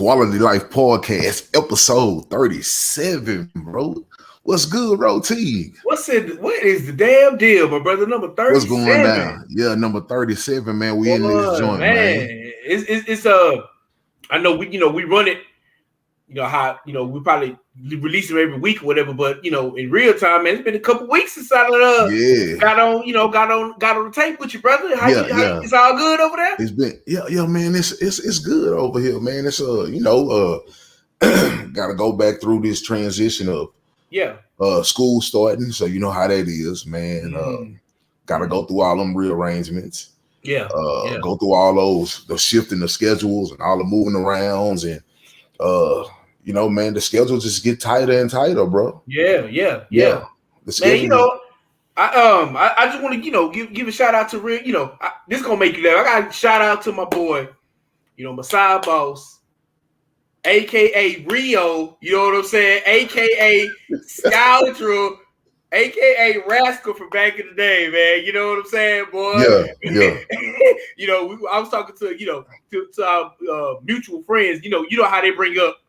Quality Life Podcast, episode 37, bro. What's good, Roti? What is the damn deal, my brother? Number 37. What's going down? Yeah, number 37, man. We in this joint, man. It's I know we run it, how we probably release them every week or whatever, but in real time, man, it's been a couple weeks since I got on the tape with you, brother. How it's all good over there? It's been man, it's good over here, man. It's gotta go back through this transition of school starting, so you know how that is, man. Gotta go through all them rearrangements. Go through all the shifting the schedules and all the moving arounds, and man, the schedules just get tighter and tighter, bro. Yeah. The schedule, man, I just want to give a shout out to Rick. This gonna make you laugh. I got a shout out to my boy, my side boss, aka Rio. You know what I'm saying? AKA Scoundrel, aka Rascal from back in the day, man. You know what I'm saying, boy? Yeah. I was talking to our mutual friends. You know how they bring up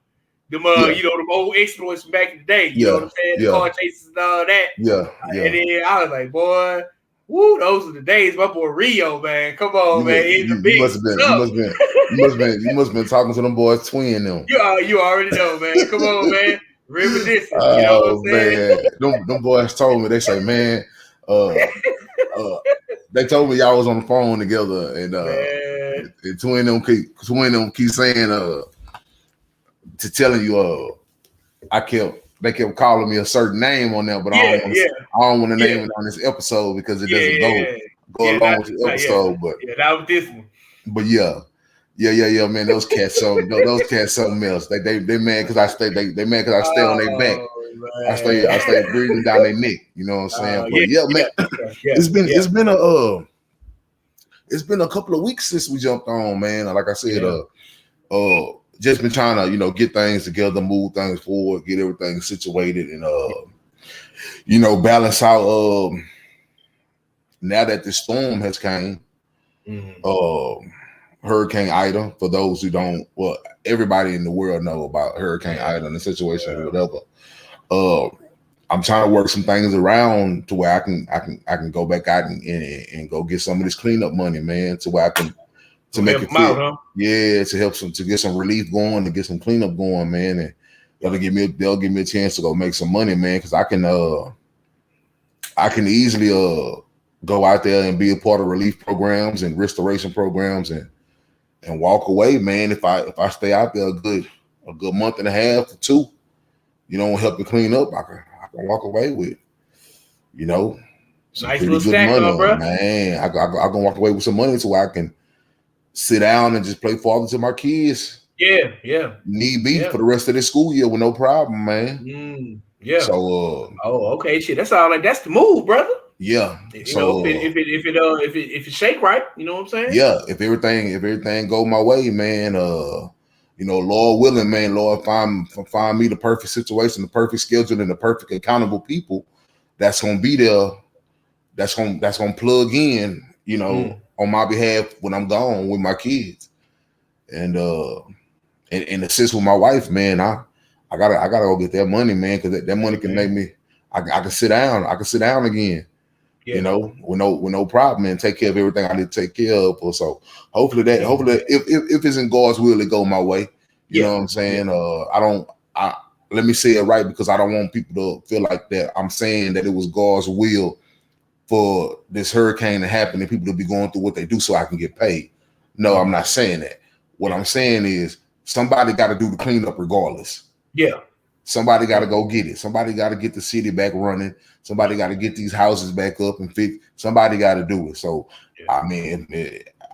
them them old exploits from back in the day. You know what I'm saying? The car chases and all that. Yeah. And then I was like, boy, woo, those are the days. My boy Rio, man. Come on, man. You must have been talking to them boys twin them. You already know, man. Come on, man. Reminiscing. You know what I'm saying? Man. Them boys told me, they say, man, they told me y'all was on the phone together, and twin them keep saying to telling you they kept calling me a certain name on there, but I don't want to name it on this episode because it doesn't go along with the episode. But that was this one. But man, those cats something else. They mad because I stay on their back. Man. I stay breathing down their neck. You know what I'm saying? Man, it's been a couple of weeks since we jumped on, man. Like I said, just been trying to get things together, move things forward, get everything situated, and balance out. Now that the storm has came, Hurricane Ida. For those who don't, everybody in the world know about Hurricane Ida and the situation or whatever. I'm trying to work some things around to where I can go back out and go get some of this cleanup money, man, to where I can to make it fit. To help to get some relief going, to get some cleanup going, man, and they'll give me a chance to go make some money, man, because I can easily go out there and be a part of relief programs and restoration programs and walk away, man. If I stay out there a good month and a half to two, help me clean up, I can walk away with, some nice pretty little good stack, money, bro. Man. I can walk away with some money so I can sit down and just play father to my kids. Need be for the rest of the school year with no problem, man. So okay, shit. That's all. That's the move, brother. Yeah. If it shake right, you know what I'm saying? Yeah. If everything go my way, man. Lord willing, man. Lord find me the perfect situation, the perfect schedule, and the perfect accountable people that's gonna be there. That's gonna plug in, on my behalf when I'm gone with my kids, and assist with my wife, man. I gotta go get that money, man, because that money can make me. I can sit down. I can sit down again. With no problem, and take care of everything I need to take care of. So hopefully if it's in God's will, it go my way. You know what I'm saying? Let me say it right, because I don't want people to feel like that I'm saying that it was God's will for this hurricane to happen and people to be going through what they do so I can get paid. No, I'm not saying that. What I'm saying is somebody got to do the cleanup regardless. Yeah. Somebody got to go get it. Somebody got to get the city back running. Somebody got to get these houses back up and fixed. Somebody got to do it. So, I mean,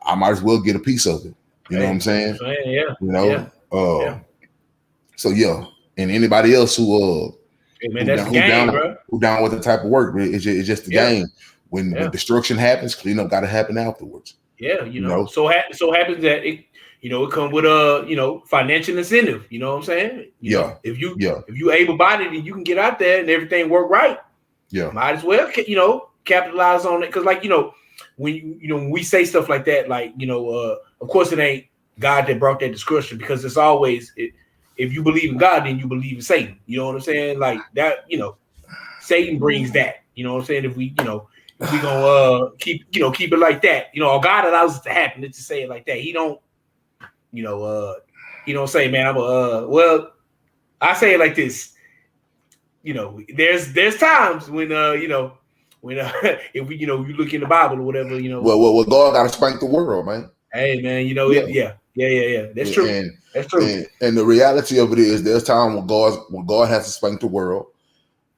I might as well get a piece of it. You know what I'm saying? So, and anybody else who down with the type of work, it's just the game. When destruction happens, cleanup got to happen afterwards. So happens that it come with financial incentive. You know what I'm saying? If you able-bodied and you can get out there and everything work right, might as well capitalize on it. Because when we say stuff like that, of course it ain't God that brought that destruction, because it's always if you believe in God, then you believe in Satan. You know what I'm saying? Like that, Satan brings that. You know what I'm saying? If we gonna keep it like that, or God allows it to happen. Let's just say it like that. He don't, he don't say, man, I'm well, I say it like this. There's times when when if we you look in the Bible or whatever, Well, God got to spank the world, man. Hey, man, yeah. That's true. That's true. And the reality of it is, there's time when God has to spank the world,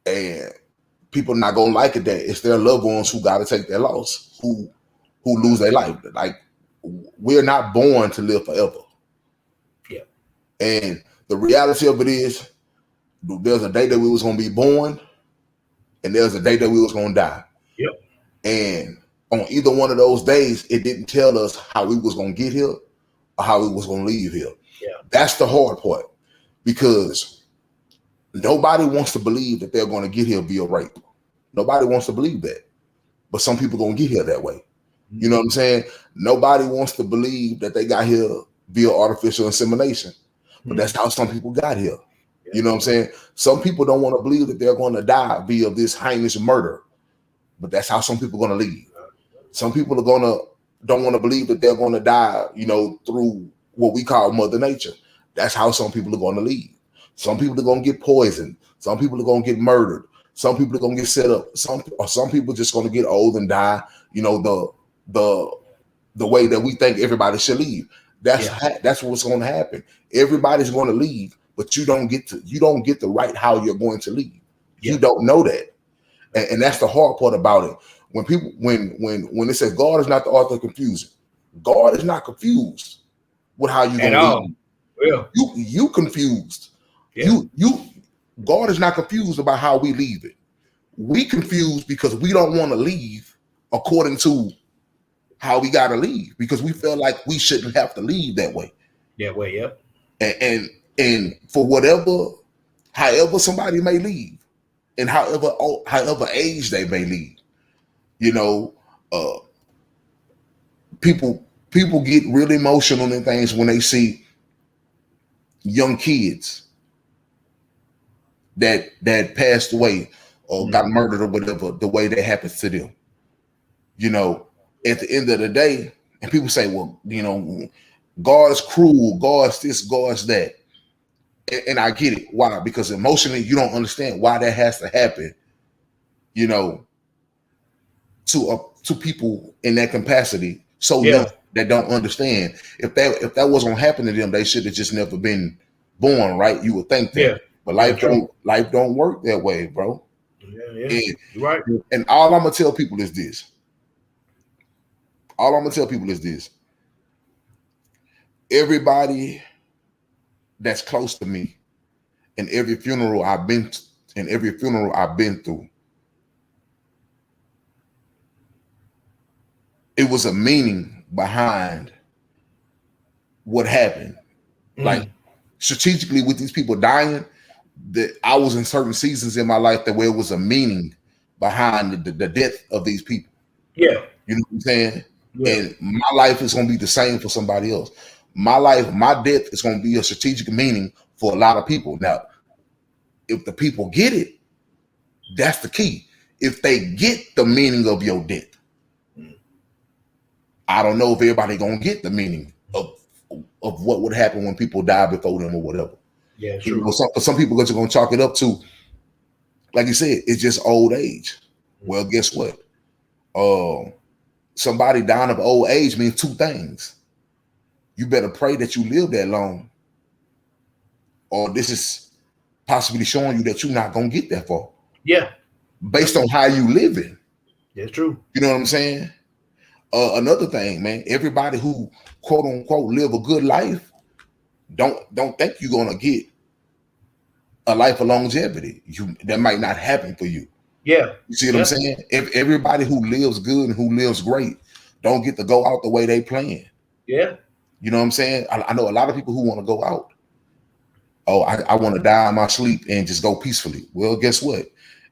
and people not gonna like it. That it's their loved ones who got to take their loss, who lose their life. Like, we're not born to live forever. Yeah. And the reality of it is, there's a day that we was gonna be born, and there's a day that we was gonna die. Yep. And on either one of those days, it didn't tell us how we was gonna get here or how we was gonna leave here. Yeah. That's the hard part, because nobody wants to believe that they're gonna get here via rape. Nobody wants to believe that, but some people gonna get here that way. You know what I'm saying? Nobody wants to believe that they got here via artificial insemination, but that's how some people got here. You know what I'm saying? Some people don't want to believe that they're going to die via this heinous murder, but that's how some people are going to leave. Some people don't want to believe that they're going to die, through what we call Mother Nature. That's how some people are going to leave. Some people are going to get poisoned. Some people are going to get murdered. Some people are going to get set up. Some people are just going to get old and die. The way that we think everybody should leave. That's what's going to happen. Everybody's going to leave, but you don't get the right how you're going to leave. Yeah. You don't know that, and that's the hard part about it. When people when it says God is not the author of confusion, God is not confused with how you're going to leave. Yeah. You confused. Yeah. God is not confused about how we leave it. We confused because we don't want to leave according to how we got to leave, because we feel like we shouldn't have to leave that way. That way, yeah. And for however somebody may leave, and however age they may leave, people get really emotional in things when they see young kids that passed away or got murdered or whatever, the way that happens to them. At the end of the day, and people say, well, God's cruel, God's this, God's that. And I get it. Why? Because emotionally, you don't understand why that has to happen, to people in that capacity young that don't understand. If that was going to happen to them, they should have just never been born, right? You would think that. Yeah. But life don't work that way, bro. Yeah. You're right. And all I'm going to tell people is this. Everybody that's close to me, and every funeral I've been through, it was a meaning behind what happened. Like, strategically, with these people dying, that I was in certain seasons in my life where it was a meaning behind the death of these people. Yeah. You know what I'm saying? Yeah. And my life is going to be the same for somebody else. My death is going to be a strategic meaning for a lot of people. Now, if the people get it, that's the key. If they get the meaning of your death, I don't know if everybody going to get the meaning of what would happen when people die before them or whatever. Yeah, true. Some people are just going to chalk it up to, like you said, it's just old age. Well, guess what? Somebody dying of old age means two things. You better pray that you live that long, or this is possibly showing you that you're not going to get that far. Yeah. Based on how you living. That's true. You know what I'm saying? Another thing, man, everybody who quote unquote live a good life, don't think you're going to get a life of longevity. That might not happen for you. Yeah. You see what I'm saying? If everybody who lives good and who lives great don't get to go out the way they plan. Yeah. You know what I'm saying? I know a lot of people who want to go out. Oh, I want to die in my sleep and just go peacefully. Well, guess what?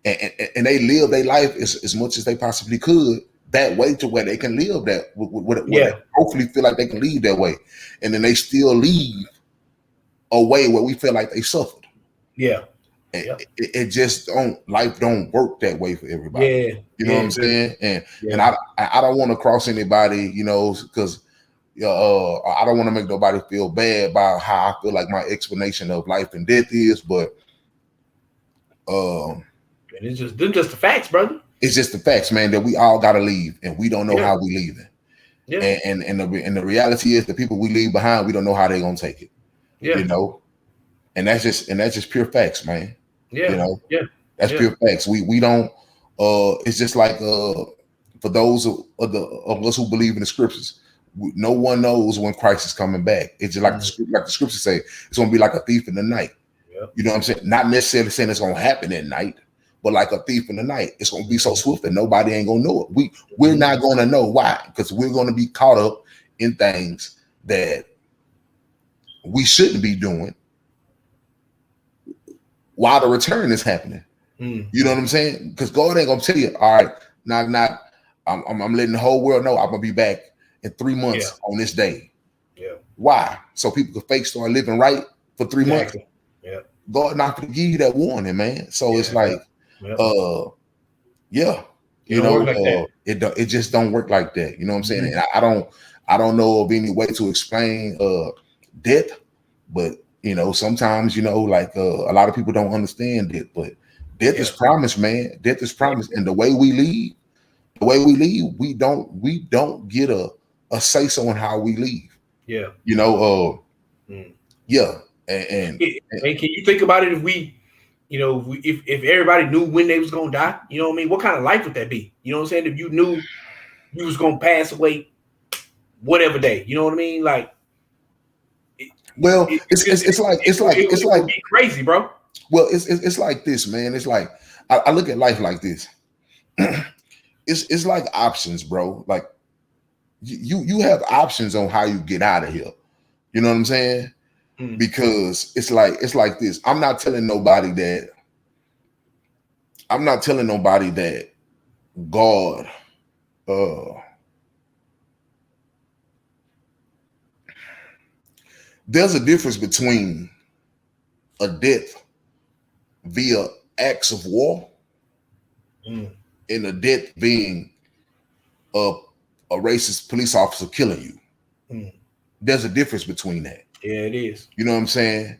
And they live their life as much as they possibly could that way to where they can live that, where they hopefully feel like they can leave that way, and then they still leave a way where we feel like they suffered. Yeah. It just life don't work that way for everybody. Yeah. You know what I'm saying? And I don't want to cross anybody, you know, because I don't want to make nobody feel bad about how I feel like my explanation of life and death is, but it's just the facts, brother. It's just the facts, man, that we all gotta leave, and we don't know how we leaving. Yeah. And the reality is the people we leave behind, we don't know how they're gonna take it. Yeah. You know, and that's just pure facts, man. Yeah. You know, that's pure facts. We don't it's just like for those of us who believe in the scriptures, no one knows when Christ is coming back. It's just like the scriptures say, it's gonna be like a thief in the night. Yeah. You know what I'm saying? Not necessarily saying it's gonna happen at night, but like a thief in the night. It's gonna be so swift that nobody ain't gonna know it. We're not gonna know why, because we're gonna be caught up in things that we shouldn't be doing while the return is happening. You know what I'm saying? Because God ain't gonna tell you, all right, I'm letting the whole world know I'm gonna be back in 3 months on this day. Yeah. Why? So people can fake start living right for 3 months. Yeah. God not gonna give you that warning, man. So it's like, you know, like it just don't work like that. You know what I'm saying? And I don't know of any way to explain death, but you know, sometimes, you know, like a lot of people don't understand it, but death is promised, man. Death is promised, and the way we leave, we don't get a say so on how we leave. Yeah, you know, and can you think about it? If we, you know, if everybody knew when they was gonna die, you know what I mean? What kind of life would that be? You know what I'm saying? If you knew you was gonna pass away, whatever day, you know what I mean? Like. Well, it's like be crazy, bro. Well, it's like this, man. It's like I look at life like this. It's like options, bro. Like you have options on how you get out of here. You know what I'm saying? Because it's like this. I'm not telling nobody that God there's a difference between a death via acts of war and a death being a racist police officer killing you. There's a difference between that. Yeah, it is. You know what I'm saying?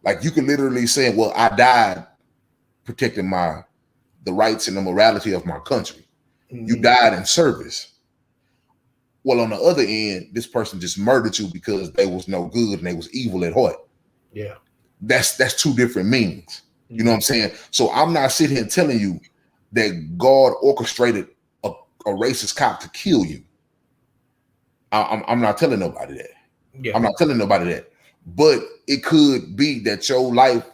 Like you can literally say, well, I died protecting the rights and the morality of my country. You died in service. Well, on the other end, this person just murdered you because they was no good and they was evil at heart. Yeah. That's two different meanings. You know what I'm saying? So I'm not sitting here telling you that God orchestrated a racist cop to kill you. I'm not telling nobody that. Yeah. I'm not telling nobody that. But it could be that your life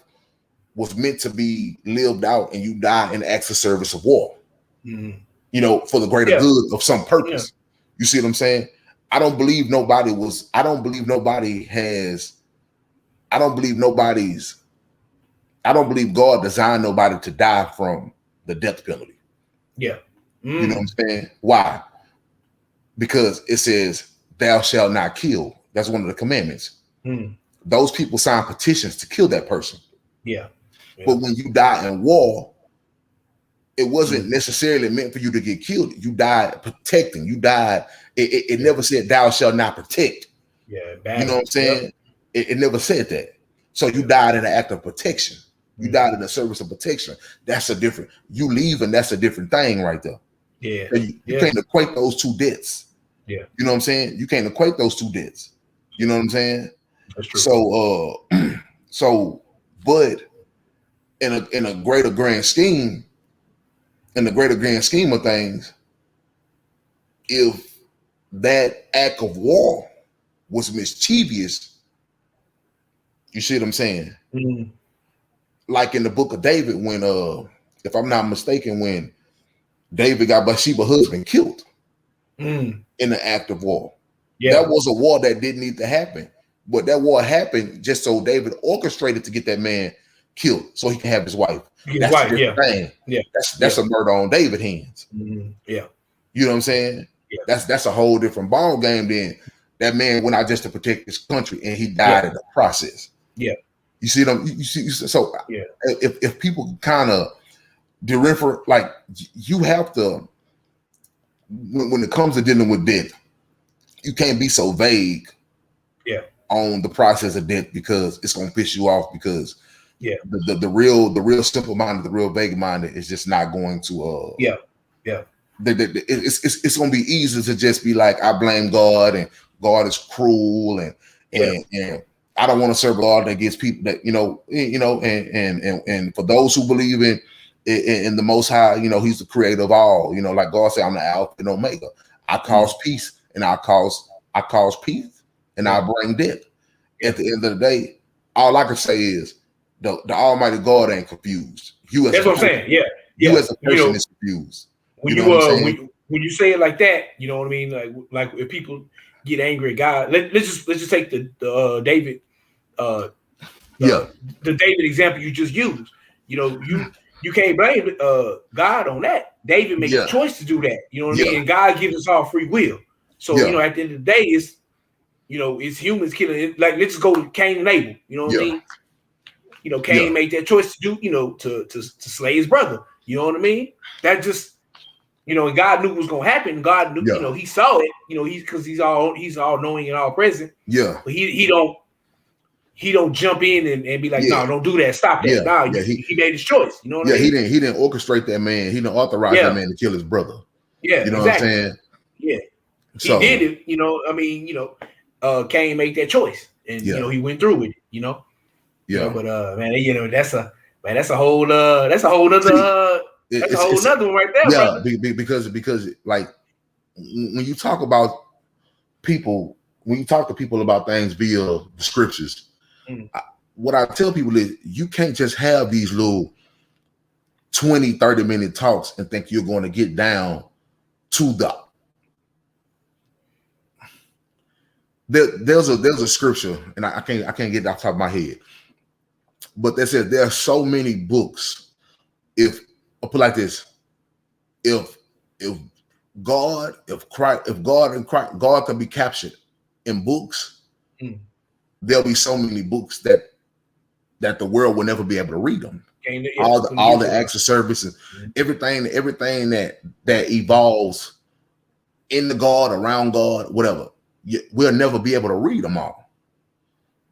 was meant to be lived out and you die in acts of service of war. You know, for the greater good of some purpose. You see what I'm saying? I don't believe God designed nobody to die from the death penalty. Yeah. You know what I'm saying? Why? Because it says, thou shalt not kill. That's one of the commandments. Those people sign petitions to kill that person. Yeah. But when you die in war, it wasn't necessarily meant for you to get killed. You died protecting. You died. It never said thou shalt not protect. Yeah. You know what I'm saying? It never said that. So you died in an act of protection. You died in the service of protection. That's a different. You leaving. That's a different thing right there. Yeah. So you can't equate those two deaths. Yeah. You know what I'm saying? You can't equate those two deaths. You know what I'm saying? That's true. So, but in a greater grand scheme. In the greater grand scheme of things, if that act of war was mischievous, you see what I'm saying? Like in the book of David, when if I'm not mistaken, when David got Bathsheba's husband killed in the act of war. That was a war that didn't need to happen. But that war happened just so David orchestrated to get that man killed so he can have his wife. That's a different thing. Yeah. That's a murder on David's hands. Yeah. You know what I'm saying? Yeah. That's a whole different ball game. Then that man went out just to protect his country, and he died in the process. Yeah. You see them. You see. So yeah. If people kind of differ, like you have to, when it comes to dealing with death, you can't be so vague. Yeah. On the process of death, because it's gonna piss you off, because the real simple minded, the real vague minded is just not going to it's gonna be easy to just be like, I blame God and God is cruel and I don't want to serve God that gets people that and for those who believe in the Most High, He's the creator of all, like God said, I'm the Alpha and Omega. I cause peace and I cause peace and I bring death. At the end of the day, all I can say is the Almighty God ain't confused. That's what I'm saying. Yeah. You as a person is confused. When when you say it like that, you know what I mean? Like if people get angry at God, let's just take the David the David example you just used. You can't blame God on that. David made a choice to do that. You know what I mean? And God gives us all free will. So at the end of the day, it's humans killing it. Like, let's go to Cain and Abel. You know what I mean? Cain made that choice to do, to slay his brother. You know what I mean? That just, and God knew what was gonna happen. God knew, he saw it. Because he's all knowing and all present. Yeah. But he don't jump in and be like, no, don't do that. Stop that. He made his choice. You know what I mean? He didn't orchestrate that man. He didn't authorize that man to kill his brother. Yeah. You know what I'm saying? Yeah. He did it. Cain made that choice, and he went through with it. But that's a whole nother one right there. Yeah, because like when you talk about people, when you talk to people about things via the scriptures, what I tell people is you can't just have these little 20-30 minute talks and think you're going to get down to there's a scripture, and I can't get it off the top of my head, but they said there are so many books. If I'll put it like this, if God can be captured in books, there'll be so many books that the world will never be able to read them. All the acts of service and everything that evolves in the God, around God, whatever. We'll never be able to read them all.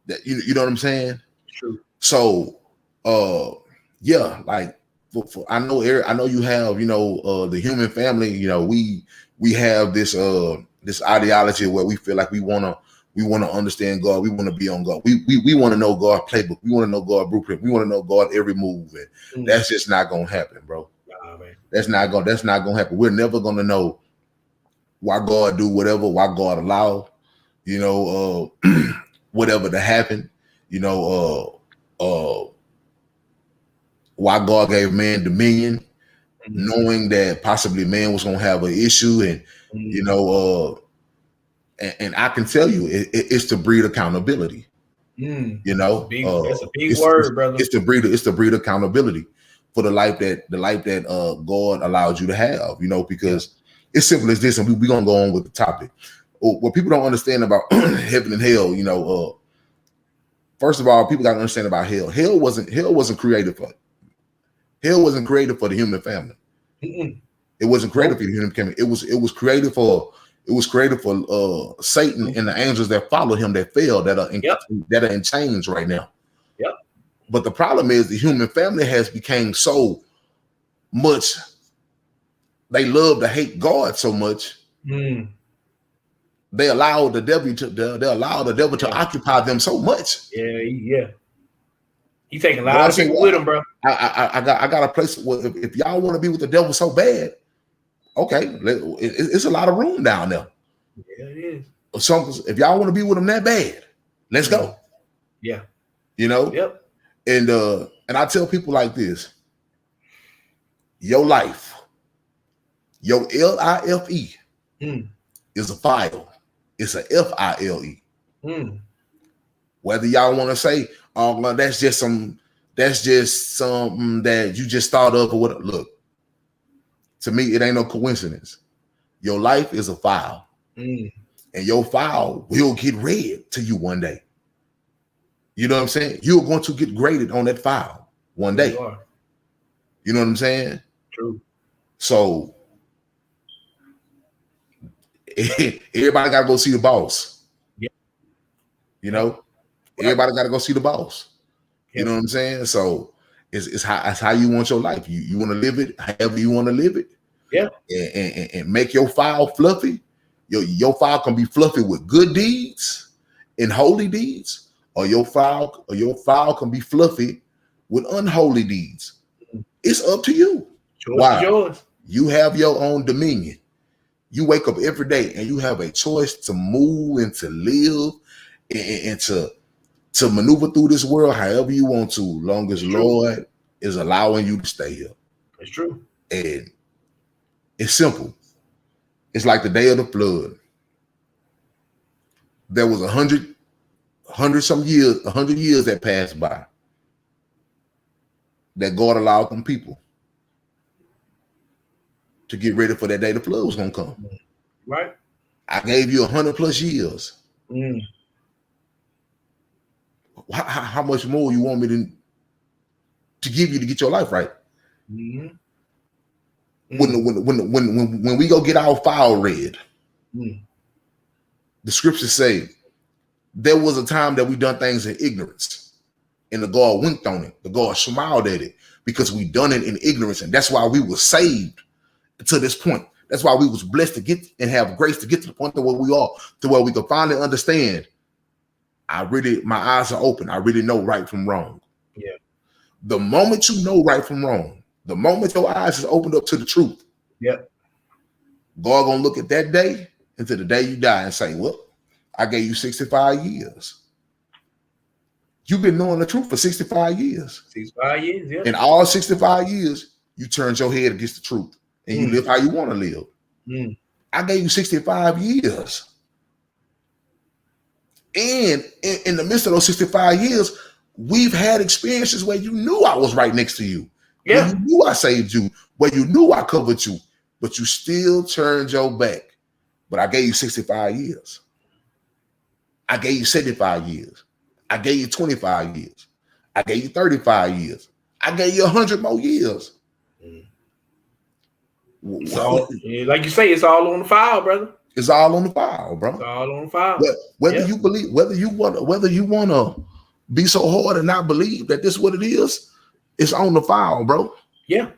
That you know what I'm saying? True. So, like I know you have the human family. We have this ideology where we feel like we want to understand God. We want to be on God. We want to know God playbook. We want to know God blueprint. We want to know God every move. And that's just not gonna happen, bro. Nah, man. That's not gonna happen. We're never gonna know why God do whatever, why God allow, whatever to happen, why God gave man dominion, knowing that possibly man was gonna have an issue, and and I can tell you, it's to breed accountability. That's a big word, brother. It's to breed accountability for the life that God allowed you to have. Because it's simple as this, and we're gonna go on with the topic. What people don't understand about heaven and hell, first of all, people got to understand about hell. Hell wasn't created for the human family. It wasn't created for the human family. It was created for Satan and the angels that follow him, that fell, that are in chains right now. Yep. But the problem is the human family has become so much. They love to hate God so much. They allow the devil to occupy them so much. Yeah. He taking a lot of people with him, bro. I got a place where if y'all want to be with the devil so bad, okay, it's a lot of room down there. Yeah, it is. So if y'all want to be with him that bad, let's go. Yeah. Yep. And I tell people like this: your life, your LIFE is a file. It's a FILE. Whether y'all want to say, oh, well, that's just something that you just thought of or what. Look, to me, it ain't no coincidence. Your life is a file. And your file will get read to you one day. You know what I'm saying? You're going to get graded on that file one day. You know what I'm saying? True. So everybody got to go see the boss. Yeah. You know, everybody got to go see the boss. You know what I'm saying? So it's how you want your life. You want to live it however you want to live it. Yeah. And make your file fluffy. Your file can be fluffy with good deeds and holy deeds, or your file can be fluffy with unholy deeds. It's up to you. Choice is yours. You have your own dominion. You wake up every day and you have a choice to move and to live and to maneuver through this world however you want to, long as Lord is allowing you to stay here. It's true. And it's simple. It's like the day of the flood. There was 100 years that passed by that God allowed them people to get ready for that day the flood was going to come. Right. I gave you 100+ years. How much more you want me to give you to get your life right? When we go get our file read, the scriptures say there was a time that we done things in ignorance, and the God winked on it. The God smiled at it because we done it in ignorance, and that's why we were saved to this point. That's why we was blessed to get and have grace to get to the point to where we are, to where we can finally understand. My eyes are open. I really know right from wrong. Yeah. The moment you know right from wrong, the moment your eyes is opened up to the truth, God gonna look at that day until the day you die and say, well, I gave you 65 years. You've been knowing the truth for 65 years. 65 years, yeah. In all 65 years, you turned your head against the truth and you live how you want to live. I gave you 65 years. And in the midst of those 65 years, we've had experiences where you knew I was right next to you. Yeah. Where you knew I saved you, where you knew I covered you, but you still turned your back. But I gave you 65 years. I gave you 75 years. I gave you 25 years. I gave you 35 years. I gave you 100 more years. So, like you say, it's all on the file, brother. It's all on the file, bro. It's all on the file. Whether you believe, whether you want to be so hard and not believe that this is what it is, it's on the file, bro. Yeah.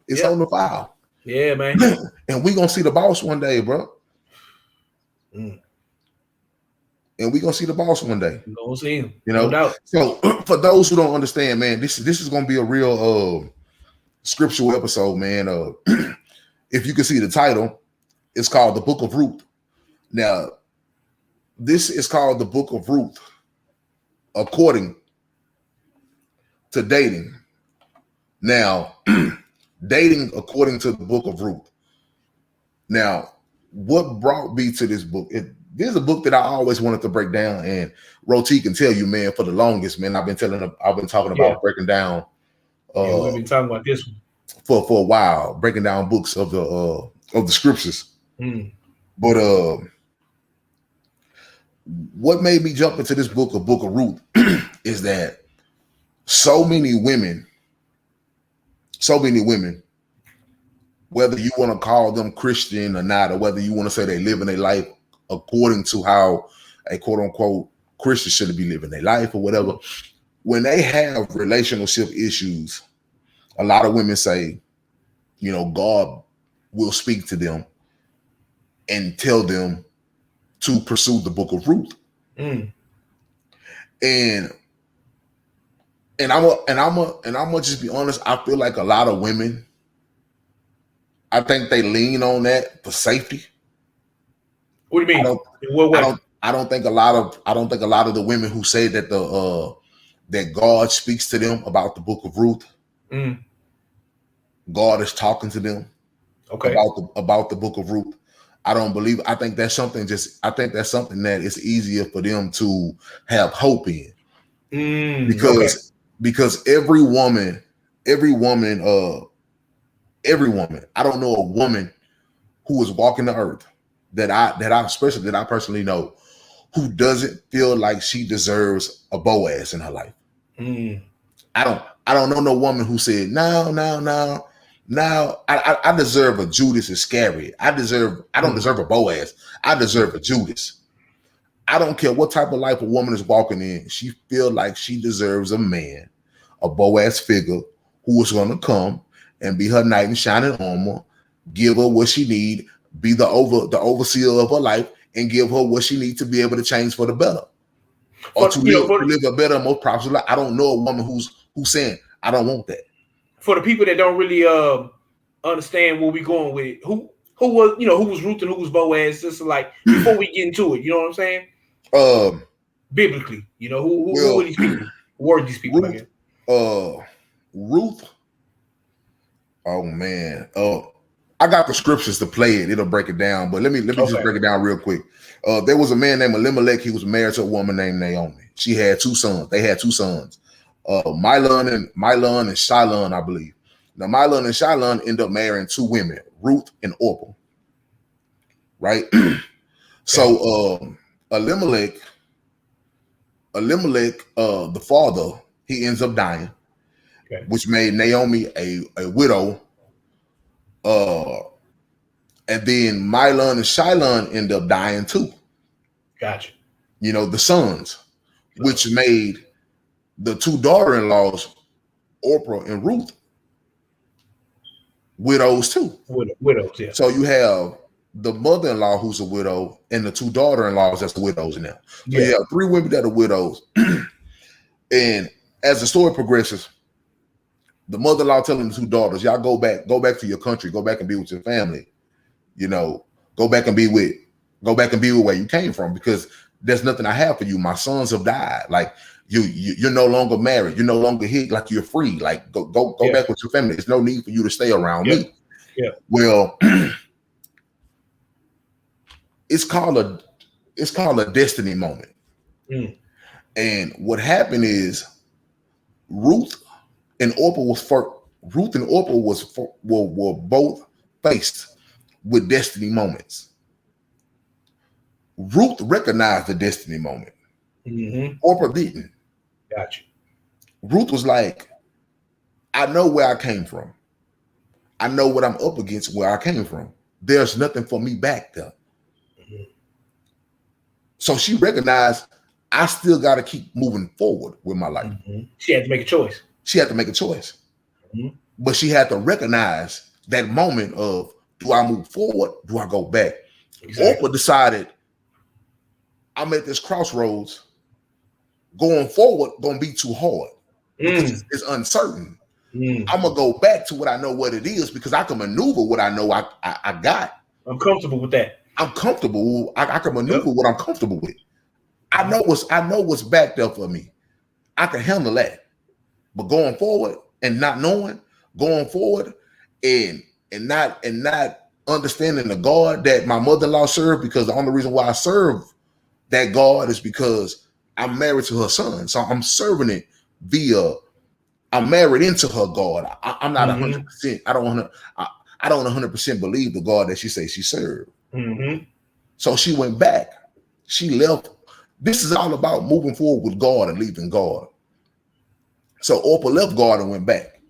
It's on the file. Yeah, man. And we gonna see the boss one day, bro. And we gonna see the boss one day. We're gonna see him. You know. No doubt. So for those who don't understand, man, this is gonna be a real scriptural episode, man. If you can see the title, it's called the Book of Ruth. Now, this is called the Book of Ruth according to dating. Now, dating according to the Book of Ruth. Now, what brought me to this book? This is a book that I always wanted to break down, and Roti can tell you, man, for the longest, man, I've been talking about breaking down. We've been talking about this one for a while, breaking down books of the scriptures. But what made me jump into this book of Ruth is that so many women, whether you want to call them Christian or not, or whether you want to say they live in their life according to how a quote unquote Christian should be living their life or whatever, when they have relationship issues, a lot of women say, you know, God will speak to them and tell them to pursue the Book of Ruth. And I'm gonna just be honest. I feel like a lot of women, I think they lean on that for safety. What do you mean? I don't think a lot of the women who say that that God speaks to them about the Book of Ruth. God is talking to them about the Book of Ruth. I don't believe. I think that's something that is easier for them to have hope in, because every woman. I don't know a woman who is walking the earth that I personally know who doesn't feel like she deserves a Boaz in her life. I don't know no woman who said, no, I deserve a Judas Iscariot. I don't deserve a Boaz. I deserve a Judas. I don't care what type of life a woman is walking in. She feel like she deserves a man, a Boaz figure who is going to come and be her knight in shining armor, give her what she need, be the overseer of her life, and give her what she needs to be able to change for the better, or to live a better, more prosperous life. I don't know a woman who's saying I don't want that. For the people that don't really understand where we going with it, who was Ruth and who was Boaz, just like before we get into it, you know what I'm saying? Biblically, who are these people? Who are these people? Ruth. Oh man. I got the scriptures to play it. It'll break it down, but let me just break it down real quick. There was a man named Elimelech. He was married to a woman named Naomi. She had 2 sons. They had 2 sons, Mylon and Shylon, I believe. Now Mylon and Shylon end up marrying 2 women, Ruth and Orpah. Right. So Elimelech, the father, he ends up dying, which made Naomi a widow. And then Mylon and Shylon end up dying too. Gotcha. The sons, which made the 2 daughter-in-laws, Orpah and Ruth, widows too. Widows, yeah. So you have the mother-in-law who's a widow and the 2 daughter-in-laws that's the widows now. So you have 3 women that are widows. And as the story progresses, the mother-in-law telling the 2 daughters, y'all go back to your country, go back and be with your family, go back and be with where you came from, because there's nothing I have for you. My sons have died. Like you're no longer married. You're no longer here. Like you're free. Like go back with your family. There's no need for you to stay around me. Yeah. Well, it's called a destiny moment. And what happened is Ruth and Orpah were both faced with destiny moments. Ruth recognized the destiny moment. Orpah didn't. Gotcha. Ruth was like, I know where I came from. I know what I'm up against where I came from. There's nothing for me back there. So she recognized I still got to keep moving forward with my life. She had to make a choice. But she had to recognize that moment of, do I move forward? Do I go back? Exactly. Orpah decided, I'm at this crossroads. Going forward gonna be too hard because it's uncertain. I'm gonna go back to what I know what it is, because I can maneuver what I know I got. I'm comfortable with that. I'm comfortable. I can maneuver what I'm comfortable with. I know what's back there for me. I can handle that. But going forward and not knowing, going forward and not understanding the God that my mother-in-law served, because the only reason why I serve that God is because I'm married to her son. So I'm serving it I'm married into her God. I'm not 100%. I don't 100% believe the God that she says she served. So she went back. She left. This is all about moving forward with God and leaving God. So Orpah left God and went back,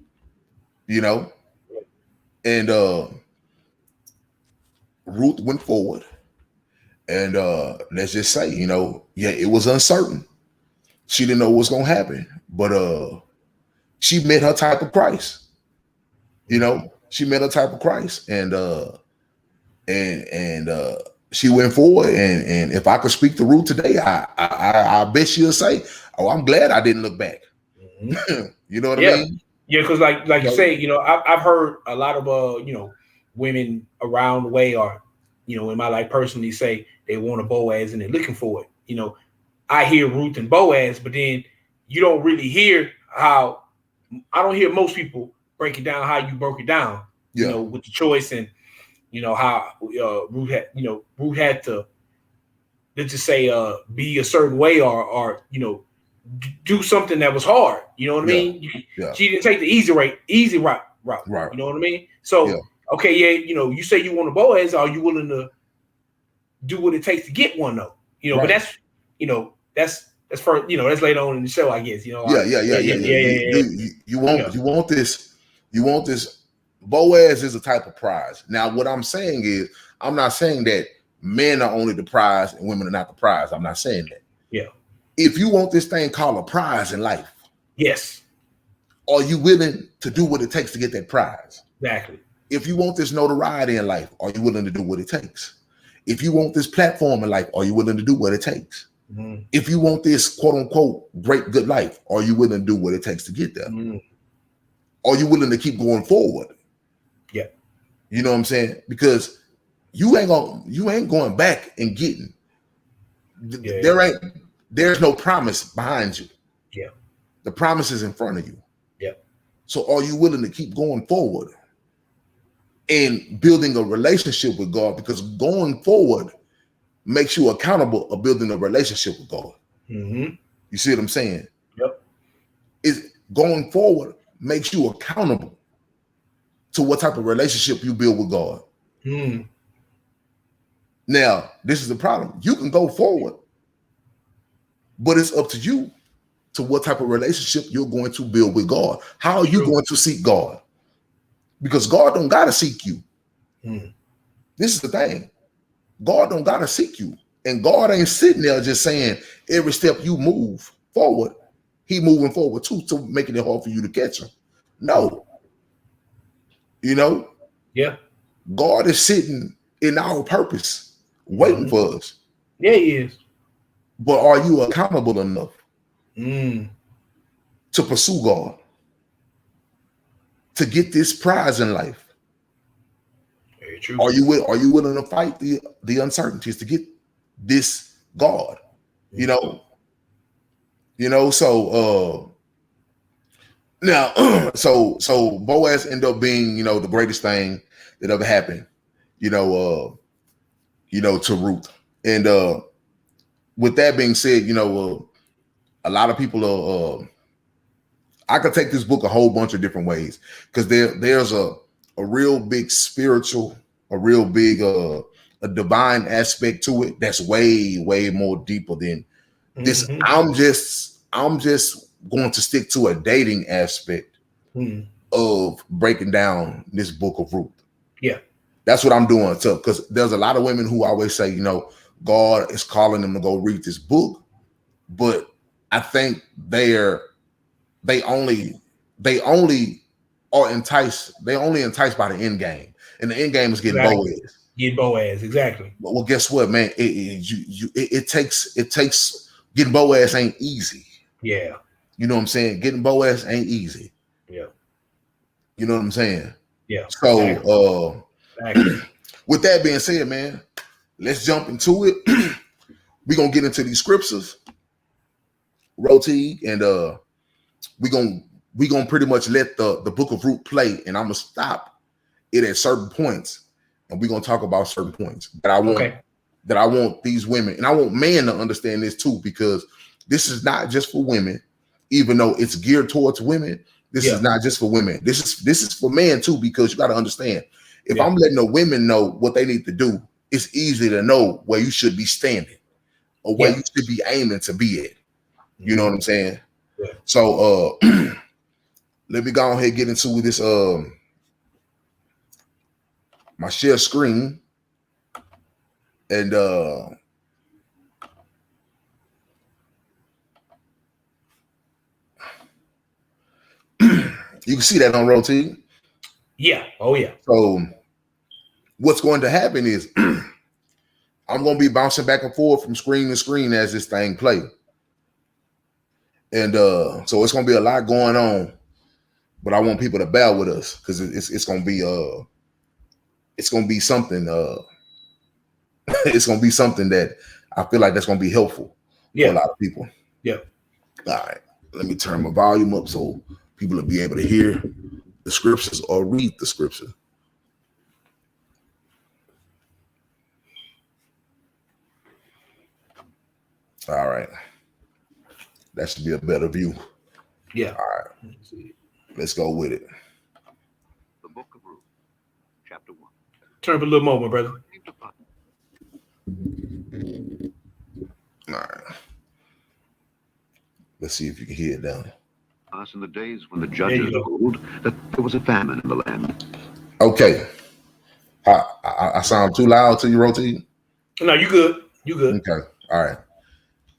and Ruth went forward. And let's just say, it was uncertain. She didn't know what was gonna happen, but she met her type of Christ. She met her type of Christ, and she went forward. And if I could speak to Ruth today, I bet she'll say, "Oh, I'm glad I didn't look back." You know what I mean? Yeah, because like you say, I've heard a lot of women around the way, or in my life personally, say they want a Boaz and they're looking for it. I hear Ruth and Boaz, but then you don't really hear how. I don't hear most people break it down how you broke it down. With the choice, and how Ruth had to, let's just say, be a certain way, or do something that was hard. You know what I mean? She didn't take the easy route. Right. You know what I mean? So Okay, yeah, you say you want a Boaz. Are you willing to do what it takes to get one though? Right. But that's for that's later on in the show, I guess. Yeah. You want this. Boaz is a type of prize. Now, what I'm saying is, I'm not saying that men are only the prize and women are not the prize. I'm not saying that. Yeah. If you want this thing called a prize in life, yes, are you willing to do what it takes to get that prize? Exactly. If you want this notoriety in life, are you willing to do what it takes? If you want this platform in life, are you willing to do what it takes? Mm-hmm. If you want this quote unquote great good life, are you willing to do what it takes to get there? Mm-hmm. Are you willing to keep going forward? Yeah. You know what I'm saying? Because you ain't going back and getting. There's no promise behind you. Yeah. The promise is in front of you. Yeah. So are you willing to keep going forward and building a relationship with God? Because going forward makes you accountable of building a relationship with God. Mm-hmm. You see what I'm saying? Yep. Going forward makes you accountable to what type of relationship you build with God. Mm. Now, this is the problem. You can go forward, but it's up to you to what type of relationship you're going to build with God. How are you going to seek God? Because God don't got to seek you. Mm. This is the thing. God don't got to seek you. And God ain't sitting there just saying every step you move forward, he moving forward too, to making it hard for you to catch him. No. Yeah. God is sitting in our purpose, waiting for us. Yeah, he is. But are you accountable enough to pursue God, to get this prize in life? Very true. Are you willing to fight the uncertainties to get this God? So now so Boaz ended up being the greatest thing that ever happened to Ruth. And with that being said, a lot of people I could take this book a whole bunch of different ways, because there's a real big spiritual, a real big a divine aspect to it that's way more deeper than this. I'm just going to stick to a dating aspect of breaking down this book of Ruth. Yeah, that's what I'm doing. So, because there's a lot of women who always say, God is calling them to go read this book, but I think they only are enticed. They only enticed by the end game, and the end game is getting Boaz. Get Boaz, exactly. Well, guess what, man? It takes getting Boaz ain't easy. Yeah, you know what I'm saying. Getting Boaz ain't easy. Yeah, you know what I'm saying. Yeah. So, with that being said, man, let's jump into it. We're gonna get into these scriptures, Roti, and we're gonna pretty much let the book of Ruth play, and I'm gonna stop it at certain points, and we're gonna talk about certain points that I want these women, and I want men to understand this too, because this is not just for women, even though it's geared towards women. This is not just for women. This is for men too, because you got to understand, if I'm letting the women know what they need to do, it's easy to know where you should be standing or where you should be aiming to be at. You know what I'm saying? Yeah. So let me go ahead and get into this my share screen, and you can see that on Roti. Yeah. Oh yeah. So what's going to happen is I'm going to be bouncing back and forth from screen to screen as this thing plays. And so it's going to be a lot going on, but I want people to bear with us, because it's going to be something it's going to be something that I feel like that's going to be helpful for a lot of people. Yeah. All right. Let me turn my volume up so people will be able to hear the scriptures or read the scripture. All right. That should be a better view. Yeah. All right. Let's go with it. The book of Ruth, Chapter 1. Turn up a little more, my brother. All right. Let's see if you can hear it down. Us in the days when the judges ruled that there was a famine in the land. Okay. I sound too loud to you, Roti? No, you good. You good. Okay. All right.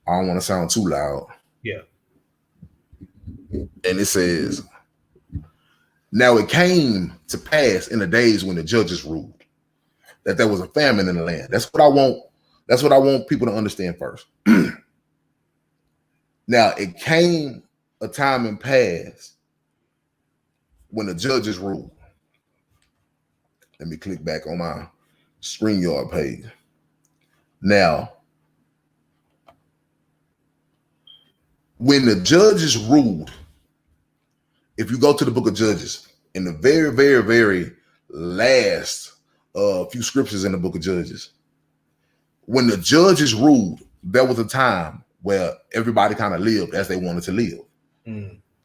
I don't want to sound too loud. Yeah. And it says, now it came to pass in the days when the judges ruled that there was a famine in the land. That's what I want. That's what I want people to understand first. Now it came a time in past when the judges ruled. Let me click back on my StreamYard page. Now, when the judges ruled, if you go to the book of Judges, in the very, very, very last few scriptures in the book of Judges, when the judges ruled, there was a time where everybody kind of lived as they wanted to live.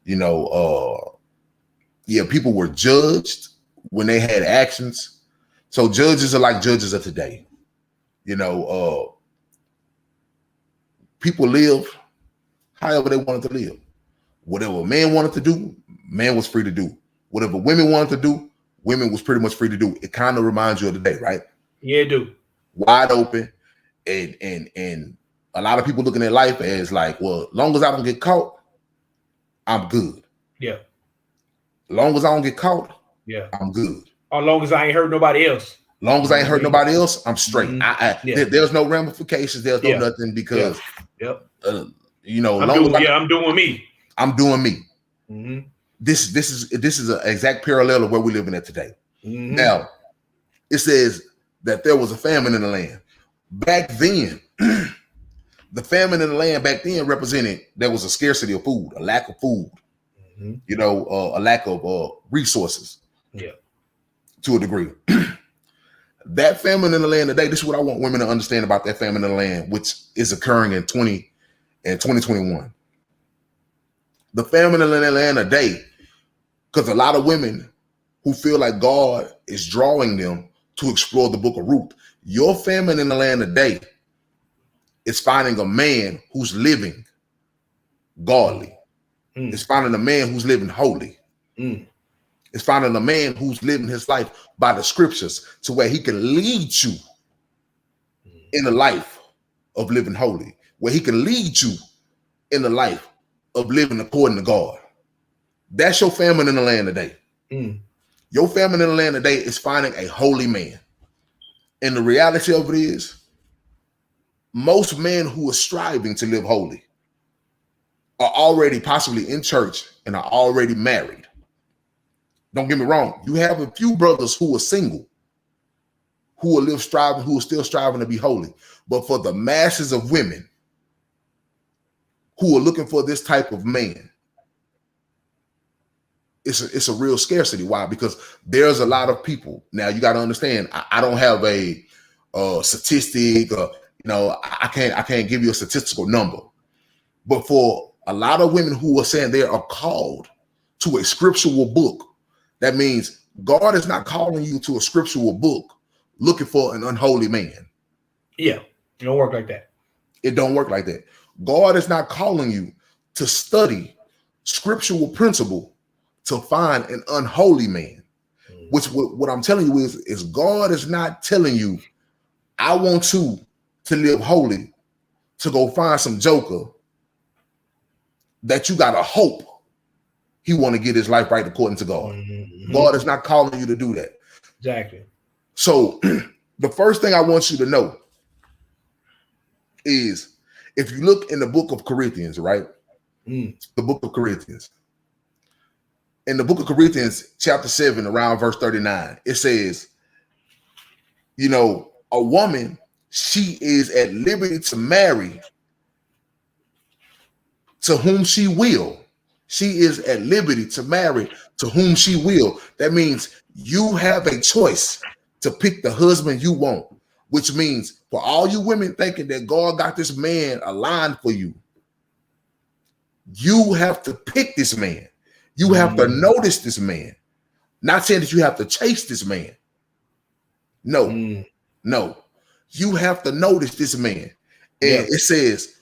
You know, people were judged when they had actions. So judges are like judges of today. You know, people lived however they wanted to live. Whatever man wanted to do, man was free to do. Whatever women wanted to do, women was pretty much free to do. It kind of reminds you of the day, right? Yeah, it do. Wide open, and a lot of people looking at life as like, well, as long as I don't get caught, I'm good. Yeah. As long as I don't get caught, yeah, I'm good. As long as I ain't hurt nobody else. Long as I ain't hurt nobody else, I'm straight. There's no ramifications. There's no nothing because, you know, I'm doing me. I'm doing me. This is an exact parallel of where we're living at today. Now, it says that there was a famine in the land. Back then, the famine in the land back then represented there was a scarcity of food, a lack of food, you know, a lack of resources. Yeah, to a degree. That famine in the land today, this is what I want women to understand about that famine in the land, which is occurring in 2021. The famine in the land today, because a lot of women who feel like God is drawing them to explore the book of Ruth, your famine in the land today is finding a man who's living godly. It's finding a man who's living holy. It's finding a man who's living his life by the scriptures to where he can lead you in the life of living holy, where he can lead you in the life of living according to God. That's your famine in the land today. Your famine in the land today is finding a holy man. And the reality of it is, most men who are striving to live holy are already possibly in church and are already married. Don't get me wrong. You have a few brothers who are single, who are still striving to be holy. But for the masses of women who are looking for this type of man, it's a real scarcity. Why? Because there's a lot of people. Now you got to understand, I don't have a statistic, I can't give you a statistical number. But for a lot of women who are saying they are called to a scriptural book, that means God is not calling you to a scriptural book looking for an unholy man. Yeah, it don't work like that. It don't work like that. God is not calling you to study scriptural principle to find an unholy man. Which what I'm telling you is God is not telling you, I want you to live holy, to go find some joker that you got to hope he want to get his life right according to God. God is not calling you to do that. Exactly. So the first thing I want you to know is, if you look in the book of Corinthians, right? The book of Corinthians. In the book of Corinthians, chapter 7, around verse 39, it says, you know, a woman, she is at liberty to marry to whom she will. She is at liberty to marry to whom she will. That means you have a choice to pick the husband you want, which means for all you women thinking that God got this man aligned for you, you have to pick this man. You have to notice this man. Not saying that you have to chase this man, No. You have to notice this man. And it says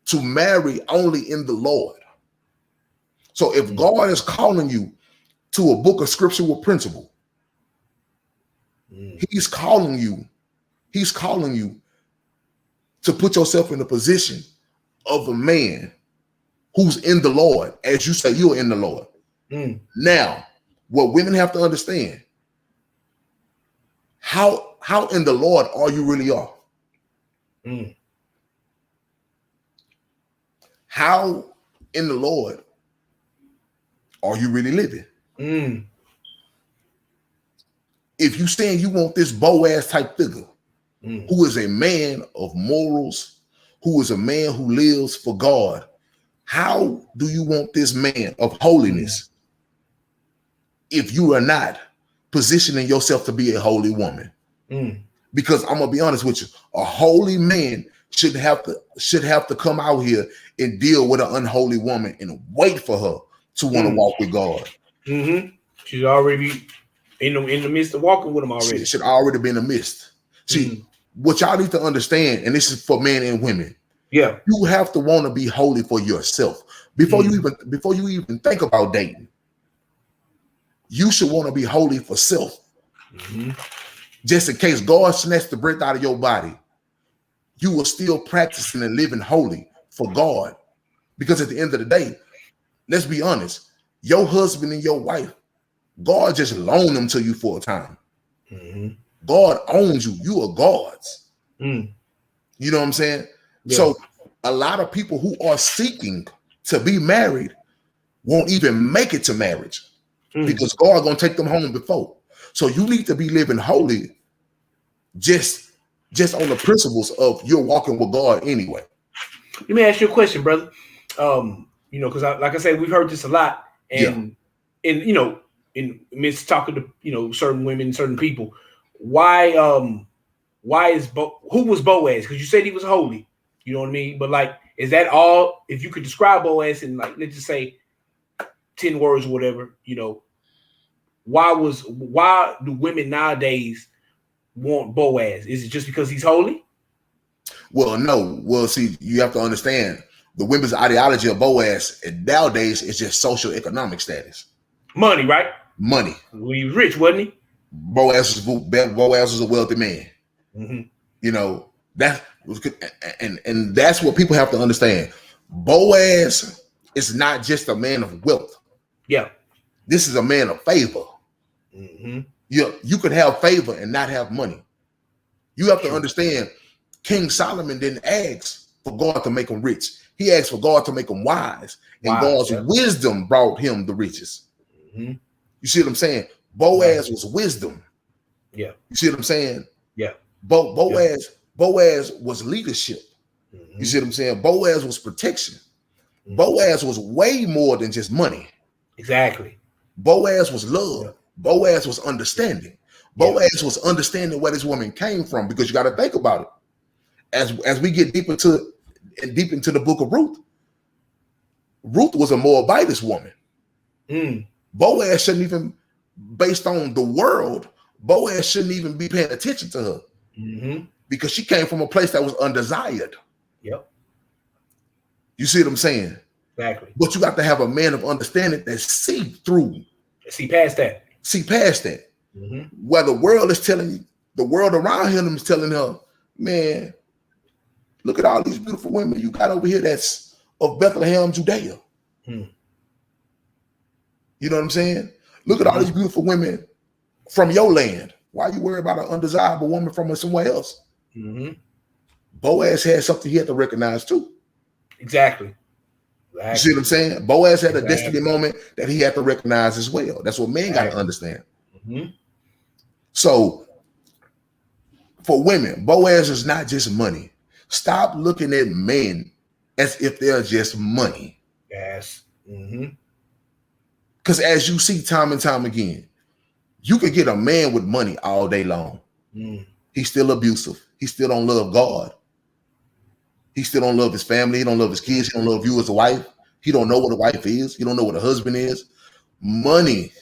to marry only in the Lord. So if God is calling you to a book of scriptural principle, he's calling you to put yourself in the position of a man who's in the Lord. As you say, you're in the Lord. Now, what women have to understand, how in the Lord are you really are? How in the Lord are you really living? If you saying you want this Boaz type figure, who is a man of morals, who is a man who lives for God, how do you want this man of holiness if you are not positioning yourself to be a holy woman? Because I'm gonna be honest with you, a holy man should have to come out here and deal with an unholy woman and wait for her to want to walk with God. She's already in the midst of walking with him already. She should already be in the midst. See, what y'all need to understand, and this is for men and women. Yeah, you have to want to be holy for yourself before you even think about dating. You should want to be holy for self. Just in case God snatched the breath out of your body, you will still practicing and living holy for God. Because at the end of the day, let's be honest, your husband and your wife, God just loaned them to you for a time. God owns you. You are God's. You know what I'm saying? Yeah. So a lot of people who are seeking to be married won't even make it to marriage because God gonna take them home before. So you need to be living holy just on the principles of you're walking with God anyway. Let me ask you a question, brother. Because like I said, we've heard this a lot, and in midst talking to certain women, certain people, why is who was Boaz? Because you said he was holy, you know what I mean? But like, is that all? If you could describe Boaz in like, let's just say 10 words or whatever, why do women nowadays want Boaz? Is it just because he's holy? Well, no. Well, see, you have to understand the women's ideology of Boaz nowadays is just social economic status. Money, right? Money. Well, he was rich, wasn't he? Boaz was a wealthy man. That's what people have to understand. Boaz is not just a man of wealth. Yeah. This is a man of favor. You could have favor and not have money. You have to understand, King Solomon didn't ask for God to make him rich. He asked for God to make him wise. And God's wisdom brought him the riches. You see what I'm saying? Boaz was wisdom. Yeah. You see what I'm saying? Yeah. Boaz was leadership. You see what I'm saying? Boaz was protection. Boaz was way more than just money. Exactly. Boaz was love. Yeah. Boaz was understanding. Boaz was understanding where this woman came from, because you got to think about it. As we get deep into the book of Ruth, Ruth was a Moabitess woman. Boaz shouldn't even, based on the world, Boaz shouldn't even be paying attention to her because she came from a place that was undesired. Yep. You see what I'm saying? Exactly. But you got to have a man of understanding that see through. See past that. See past that. Where the world is telling you, the world around him is telling her, man, look at all these beautiful women you got over here that's of Bethlehem, Judea. You know what I'm saying? Look at all these beautiful women from your land. Why you worry about an undesirable woman from somewhere else? Boaz had something he had to recognize too. Exactly. You see what I'm saying? Boaz had a destiny moment that he had to recognize as well. That's what men got to understand. So for women, Boaz is not just money. Stop looking at men as if they're just money. Yes. Because as you see time and time again, you could get a man with money all day long. He's still abusive. He still don't love God. He still don't love his family. He don't love his kids. He don't love you as a wife. He don't know what a wife is. He don't know what a husband is. Money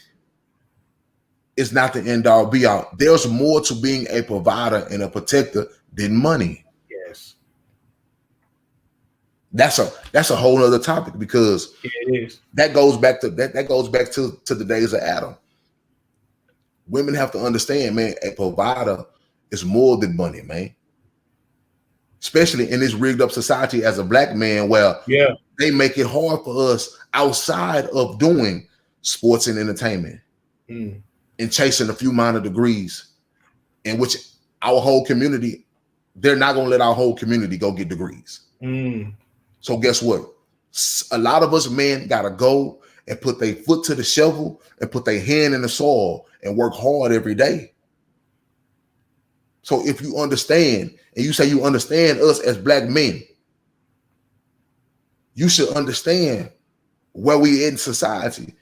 is not the end all be all. There's more to being a provider and a protector than money. Yes. That's a whole other topic, because it is. That goes back to the days of Adam. Women have to understand, man, a provider is more than money, man. Especially in this rigged up society as a black man, where they make it hard for us outside of doing sports and entertainment and chasing a few minor degrees, in which our whole community, they're not going to let our whole community go get degrees. So guess what? A lot of us men got to go and put their foot to the shovel and put their hand in the soil and work hard every day. So if you understand, and you say you understand us as black men, you should understand where we in society.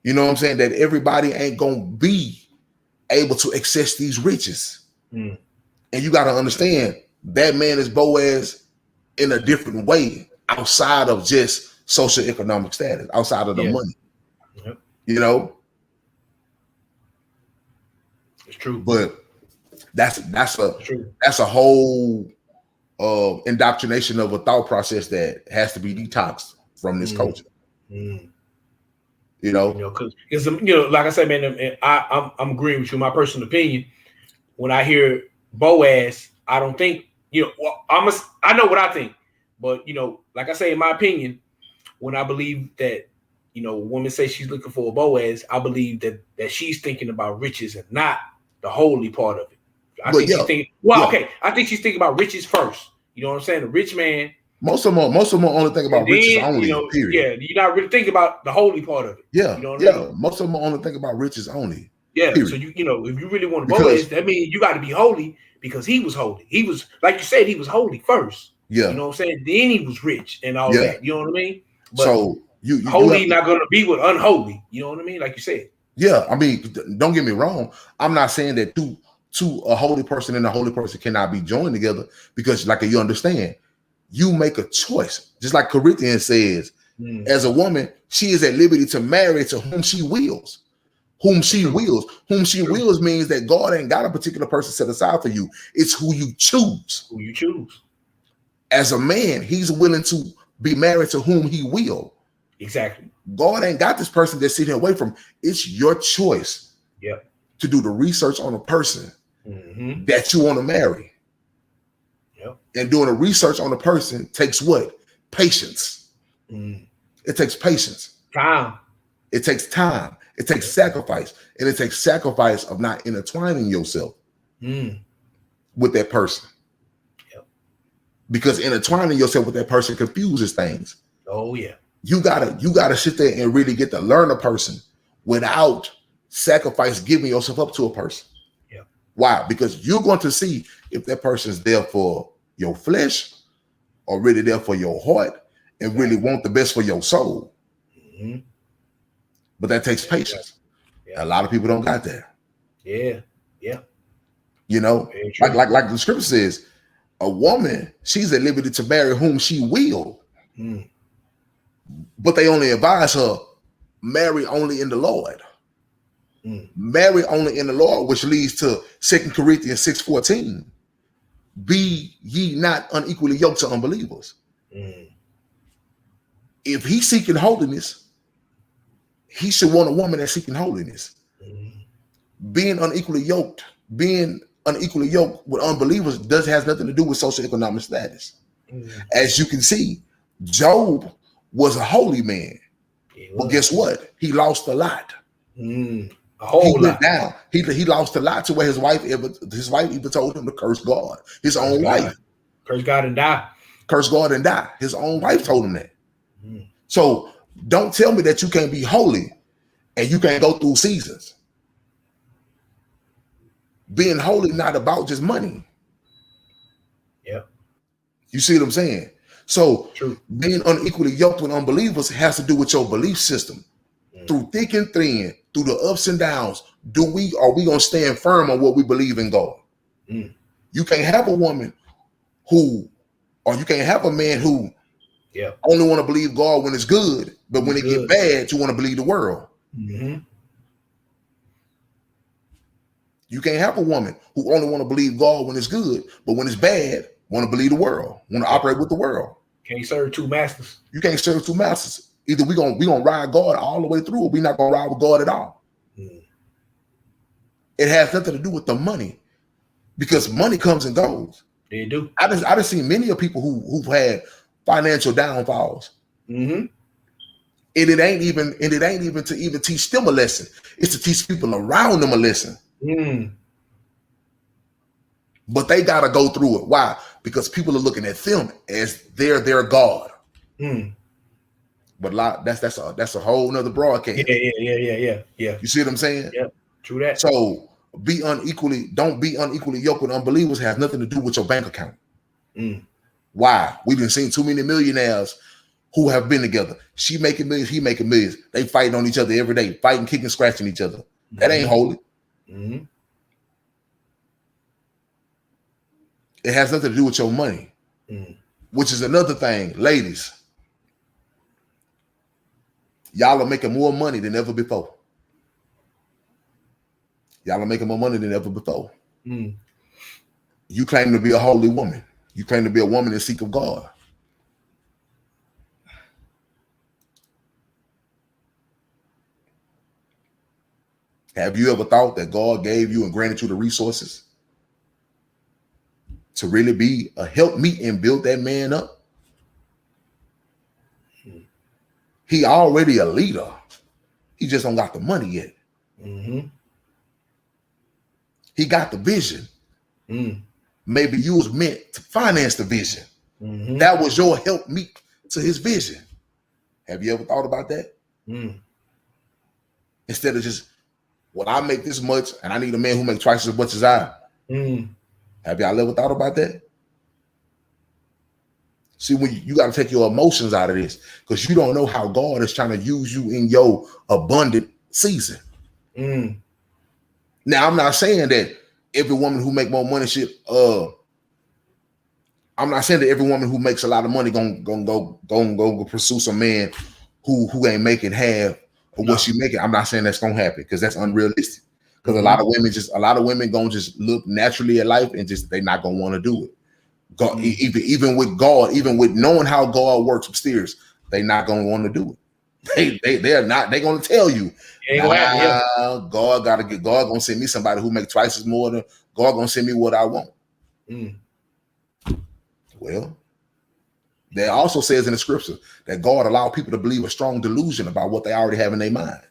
You know what I'm saying? That everybody ain't going to be able to access these riches. And you got to understand that man is Boaz in a different way, outside of just socioeconomic status, outside of the money. You know? It's true. But that's a whole indoctrination of a thought process that has to be detoxed from this culture. You know, because like I said, man, I'm agreeing with you. My personal opinion, when I hear Boaz, I don't think, I know what I think, but like I say, in my opinion, when I believe that, a woman says she's looking for a Boaz, I believe that she's thinking about riches and not the holy part of it. I think she's thinking about riches first. You know what I'm saying? The rich man. Most of them only think about riches only. Period. Yeah, you're not really thinking about the holy part of it. Yeah, I mean? Most of them only think about riches only. Yeah, period. So if you really want to Boaz, that means you got to be holy, because he was holy. He was, like you said, he was holy first. Yeah, you know what I'm saying? Then he was rich and all that. You know what I mean? But so you holy not going to be with unholy. You know what I mean? Like you said. Yeah, I mean, don't get me wrong. I'm not saying that two a holy person and a holy person cannot be joined together, because, like, you understand, you make a choice. Just like Corinthians says, as a woman, she is at liberty to marry to whom she wills. Whom she wills. Whom she wills means that God ain't got a particular person set aside for you. It's who you choose. Who you choose. As a man, he's willing to be married to whom he will. Exactly. God ain't got this person that's sitting away from. It's your choice. Yep. To do the research on a person that you want to marry. Yep. And doing the research on a person takes what? Patience. It takes patience. Time. It takes time. It takes sacrifice. And it takes sacrifice of not intertwining yourself with that person. Yep. Because intertwining yourself with that person confuses things. Oh, yeah. You gotta sit there and really get to learn a person without sacrifice giving yourself up to a person. Yeah. Why? Because you're going to see if that person's there for your flesh or really there for your heart and really want the best for your soul. But that takes patience. Yeah. A lot of people don't got that. Yeah. Yeah. Like the scripture says, a woman, she's at liberty to marry whom she will. But they only advise her, marry only in the Lord. Marry only in the Lord, which leads to 2 Corinthians 6:14. Be ye not unequally yoked to unbelievers. If he's seeking holiness, he should want a woman that's seeking holiness. Being unequally yoked with unbelievers has nothing to do with socioeconomic status. As you can see, Job was a holy man. But guess what? He lost a lot. A whole lot. Down. He lost a lot to where his wife even told him to curse God. His own wife. Curse God and die. Curse God and die. His own wife told him that. So don't tell me that you can't be holy and you can't go through seasons. Being holy not about just money. Yeah. You see what I'm saying? So being unequally yoked with unbelievers has to do with your belief system. Through thick and thin, through the ups and downs, are we gonna stand firm on what we believe in God? You can't have a woman you can't have a man who only want to believe God when it's good, but when it get bad, you want to believe the world. You can't have a woman who only want to believe God when it's good, but when it's bad, want to believe the world, want to operate with the world. Can't serve two masters. You can't serve two masters. Either we gonna ride God all the way through, or we not gonna ride with God at all. It has nothing to do with the money, because money comes and goes. They do. I just seen many of people who've had financial downfalls. And it ain't even to even teach them a lesson. It's to teach people around them a lesson. But they gotta go through it. Why? Because people are looking at them as their God. But that's a whole nother broadcast. Yeah. You see what I'm saying? Yeah, true that. So don't be unequally yoked with unbelievers has nothing to do with your bank account. Why? We've been seeing too many millionaires who have been together. She making millions, he making millions. They fighting on each other every day, fighting, kicking, scratching each other. That ain't holy. It has nothing to do with your money, which is another thing. Ladies, y'all are making more money than ever before. Y'all are making more money than ever before. You claim to be a holy woman. You claim to be a woman in seek of God. Have you ever thought that God gave you and granted you the resources to really be a helpmeet and build that man up? He already a leader. He just don't got the money yet. He got the vision. Maybe you was meant to finance the vision. That was your helpmeet to his vision. Have you ever thought about that? Instead of just, well, I make this much and I need a man who makes twice as much as I. Have y'all ever thought about that? See, when you got to take your emotions out of this, because you don't know how God is trying to use you in your abundant season. Now, I'm not saying that every woman who make more money I'm not saying that every woman who makes a lot of money gonna go pursue some man who ain't making half of what she making. I'm not saying that's gonna happen, because that's unrealistic. Because a lot of women gonna just look naturally at life and just they're not gonna want to do it. God, even with God, even with knowing how God works upstairs, they not gonna want to do it. They're not. They're gonna tell you, God gonna send me somebody who make twice as more than God gonna send me what I want. Well, there also says in the scripture that God allowed people to believe a strong delusion about what they already have in their mind.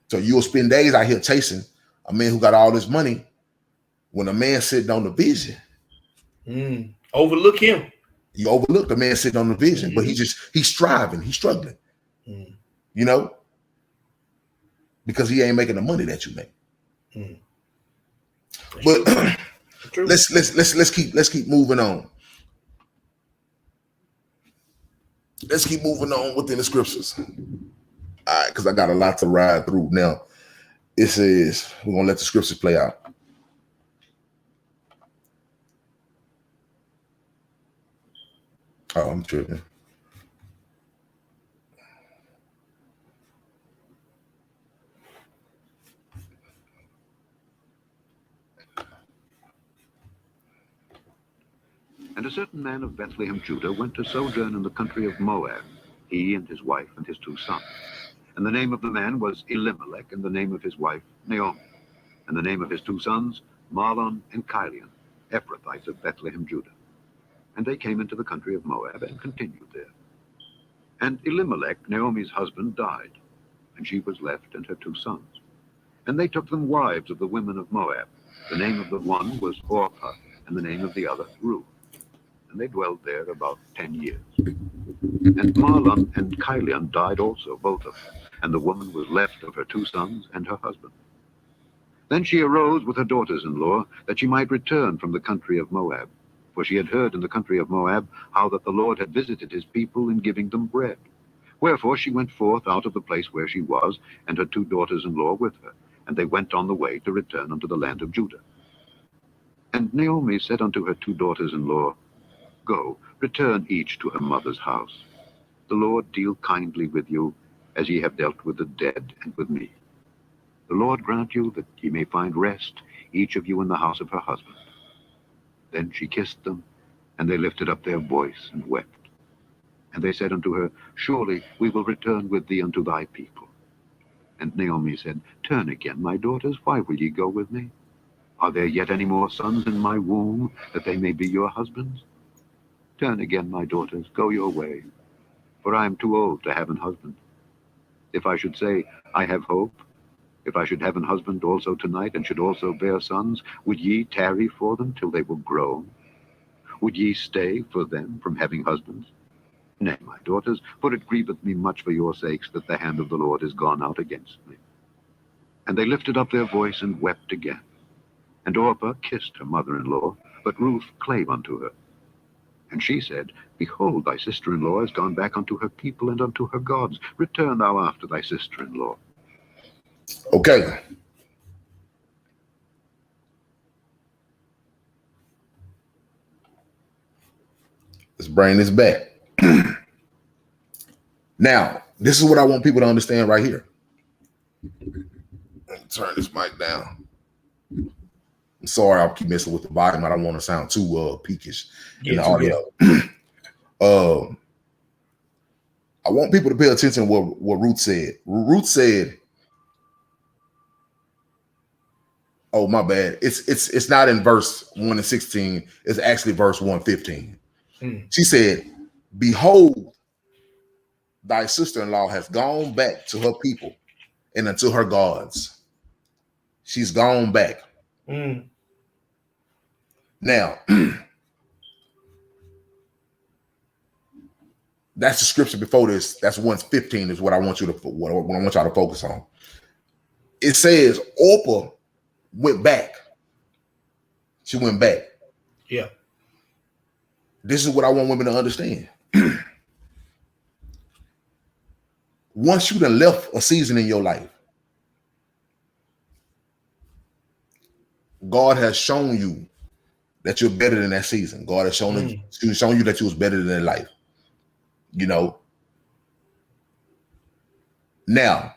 So you'll spend days out here chasing a man who got all this money, when a man sitting on the vision. Overlook him. You overlook the man sitting on the vision, but he's striving, he's struggling. You know, because he ain't making the money that you make. But let's keep moving on. Let's keep moving on within the scriptures. All right, because I got a lot to ride through. Now, it says we're gonna let the scriptures play out. Oh, I'm tripping. And a certain man of Bethlehem, Judah, went to sojourn in the country of Moab, he and his wife and his 2 sons. And the name of the man was Elimelech, and the name of his wife Naomi, and the name of his 2 sons Mahlon and Chilion, Ephrathites of Bethlehem, Judah. And they came into the country of Moab and continued there. And Elimelech, Naomi's husband, died, and she was left and her 2 sons. And they took them wives of the women of Moab. The name of the one was Orpah, and the name of the other Ruth. And they dwelled there about 10 years. And Mahlon and Chilion died also, both of them, and the woman was left of her 2 sons and her husband. Then she arose with her daughters-in-law, that she might return from the country of Moab. For she had heard in the country of Moab how that the Lord had visited his people in giving them bread. Wherefore she went forth out of the place where she was, and her 2 daughters-in-law with her, and they went on the way to return unto the land of Judah. And Naomi said unto her 2 daughters-in-law, Go, return each to her mother's house. The Lord deal kindly with you, as ye have dealt with the dead and with me. The Lord grant you that ye may find rest, each of you in the house of her husband. Then she kissed them, and they lifted up their voice and wept. And they said unto her, Surely we will return with thee unto thy people. And Naomi said, Turn again, my daughters, why will ye go with me? Are there yet any more sons in my womb, that they may be your husbands? Turn again, my daughters, go your way, for I am too old to have an husband. If I should say, I have hope, if I should have an husband also tonight, and should also bear sons, would ye tarry for them till they were grown? Would ye stay for them from having husbands? Nay, my daughters, for it grieveth me much for your sakes that the hand of the Lord is gone out against me. And they lifted up their voice and wept again. And Orpah kissed her mother-in-law, but Ruth clave unto her. And she said, Behold, thy sister-in-law is gone back unto her people and unto her gods. Return thou after thy sister-in-law. Okay. Let's bring this back. Now, this is what I want people to understand right here. Let me turn this mic down. I'm sorry, I'll keep messing with the volume. I don't want to sound too peakish in the audio. I want people to pay attention to what Ruth said. Ruth said, oh, my bad. It's not in verse 1 and 16. It's actually verse 1:15. She said, Behold, thy sister-in-law has gone back to her people and unto her gods. She's gone back. Now, that's the scripture before this. That's 1:15 is what I want y'all to focus on. It says Orpah went back. She went back. Yeah. This is what I want women to understand. Once you done left a season in your life, God has shown you that you're better than that season. God has shown you that you was better than life. You know. Now,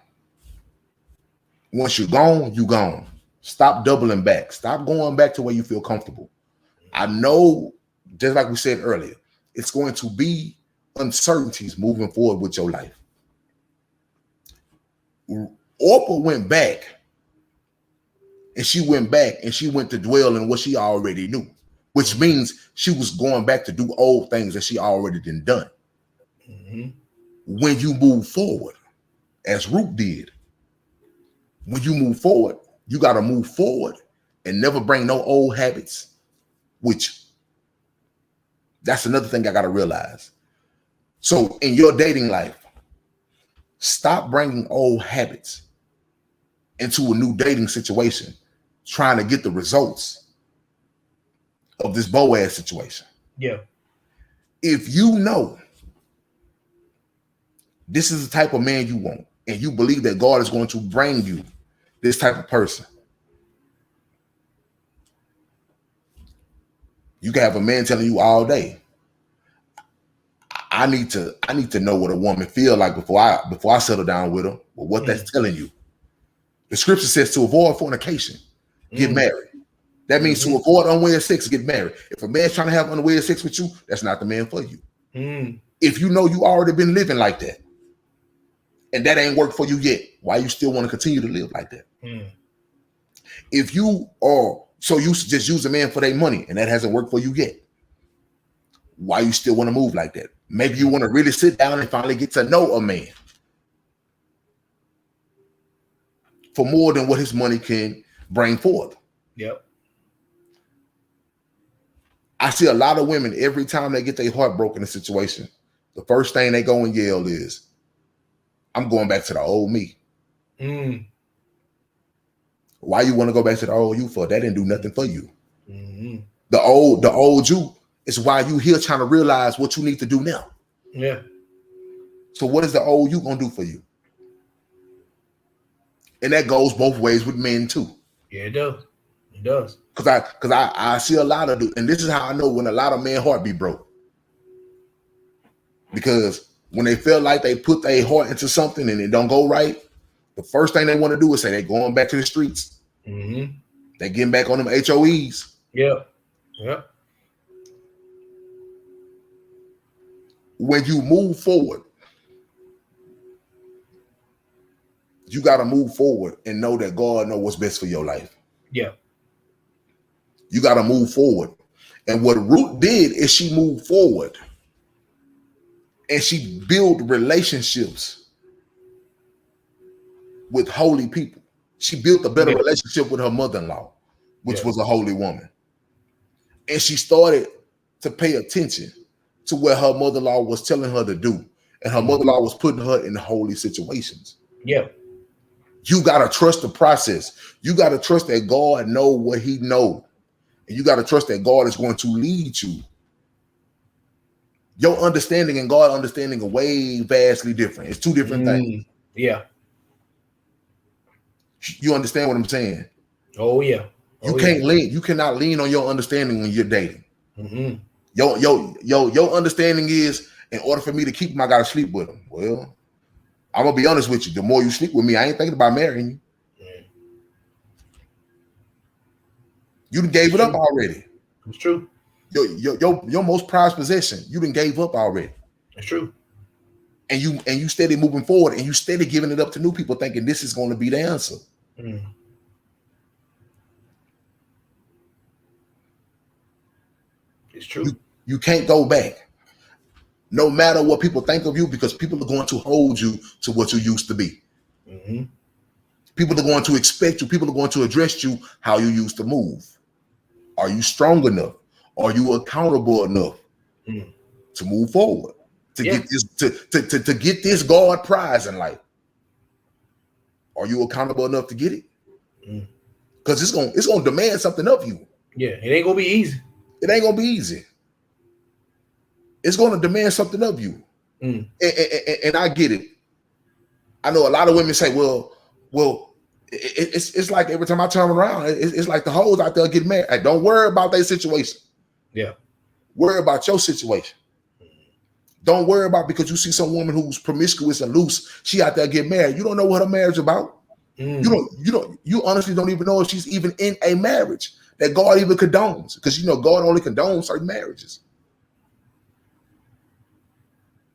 once you're gone, you gone. Stop doubling back. Stop going back to where you feel comfortable. I know, just like we said earlier, it's going to be uncertainties moving forward with your life. Orpah went back, and she went to dwell in what she already knew, which means she was going back to do old things that she already done. When you move forward, as Ruth did, when you move forward, you got to move forward and never bring no old habits, which that's another thing I got to realize. So in your dating life, stop bringing old habits into a new dating situation, trying to get the results of this Boaz situation. Yeah. If you know this is the type of man you want, and you believe that God is going to bring you this type of person, you can have a man telling you all day, I need to know what a woman feel like before I settle down with her. Well, what that's telling you. The scripture says to avoid fornication, get married. That means to avoid unwed sex, get married. If a man's trying to have unwed sex with you, that's not the man for you. If you know you already been living like that, and that ain't worked for you yet, why you still want to continue to live like that? If you are so used to just use a man for their money, and that hasn't worked for you yet, why you still want to move like that? Maybe you want to really sit down and finally get to know a man for more than what his money can bring forth. Yep. I see a lot of women, every time they get their heart broken in a situation, the first thing they go and yell is, I'm going back to the old me. Why you want to go back to the old you for? That didn't do nothing for you. The old you is why you here trying to realize what you need to do now. Yeah. So what is the old you gonna do for you? And that goes both ways with men too. Yeah, it does. It does. Because I see a lot of, and this is how I know when a lot of men heart be broke. Because when they feel like they put their heart into something and it don't go right, the first thing they want to do is say they're going back to the streets. Mm-hmm. They getting back on them HOEs. Yeah. Yeah. When you move forward, you got to move forward and know that God knows what's best for your life. Yeah. You got to move forward. And what Ruth did is she moved forward and she built relationships with holy people. She built a better relationship with her mother-in-law, which was a holy woman. And she started to pay attention to what her mother-in-law was telling her to do. And her mother-in-law was putting her in holy situations. Yeah. You got to trust the process. You got to trust that God know what he know. And you got to trust that God is going to lead you. Your understanding and God understanding are way vastly different. It's two different things. Yeah. You understand what I'm saying? Oh, yeah. You cannot lean on your understanding when you're dating. Mm-hmm. Your understanding is, in order for me to keep him, I got to sleep with him. Well, I'm going to be honest with you. The more you sleep with me, I ain't thinking about marrying you. You done gave it up already. It's true. Your most prized possession, you done gave up already. It's true. And you steady moving forward and you steady giving it up to new people thinking this is going to be the answer. It's true. You can't go back. No matter what people think of you, because people are going to hold you to what you used to be. Mm-hmm. People are going to expect you. People are going to address you how you used to move. Are you strong enough? Are you accountable enough to move forward? To get this to get this God prize in life? Are you accountable enough to get it? Because it's gonna demand something of you. Yeah, it ain't gonna be easy. It ain't gonna be easy. It's gonna demand something of you. And I get it. I know a lot of women say, well, it's like every time I turn around, it's like the hoes out there get married. Hey, don't worry about their situation. Yeah. Worry about your situation. Don't worry about because you see some woman who's promiscuous and loose, she out there get married. You don't know what her marriage is about. You honestly don't even know if she's even in a marriage that God even condones, because God only condones certain marriages.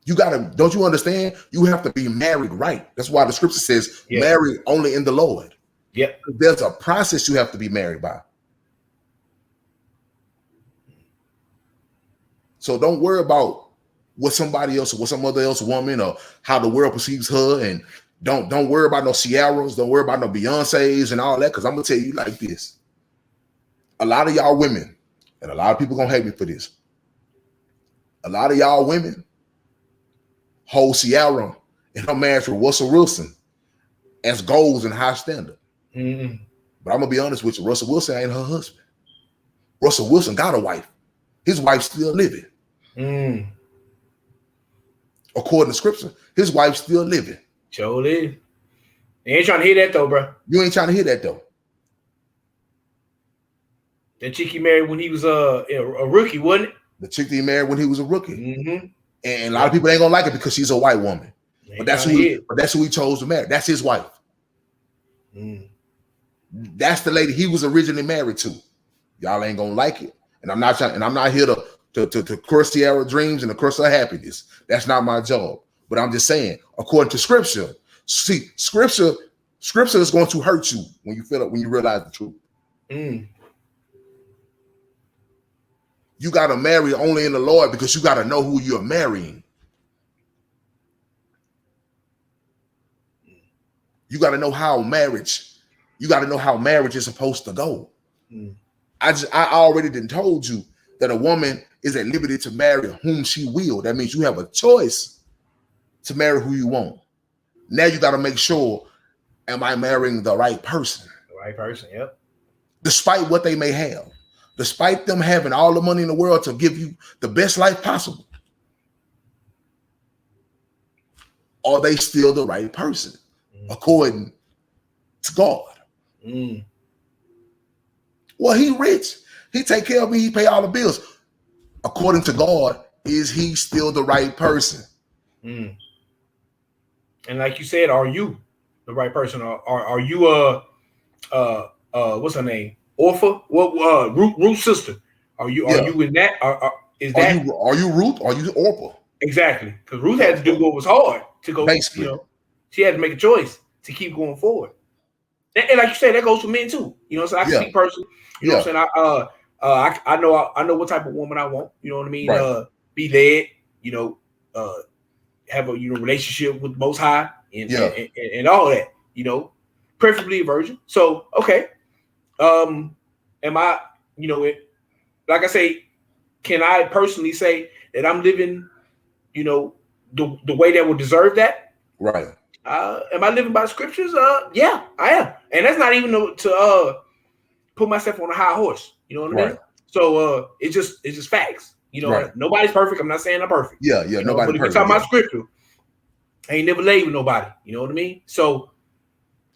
Don't you understand? You have to be married right. That's why the scripture says marry only in the Lord. Yeah. There's a process you have to be married by. So don't worry about what somebody else or what some other else woman or how the world perceives her, and don't worry about no Ciaras, don't worry about no Beyonces and all that, because I'm gonna tell you like this. A lot of y'all women, and a lot of people gonna hate me for this. A lot of y'all women hold Ciara and her marriage with Russell Wilson as goals and high standard. But I'm gonna be honest with you, Russell Wilson ain't her husband. Russell Wilson got a wife. His wife's still living. According to scripture, his wife's still living. Sure live. You ain't trying to hear that though, bro. You ain't trying to hear that though. That chick he married when he was a rookie, wasn't it? The chick that he married when he was a rookie. And a lot of people ain't gonna like it because she's a white woman. But that's who he chose to marry. That's his wife. That's the lady he was originally married to. Y'all ain't gonna like it. And I'm not here to crush Ciara's dreams and to crush her happiness. That's not my job. But I'm just saying, according to scripture, see, scripture is going to hurt you when you realize the truth. You got to marry only in the Lord because you got to know who you're marrying. You got to know how marriage is supposed to go. I already done told you that a woman is at liberty to marry whom she will. That means you have a choice to marry who you want. Now you got to make sure, am I marrying the right person? The right person, yep. Despite what they may have. Despite them having all the money in the world to give you the best life possible. Are they still the right person? According to God. Well, he rich. He take care of me. He pay all the bills. According to God, is he still the right person? And like you said, are you? the right person. Are you what's her name? Orpha? What Ruth's sister? Are you in that? Are you Ruth? Are you Orpha? Exactly, because Ruth had to do what was hard to go. Basically. You know, she had to make a choice to keep going forward. And like you said, that goes for men too. You know, so I can speak personally. You know what I'm saying? I know what type of woman I want. You know what I mean? Right. Be led. You know, have a relationship with the Most High and all that. You know, preferably a virgin. So okay, am I? You know, like I say, can I personally say that I'm living? You know, the way that would deserve that. Right. Am I living by the scriptures? Yeah, I am. And that's not even to put myself on a high horse. You know what I mean? So it's just facts. You know, nobody's perfect. I'm not saying I'm perfect. Yeah. You know, but if you're talking about scripture, I ain't never laid with nobody. You know what I mean? So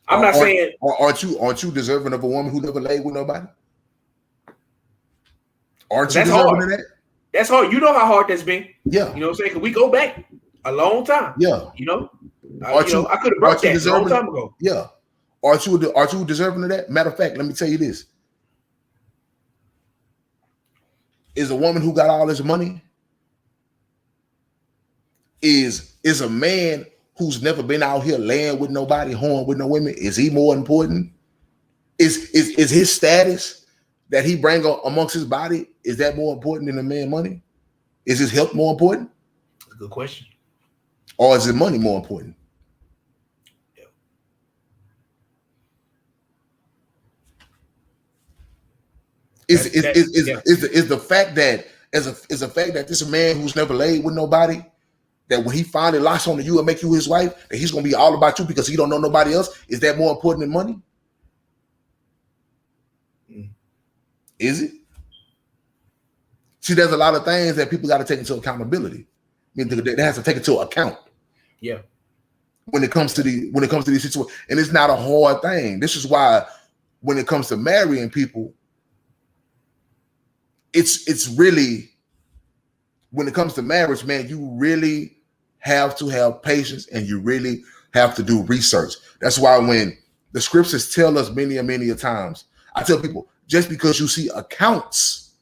I'm not saying. Aren't you deserving of a woman who never laid with nobody? Aren't you deserving of that? That's hard. You know how hard that's been. Yeah. You know what I'm saying? Because we go back a long time. Yeah. You know? I could have broke that a long time ago. Yeah. Aren't you deserving of that? Matter of fact, let me tell you this. Is a woman who got all this money is a man who's never been out here laying with nobody, hoeing with no women, is he more important? Is his status that he bring amongst his body, is that more important than a man's money? Is his health more important? That's a good question. Or is his money more important? Yeah. Is the fact that is the fact that this man who's never laid with nobody, that when he finally locks onto you and make you his wife, that he's gonna be all about you because he don't know nobody else? Is that more important than money? Is it? See, there's a lot of things that people got to take into accountability. I mean, they have to take into account. Yeah. When it comes to these situations, and it's not a hard thing. This is why, when it comes to marrying people, it's really, when it comes to marriage, man, you really have to have patience and you really have to do research. That's why when the scriptures tell us many a times, I tell people, just because you see accounts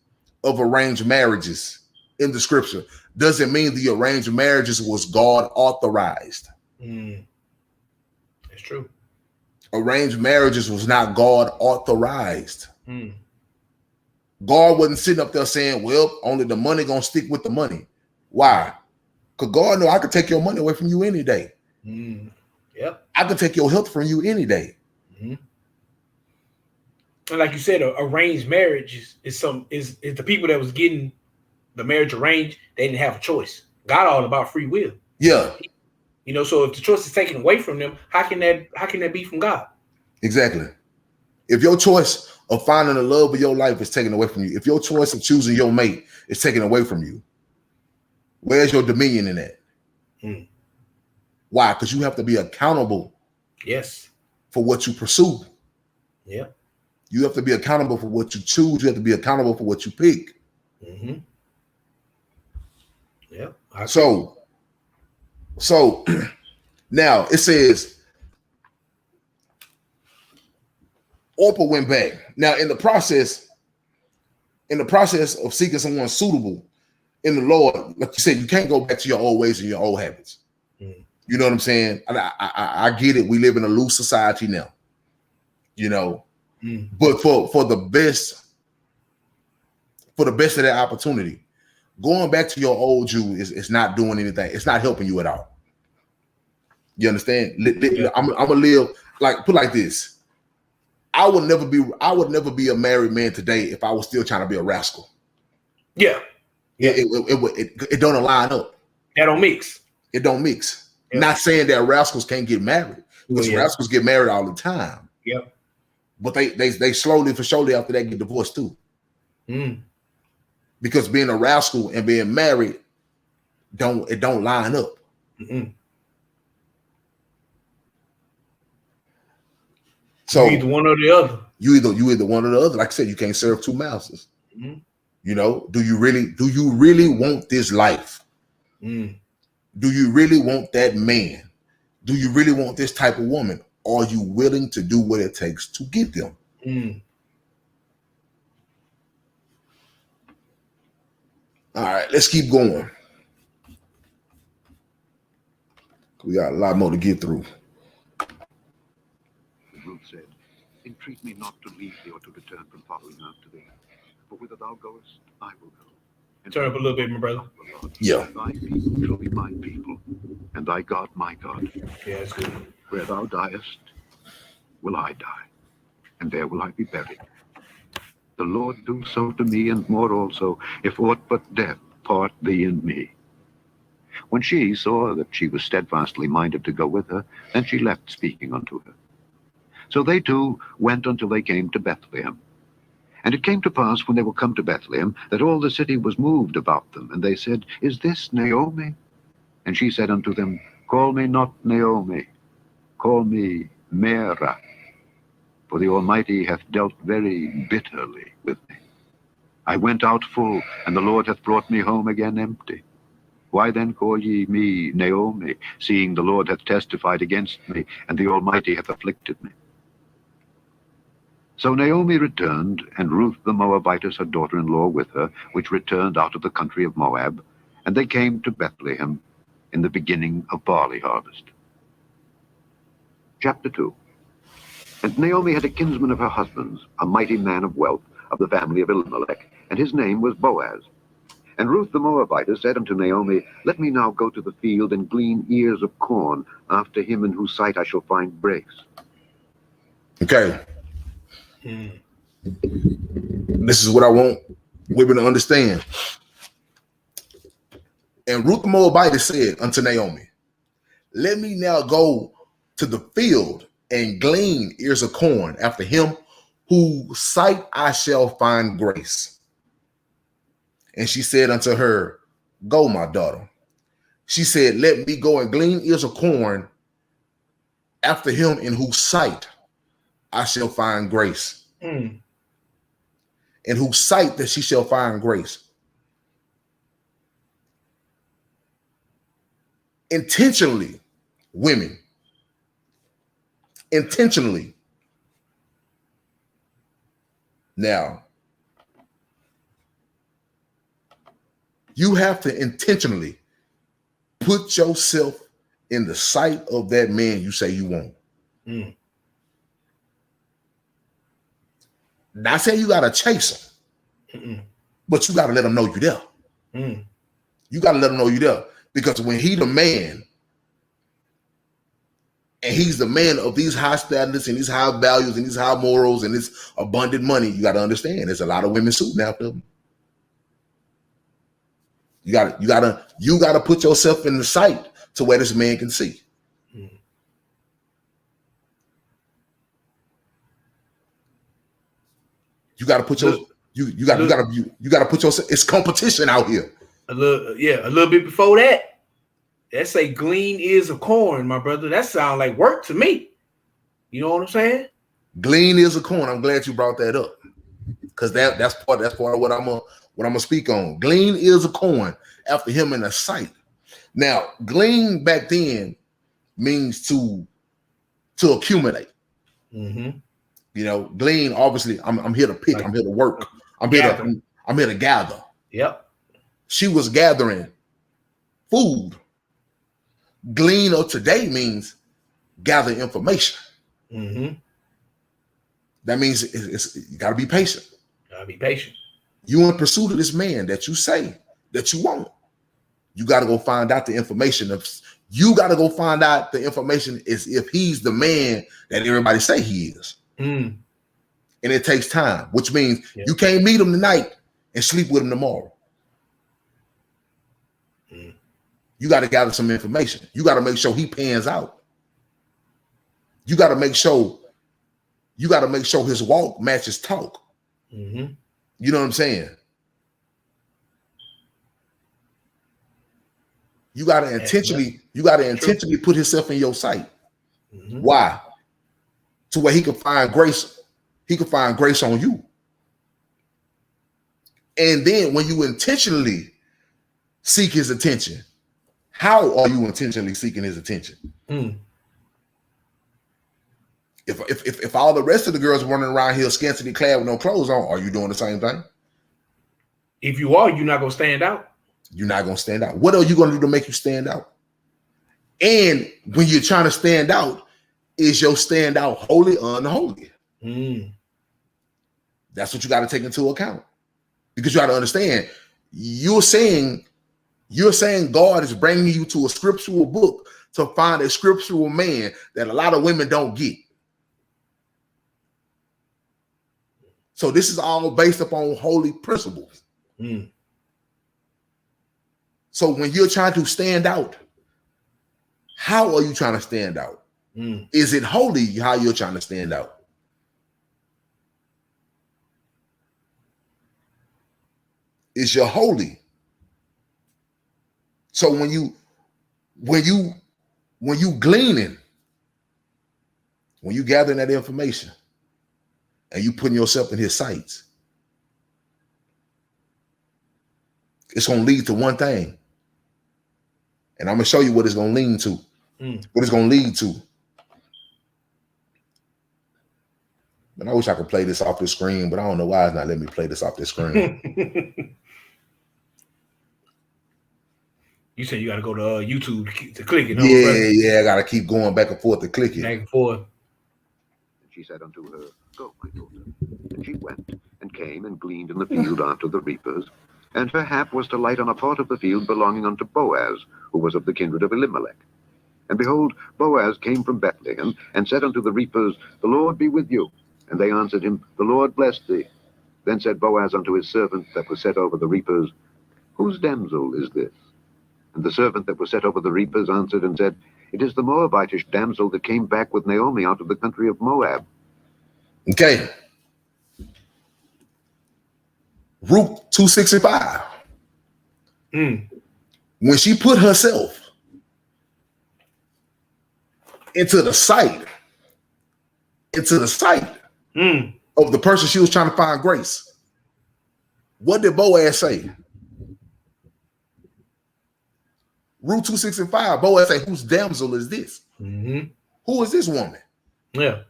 of arranged marriages in the scripture doesn't mean the arranged marriages was God authorized. That's true. Arranged marriages was not God authorized. God wasn't sitting up there saying, well, only the money gonna stick with the money. Why? Because God know I could take your money away from you any day. Yep. I could take your health from you any day. And like you said, arranged marriage is the people that was getting the marriage arranged, they didn't have a choice. God all about free will. Yeah. You know, so if the choice is taken away from them, how can that be from God? Exactly. If your choice of finding the love of your life is taken away from you, if your choice of choosing your mate is taken away from you, where's your dominion in that? Why? Because you have to be accountable. Yes. For what you pursue. Yeah. You have to be accountable for what you choose. You have to be accountable for what you pick. Yeah. So now it says Orpah went back. Now in the process of seeking someone suitable in the Lord, like you said, you can't go back to your old ways and your old habits. You know what I'm saying? I get it. We live in a loose society now. You know. But for the best of that opportunity, going back to your old you is not doing anything. It's not helping you at all. You understand? Yeah. I'm gonna live put like this. I would never be a married man today if I was still trying to be a rascal. Yeah. It don't align up. That don't mix. It don't mix. Yeah. Not saying that rascals can't get married, because rascals get married all the time. Yep. But they slowly for surely after that get divorced too. Because being a rascal and being married don't line up. So you either one or the other. You either one or the other. Like I said, you can't serve two masters. You know, do you really want this life? Do you really want that man? Do you really want this type of woman? are you willing to do what it takes to get them? All right, let's keep going. We got a lot more to get through. Ruth said, "Entreat me not to leave thee or to return from following after thee. For whither thou goest, I will go." And turn up a little bit, my brother. Yeah. Thy people shall be my people, and thy God my God. Yeah, that's good. Where thou diest, will I die, and there will I be buried. The Lord do so to me, and more also, if aught but death part thee and me. When she saw that she was steadfastly minded to go with her, then she left speaking unto her. So they two went until they came to Bethlehem. And it came to pass, when they were come to Bethlehem, that all the city was moved about them. And they said, "Is this Naomi?" And she said unto them, "Call me not Naomi, call me Mara, for the Almighty hath dealt very bitterly with me. I went out full, and the Lord hath brought me home again empty. Why then call ye me Naomi, seeing the Lord hath testified against me, and the Almighty hath afflicted me?" So Naomi returned, and Ruth the Moabitess, her daughter-in-law, with her, which returned out of the country of Moab, and they came to Bethlehem in the beginning of barley harvest. Chapter 2. And Naomi had a kinsman of her husband's, a mighty man of wealth, of the family of Elimelech, and his name was Boaz. And Ruth the Moabitess said unto Naomi, "Let me now go to the field and glean ears of corn after him in whose sight I shall find grace." Okay. This is what I want women to understand. And Ruth the Moabitess said unto Naomi, "Let me now go to the field and glean ears of corn after him whose sight I shall find grace." And she said unto her, "Go, my daughter." She said, "Let me go and glean ears of corn after him in whose sight I shall find grace." In whose sight that she shall find grace. Intentionally, women, intentionally. Now, you have to intentionally put yourself in the sight of that man you say you want. Not saying you gotta chase him, but you gotta let him know you're there. You gotta let him know you're there, because when he the man, and he's the man of these high standards and these high values and these high morals and this abundant money, you gotta understand there's a lot of women shooting after him. You gotta put yourself in the sight to where this man can see. You got to put your you got to put yourself. It's competition out here. A little bit before that, that say glean ears of corn, my brother. That sounds like work to me. You know what I'm saying? Glean ears of corn. I'm glad you brought that up, because that's part of what I'm gonna speak on. Glean ears of corn after him in the sight. Now, glean back then means to accumulate. You know, glean, obviously, I'm here to pick, I'm here to work, I'm here to gather. Yep. She was gathering food. Glean of today means gather information. That means you gotta be patient. You in pursuit of this man that you say that you want. You gotta go find out the information. You gotta go find out the information is if he's the man that everybody say he is. And it takes time, which means you can't meet him tonight and sleep with him tomorrow. You got to gather some information. You got to make sure he pans out. You got to make sure his walk matches talk. You know what I'm saying? You got to intentionally put himself in your sight. Why? To where he can find grace. He can find grace on you. And then when you intentionally seek his attention, how are you intentionally seeking his attention? If all the rest of the girls running around here scantily clad with no clothes on, are you doing the same thing? If you are, you're not gonna stand out. You're not gonna stand out. What are you gonna do to make you stand out? And when you're trying to stand out, is your stand out holy or unholy? That's what you got to take into account. Because you got to understand, you're saying God is bringing you to a scriptural book to find a scriptural man that a lot of women don't get. So this is all based upon holy principles. So when you're trying to stand out, how are you trying to stand out? Is it holy how you're trying to stand out? Is your holy? So when you gleaning, when you gathering that information and you putting yourself in his sights, it's going to lead to one thing. And I'm going to show you what it's going to lead to. What it's going to lead to. And I wish I could play this off the screen, but I don't know why it's not letting me play this off the screen. You said you got to go to YouTube to click it. Yeah, I got to keep going back and forth to click it. Back and forth. And she said unto her, Go, my daughter. And she went and came and gleaned in the field after the reapers. And her hap was to light on a part of the field belonging unto Boaz, who was of the kindred of Elimelech. And behold, Boaz came from Bethlehem, and said unto the reapers, The Lord be with you. And they answered him, The Lord bless thee. Then said Boaz unto his servant that was set over the reapers, Whose damsel is this? And the servant that was set over the reapers answered and said, It is the Moabitish damsel that came back with Naomi out of the country of Moab. Okay. Ruth 265. When she put herself into the sight of the person she was trying to find grace, what did Boaz say? Ruth 265, Boaz say, Whose damsel is this? Who is this woman? Yeah.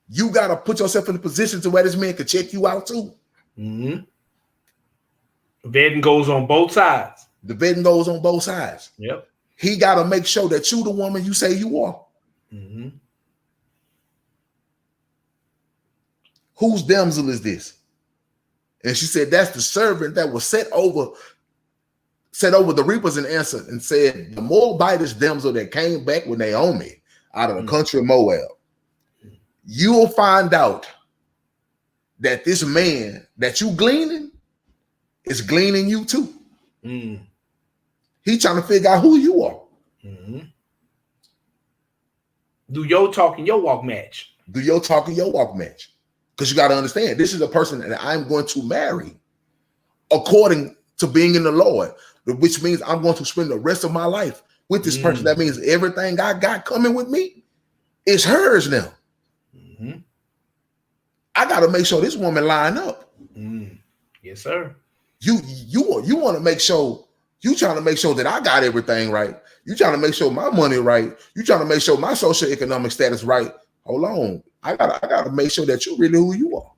You got to put yourself in a position to where this man could check you out too. The vetting goes on both sides. The vetting goes on both sides. Yep. He got to make sure that you the woman you say you are. Whose damsel is this? And she said, that's the servant that was set over the reapers, and answered and said, the Moabitish damsel that came back with Naomi out of the country of Moab. You will find out that this man that you gleaning is gleaning you too. He's trying to figure out who you are. Do your talk and your walk match? Do your talk and your walk match? Because you got to understand, this is a person that I'm going to marry according to being in the Lord, which means I'm going to spend the rest of my life with this person. That means everything I got coming with me is hers now. I got to make sure this woman line up. Yes, sir. You want to make sure, you trying to make sure that I got everything right. You trying to make sure my money right. You trying to make sure my socioeconomic status right. Hold on. I gotta make sure that you're really who you are.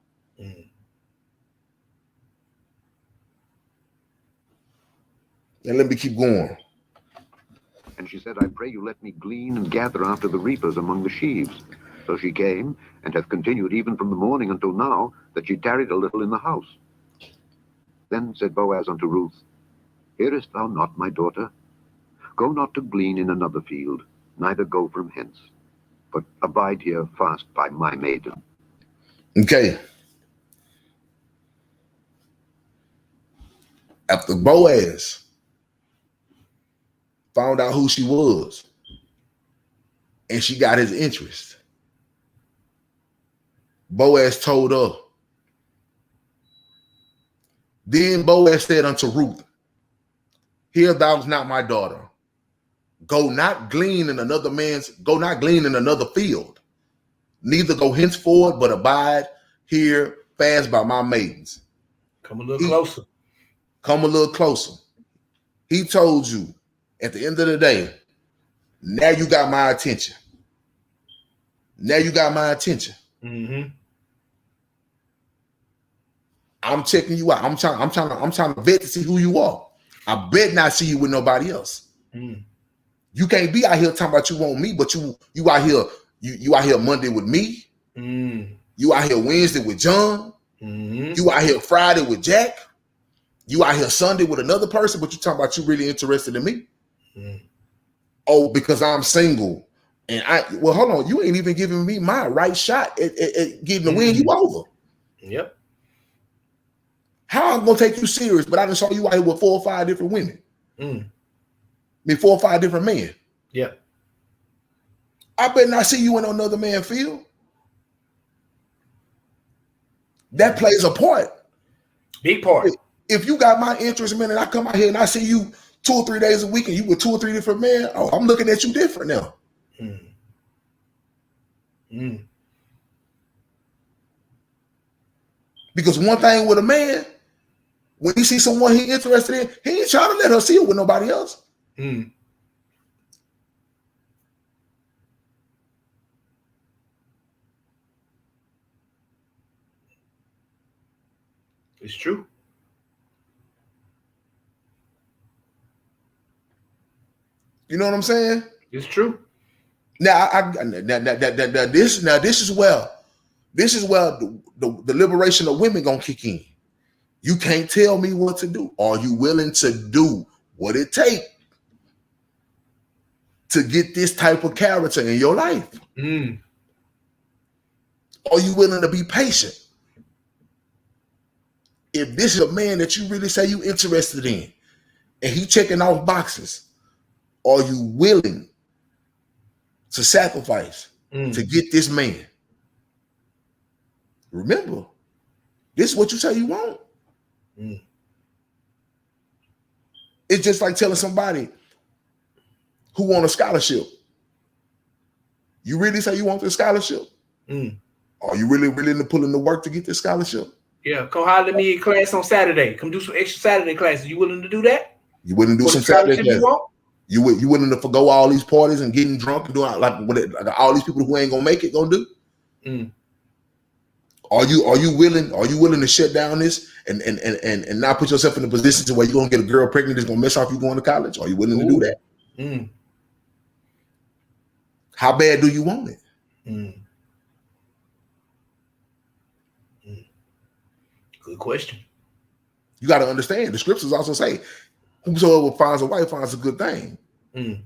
And let me keep going. And she said, I pray you let me glean and gather after the reapers among the sheaves. So she came, and hath continued even from the morning until now, that she tarried a little in the house. Then said Boaz unto Ruth, Hearest thou not, my daughter? Go not to glean in another field, neither go from hence, but abide here fast by my maiden. Okay. After Boaz found out who she was, and she got his interest, Boaz told her. Then Boaz said unto Ruth, Hear thou not my daughter. Go not glean in another field, neither go henceforward, but abide here fast by my maidens. Come a little closer. Come a little closer. He told you at the end of the day, now you got my attention. Now you got my attention. Mm-hmm. I'm checking you out. I'm trying to vet to see who you are. I bet not see you with nobody else. Mm. You can't be out here talking about you want me, but you out here, you out here Monday with me. Mm. You out here Wednesday with John. Mm-hmm. You out here Friday with Jack. You out here Sunday with another person, but you talking about you really interested in me. Mm. Oh, because I'm single. And hold on, you ain't even giving me my right shot at getting the win you over. Yep. How I'm gonna take you serious, but I just saw you out here with 4 or 5 different women. Mm. I mean, 4 or 5 different men. Yep. I better not see you in another man's field. That plays a part. Big part. If you got my interest, man, and I come out here and I see you 2 or 3 days a week and you with 2 or 3 different men, oh, I'm looking at you different now. Mm. Mm. Because one thing with a man, when he sees someone he interested in, he ain't trying to let her see it with nobody else. Mm. It's true. You know what I'm saying? It's true. Now, this is where the liberation of women gonna kick in. You can't tell me what to do. Are you willing to do what it takes to get this type of character in your life? Mm. Are you willing to be patient? If this is a man that you really say you interested in, and he checking off boxes, are you willing to sacrifice to get this man? Remember, this is what you say you want. Mm. It's just like telling somebody who want a scholarship. You really say you want this scholarship? Mm. Are you really willing to put in the work to get this scholarship? Yeah, come holler at me in class on Saturday. Come do some extra Saturday classes. You willing to do that? You willing to do some Saturday classes? You willing to forgo all these parties and getting drunk and doing like all these people who ain't gonna make it gonna do? Mm. Are you willing to shut down this and not put yourself in a position to where you're gonna get a girl pregnant that's gonna mess off you going to college? Are you willing to do that? Mm. How bad do you want it? Mm. Mm. Good question. You got to understand the scriptures also say, whosoever finds a wife finds a good thing. Mm.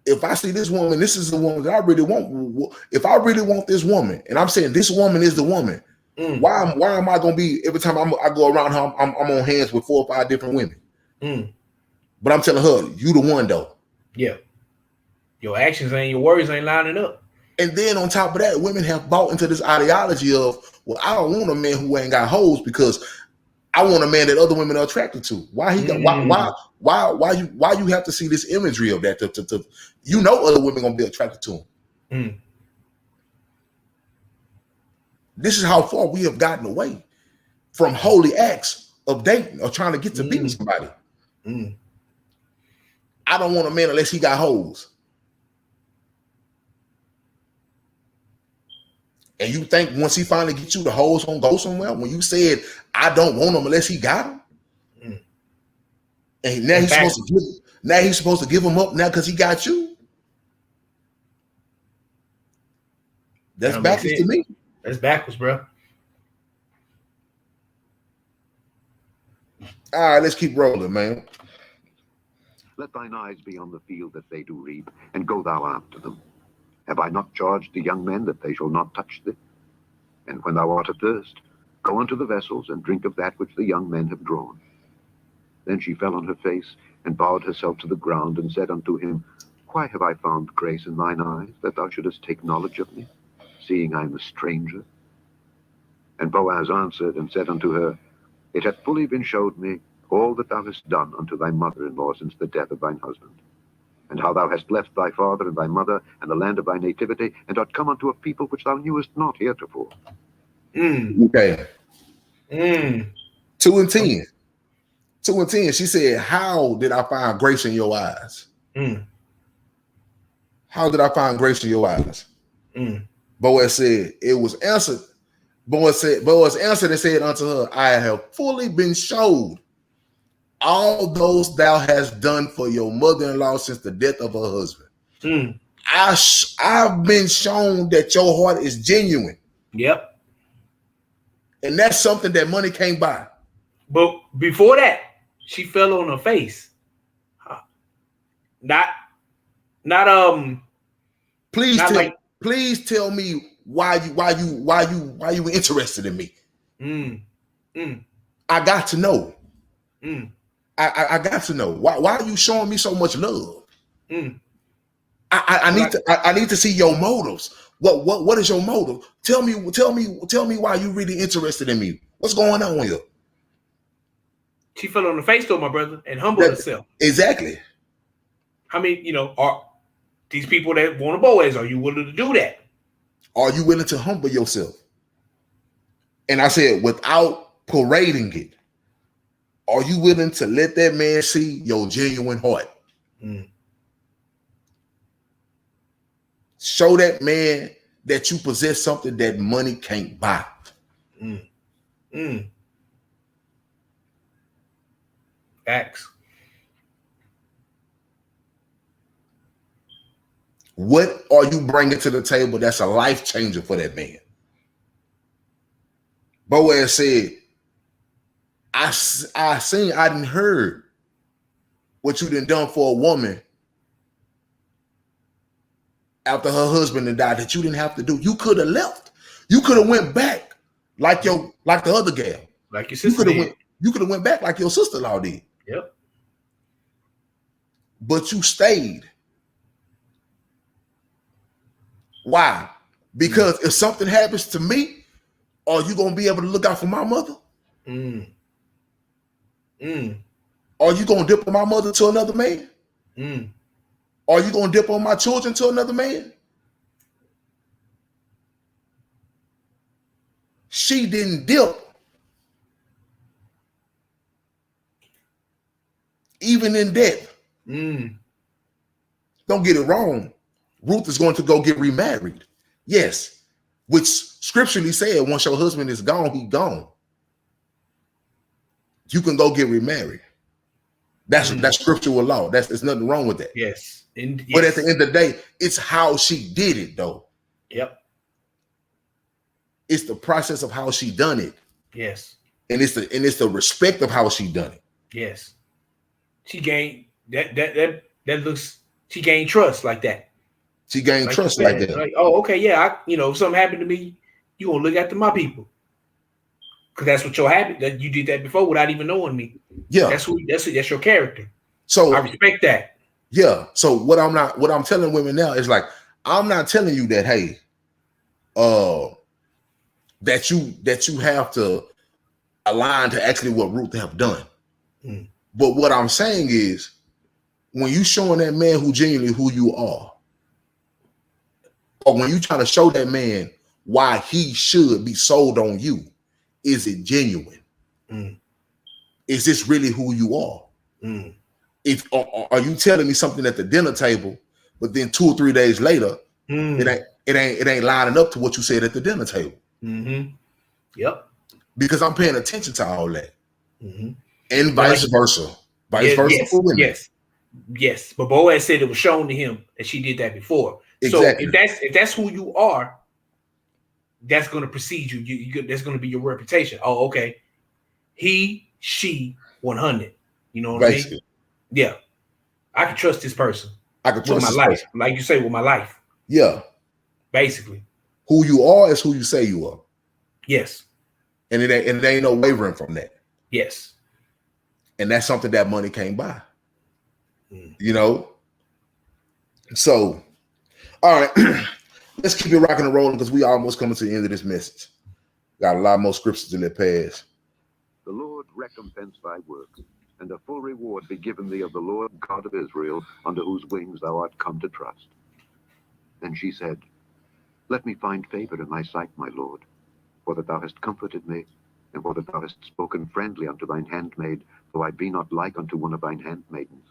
If I see this woman, this is the woman that I really want. If I really want this woman, and I'm saying this woman is the woman, why am I gonna be every time I go around her, I'm on hands with 4 or 5 different women? Mm. But I'm telling her, you the one though. Yeah. Your actions and your words ain't lining up. And then on top of that, women have bought into this ideology of, well, I don't want a man who ain't got hoes because I want a man that other women are attracted to. Why he got why you have to see this imagery of that to you know other women gonna be attracted to him. Mm. This is how far we have gotten away from holy acts of dating or trying to get to be somebody. Mm. I don't want a man unless he got hoes. And you think once he finally gets you, the hoes gonna go somewhere? When you said, I don't want him unless he got him. Mm. And now he's supposed to give him up now because he got you. That's backwards to me. That's backwards, bro. All right, let's keep rolling, man. Let thine eyes be on the field that they do reap, and go thou after them. Have I not charged the young men that they shall not touch thee? And when thou art athirst, go unto the vessels, and drink of that which the young men have drawn. Then she fell on her face, and bowed herself to the ground, and said unto him, Why have I found grace in thine eyes, that thou shouldest take knowledge of me, seeing I am a stranger? And Boaz answered and said unto her, It hath fully been showed me all that thou hast done unto thy mother-in-law since the death of thine husband, and how thou hast left thy father and thy mother and the land of thy nativity, and art come unto a people which thou knewest not heretofore. Okay. 2 and 10. 2 and 10. She said, how did I find grace in your eyes? How did I find grace in your eyes? Boaz said, it was answered. Boaz answered and said unto her, I have fully been showed all those thou hast done for your mother-in-law since the death of her husband. I've been shown that your heart is genuine. Yep. And that's something that money can't buy. But before that, she fell on her face. Please tell me why you were interested in me. I got to know. I got to know why are you showing me so much love? I need to see your motives. What is your motive? Tell me why you really interested in me. What's going on here? She fell on her face though, my brother, and humbled herself. Exactly. I mean, are these people that want a Boaz, are you willing to do that? Are you willing to humble yourself? And I said, without parading it, are you willing to let that man see your genuine heart? Show that man that you possess something that money can't buy. Facts. What are you bringing to the table that's a life changer for that man? Boaz said, I didn't heard what you done for a woman after her husband had died that you didn't have to do. You could have left. You could have went back like the other gal. Like your sister did. You could have went back like your sister-in-law did. Yep. But you stayed. Why? Because if something happens to me, are you going to be able to look out for my mother? Are you going to dip on my mother to another man? Are you going to dip on my children to another man? She didn't dip. Even in death. Don't get it wrong. Ruth is going to go get remarried. Yes. Which scripturally said, once your husband is gone, he's gone. You can go get remarried. That's scriptural law. There's nothing wrong with that. Yes. But at the end of the day, it's how she did it, though. Yep. It's the process of how she done it. Yes. And it's the respect of how she done it. Yes. She gained that looks. She gained trust like that. She gained trust like that. Like, oh, okay, yeah. If something happened to me, you gonna look after my people. Because that's what your habit. That you did that before without even knowing me. Yeah. That's your character. So I respect that. Yeah. So what I'm telling women now is like, I'm not telling you that, hey, that you have to align to actually what Ruth have done. But what I'm saying is, when you showing that man who genuinely who you are, or when you trying to show that man why he should be sold on you, is it genuine? Is this really who you are? Are you telling me something at the dinner table, but then 2 or 3 days later, it ain't lining up to what you said at the dinner table? Yep. Because I'm paying attention to all that, and vice versa. Vice versa for women. Yes. But Boaz said it was shown to him that she did that before. Exactly. So if that's who you are, that's going to precede you. That's going to be your reputation. Oh, okay. She 100. You know what I mean? Yeah. I can trust this person. I can trust with my life. Like you say, with my life. Yeah. Basically. Who you are is who you say you are. Yes. And it ain't no wavering from that. Yes. And that's something that money can't buy. So, all right. Let's keep it rocking and rolling because we almost coming to the end of this message. Got a lot more scriptures to let pass. The Lord recompense thy work, and a full reward be given thee of the Lord God of Israel, under whose wings thou art come to trust. Then she said, Let me find favor in thy sight, my Lord, for that thou hast comforted me, and for that thou hast spoken friendly unto thine handmaid, though I be not like unto one of thine handmaidens.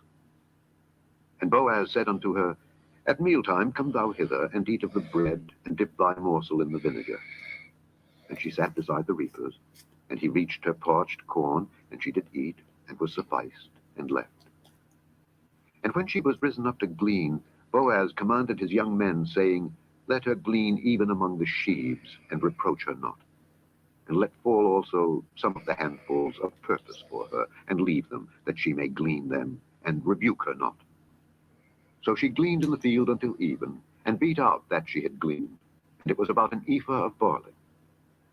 And Boaz said unto her, At mealtime come thou hither, and eat of the bread, and dip thy morsel in the vinegar. And she sat beside the reapers, and he reached her parched corn, and she did eat, and was sufficed, and left. And when she was risen up to glean, Boaz commanded his young men, saying, Let her glean even among the sheaves, and reproach her not. And let fall also some of the handfuls of purpose for her, and leave them, that she may glean them, and rebuke her not. So she gleaned in the field until even, and beat out that she had gleaned, and it was about an ephah of barley.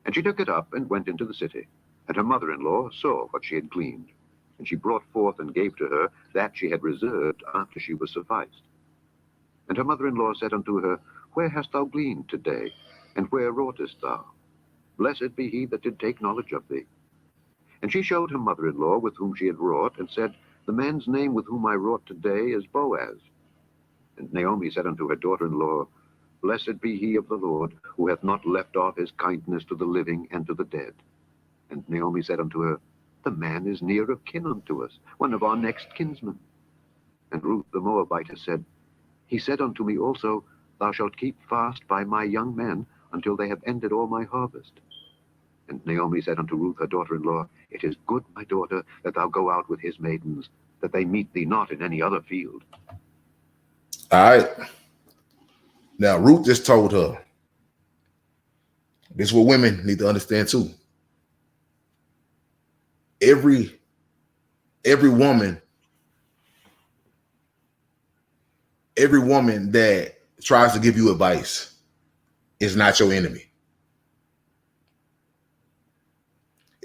And she took it up, and went into the city. And her mother-in-law saw what she had gleaned. And she brought forth and gave to her that she had reserved after she was sufficed. And her mother-in-law said unto her, Where hast thou gleaned today? And where wroughtest thou? Blessed be he that did take knowledge of thee. And she showed her mother-in-law with whom she had wrought, and said, The man's name with whom I wrought today is Boaz. And Naomi said unto her daughter-in-law, Blessed be he of the Lord, who hath not left off his kindness to the living and to the dead. And Naomi said unto her, The man is near of kin unto us, one of our next kinsmen. And Ruth the Moabitess said, He said unto me also, Thou shalt keep fast by my young men until they have ended all my harvest. And Naomi said unto Ruth her daughter-in-law, It is good, my daughter, that thou go out with his maidens, that they meet thee not in any other field. All right. Now, Ruth just told her, this is what women need to understand too. Every woman that tries to give you advice is not your enemy.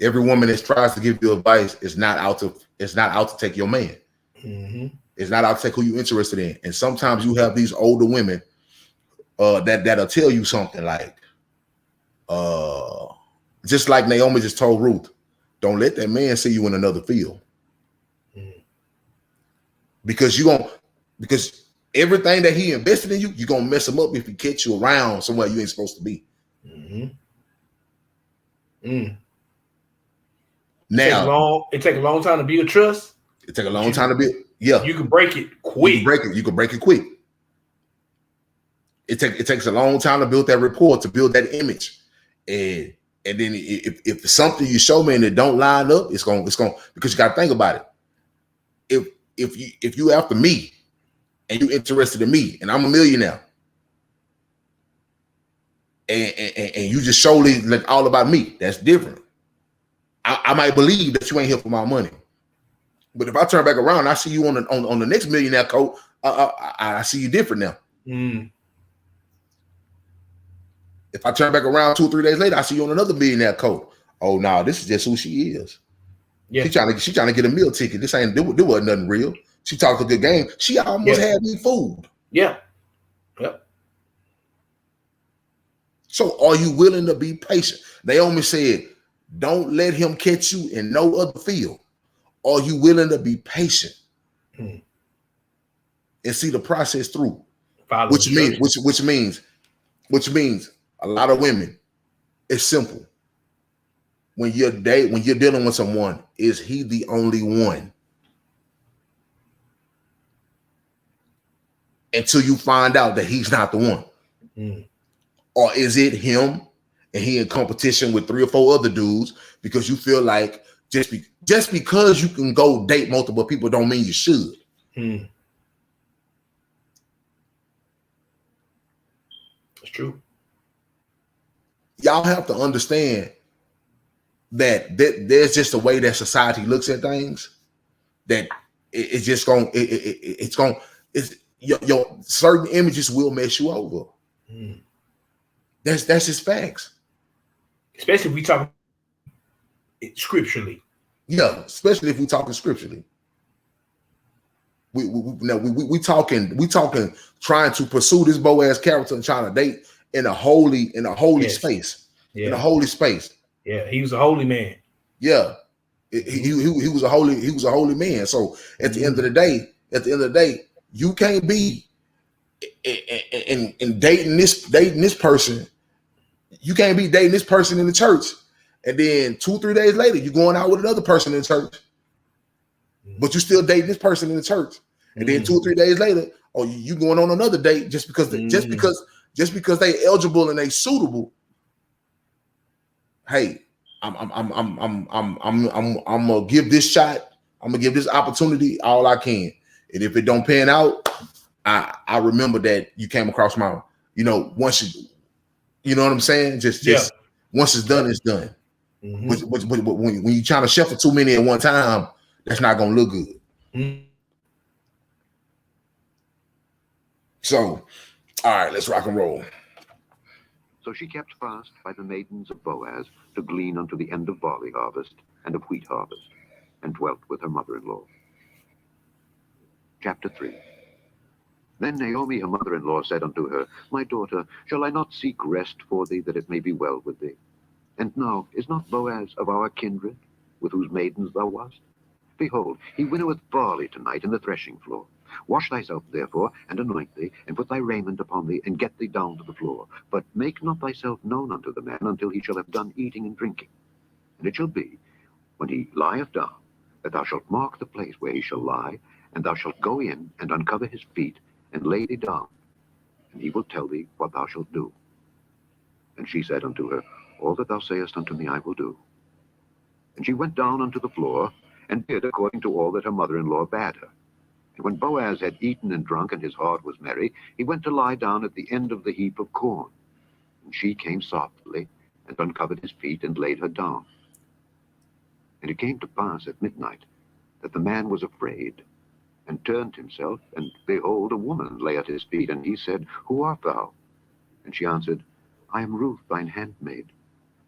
Every woman that tries to give you advice is not out to take your man. Mm-hmm. It's not out to take who you're interested in. And sometimes you have these older women that'll tell you something like, just like Naomi just told Ruth, don't let that man see you in another field. Mm-hmm. Because everything that he invested in you, you're gonna mess him up if he catch you around somewhere you ain't supposed to be. Mm-hmm. Mm. Now it take a long time to build trust. It take a long time to build. Yeah, you can break it quick. You can break it quick. It takes a long time to build that rapport, to build that image, and then if something you show me and it don't line up, it's going because you got to think about it. If you after me and you interested in me and I'm a millionaire, and you just solely like all about me, that's different. I might believe that you ain't here for my money, but if I turn back around, I see you on the next millionaire coat. I see you different now. Mm. If I turn back around 2 or 3 days later, I see you on another millionaire coat. Oh no, this is just who she is. Yeah, she trying to get a meal ticket. This ain't do wasn't nothing real. She talked a good game. She almost had me fooled. Yeah. Yep. So are you willing to be patient? Naomi said, don't let him catch you in no other field. Are you willing to be patient and see the process through? Which means a lot of women, it's simple. When you're dealing with someone, is he the only one? Until you find out that he's not the one. Mm. Or is it him and he in competition with 3 or 4 other dudes because you feel like just because you can go date multiple people don't mean you should. Mm. It's true. Y'all have to understand that there's just a way that society looks at things that it's just your certain images will mess you over. Mm. That's just facts. Especially if we talk scripturally. Yeah, especially if we talking scripturally. We talking trying to pursue this Boaz character and trying to date in a holy Yes. space. Yeah. In a holy space. Yeah, he was a holy man. Yeah. He was a holy man. So at the end of the day, you can't be in dating this person. You can't be dating this person in the church, and then 2 or 3 days later, you're going out with another person in the church, but you still dating this person in the church, and then 2 or 3 days later, or you going on another date just because they eligible and they suitable. Hey, I'm gonna give this shot. I'm gonna give this opportunity all I can. And if it don't pan out, I remember that you came across my, once you know what I'm saying? Just once it's done, it's done. Mm-hmm. But when you trying to shuffle too many at one time, that's not gonna look good. Mm-hmm. So, all right, let's rock and roll. So she kept fast by the maidens of Boaz to glean unto the end of barley harvest and of wheat harvest, and dwelt with her mother-in-law. Chapter 3. Then Naomi, her mother-in-law, said unto her, My daughter, shall I not seek rest for thee, that it may be well with thee? And now, is not Boaz of our kindred, with whose maidens thou wast? Behold, he winnoweth barley tonight in the threshing floor. Wash thyself, therefore, and anoint thee, and put thy raiment upon thee, and get thee down to the floor. But make not thyself known unto the man until he shall have done eating and drinking. And it shall be, when he lieth down, that thou shalt mark the place where he shall lie, and thou shalt go in and uncover his feet, and lay thee down, and he will tell thee what thou shalt do. And she said unto her, All that thou sayest unto me I will do. And she went down unto the floor, and did according to all that her mother-in-law bade her. And when Boaz had eaten and drunk, and his heart was merry, he went to lie down at the end of the heap of corn. And she came softly, and uncovered his feet, and laid her down. And it came to pass at midnight, that the man was afraid, and turned himself, and behold, a woman lay at his feet. And he said, Who art thou? And she answered, I am Ruth, thine handmaid.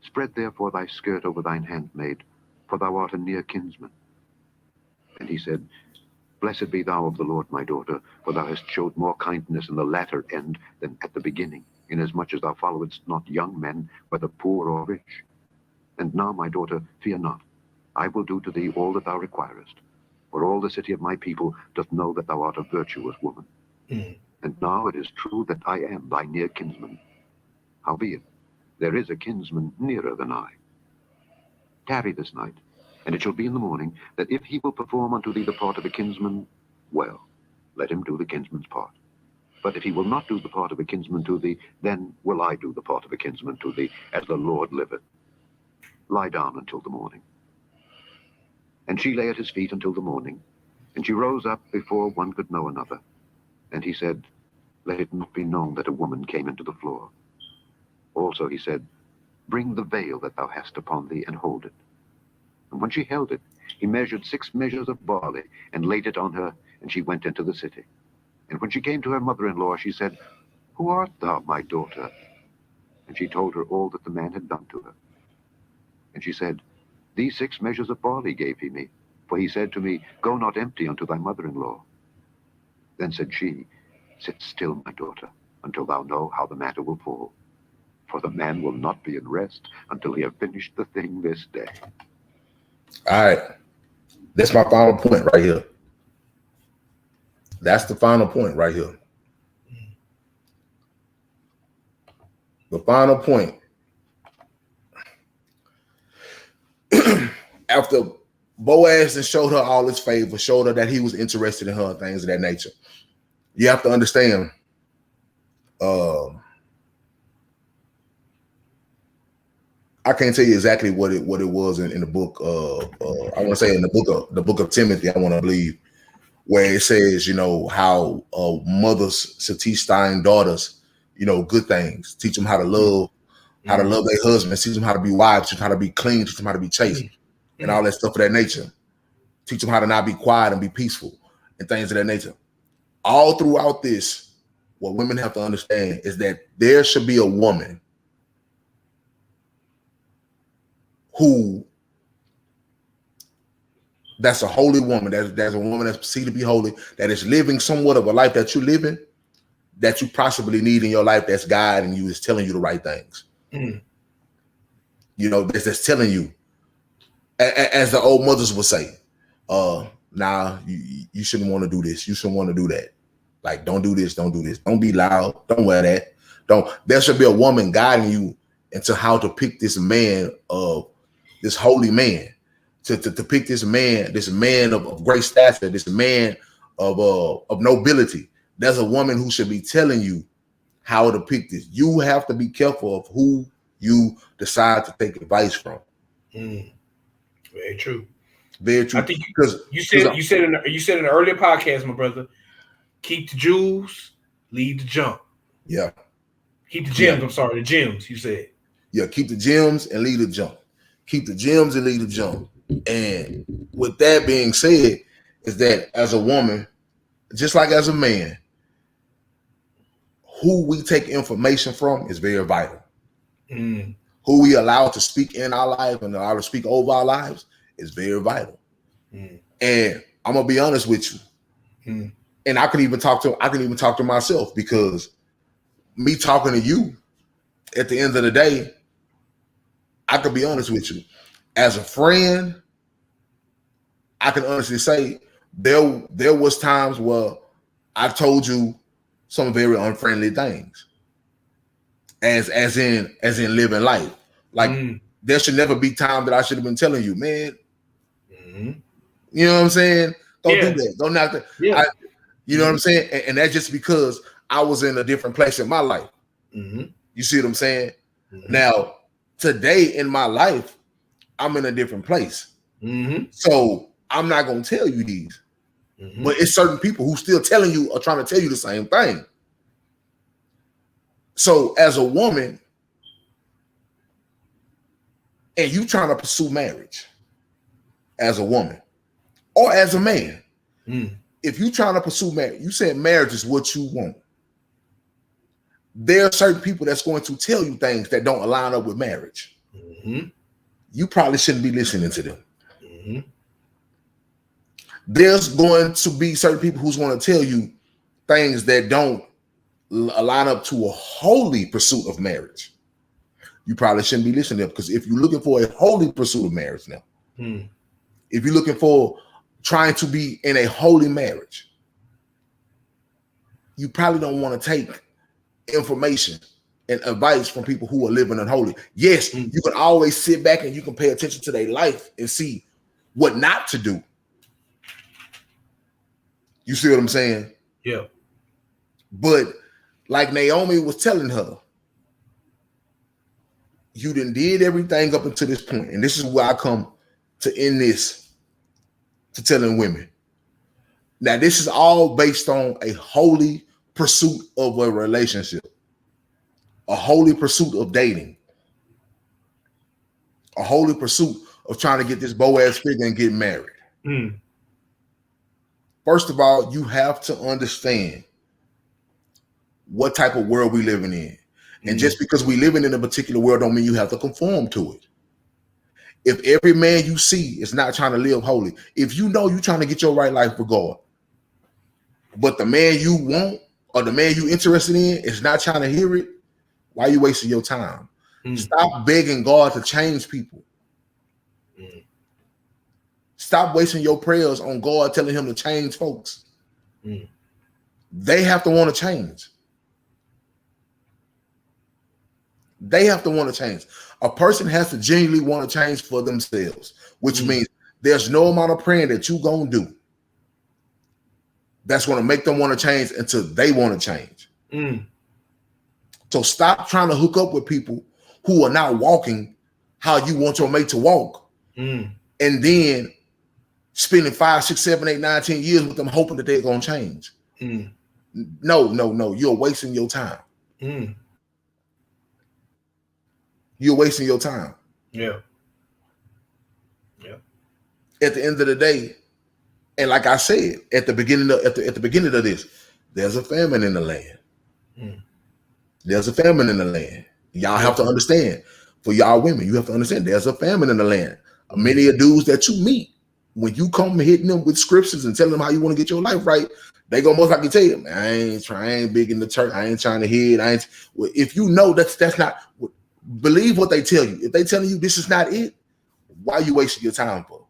Spread therefore thy skirt over thine handmaid, for thou art a near kinsman. And he said, Blessed be thou of the Lord, my daughter, for thou hast showed more kindness in the latter end than at the beginning, inasmuch as thou followedst not young men, whether poor or rich. And now, my daughter, fear not. I will do to thee all that thou requirest. For all the city of my people doth know that thou art a virtuous woman. And now it is true that I am thy near kinsman. Howbeit, there is a kinsman nearer than I. Tarry this night, and it shall be in the morning, that if he will perform unto thee the part of a kinsman, well, let him do the kinsman's part. But if he will not do the part of a kinsman to thee, then will I do the part of a kinsman to thee, as the Lord liveth. Lie down until the morning. And she lay at his feet until the morning, and she rose up before one could know another. And he said, Let it not be known that a woman came into the floor. Also he said, Bring the veil that thou hast upon thee, and hold it. And when she held it, he measured 6 measures of barley, and laid it on her, and she went into the city. And when she came to her mother-in-law, she said, Who art thou, my daughter? And she told her all that the man had done to her. And she said, These 6 measures of barley gave he me, for he said to me, Go not empty unto thy mother-in-law. Then said she, Sit still, my daughter, until thou know how the matter will fall. For the man will not be in rest until he have finished the thing this day. All right. That's my final point right here. That's the final point right here. The final point. After Boaz and showed her all his favor, showed her that he was interested in her and things of that nature. You have to understand, I can't tell you exactly what it was in the book. I want to say in the book of Timothy. I want to believe where it says, how mothers should teach their daughters, good things. Teach them how to love, how to love their husbands. Teach them how to be wives. Teach them how to be clean. Teach them how to be chaste, and all that stuff of that nature. Teach them how to not be quiet and be peaceful and things of that nature. All throughout this, what women have to understand is that there should be a woman that's a holy woman, that's a woman that's perceived to be holy, that is living somewhat of a life that you live in, that you possibly need in your life, that's guiding you, is telling you the right things. That's telling you, as the old mothers would say, nah, you shouldn't want to do this, you shouldn't want to do that. Like, don't do this, don't do this, don't be loud, don't wear that. There should be a woman guiding you into how to pick this man this holy man, to pick this man of great stature, this man of nobility, there's a woman who should be telling you how to pick this. You have to be careful of who you decide to take advice from. Very true. Very true. I think you said in an earlier podcast, my brother, keep the jewels, leave the junk. Yeah. Keep the gems. I'm sorry, the gems. You said. Yeah, keep the gems and leave the junk. Keep the gems and leave the junk. And with that being said, is that as a woman, just like as a man, who we take information from is very vital. Who we allow to speak in our life and allow to speak over our lives is very vital. And I'm gonna be honest with you. And I can even talk to myself, because me talking to you, at the end of the day, I can be honest with you. As a friend, I can honestly say there was times where I told you some very unfriendly things. As in living life. Like there should never be time that I should have been telling you, man. You know what I'm saying? Don't do that. Don't knock that. You know what I'm saying? And that's just because I was in a different place in my life. You see what I'm saying? Now, today in my life, I'm in a different place. So I'm not going to tell you these. But it's certain people who still telling you or trying to tell you the same thing. So as a woman, and you trying to pursue marriage as a woman or as a man, if you trying to pursue marriage, you said marriage is what you want. There are certain people that's going to tell you things that don't align up with marriage. You probably shouldn't be listening to them. There's going to be certain people who's going to tell you things that don't align up to a holy pursuit of marriage. You probably shouldn't be listening to them, because if you're looking for a holy pursuit of marriage now, if you're looking for trying to be in a holy marriage, you probably don't want to take information and advice from people who are living unholy. Yes, you can always sit back and you can pay attention to their life and see what not to do. You see what I'm saying? Yeah. But like Naomi was telling her, you done did everything up until this point. And this is where I come to end this, to telling women. Now, this is all based on a holy pursuit of a relationship, a holy pursuit of dating, a holy pursuit of trying to get this Boaz figure and get married. First of all, you have to understand what type of world we living in. And just because we living in a particular world don't mean you have to conform to it. If every man you see is not trying to live holy, if you know you're trying to get your right life for God, but the man you want or the man you interested in is not trying to hear it, why are you wasting your time? Stop begging God to change people. Stop wasting your prayers on God telling him to change folks. They have to want to change. They have to want to change. A person has to genuinely want to change for themselves, which means there's no amount of praying that you're going to do that's going to make them want to change until they want to change. So stop trying to hook up with people who are not walking how you want your mate to walk. And then spending 5, 6, 7, 8, 9, 10 years with them hoping that they're going to change. No. You're wasting your time. You're wasting your time. Yeah. At the end of the day, and like I said at the beginning of this, there's a famine in the land. There's a famine in the land. Y'all have to understand. For y'all women, you have to understand there's a famine in the land. Many of dudes that you meet, when you come hitting them with scriptures and telling them how you want to get your life right, they gonna most likely tell you, man, I ain't big in the church. I ain't trying to hear it. If you know that's not, believe what they tell you. If they telling you this is not it, why are you wasting your time for?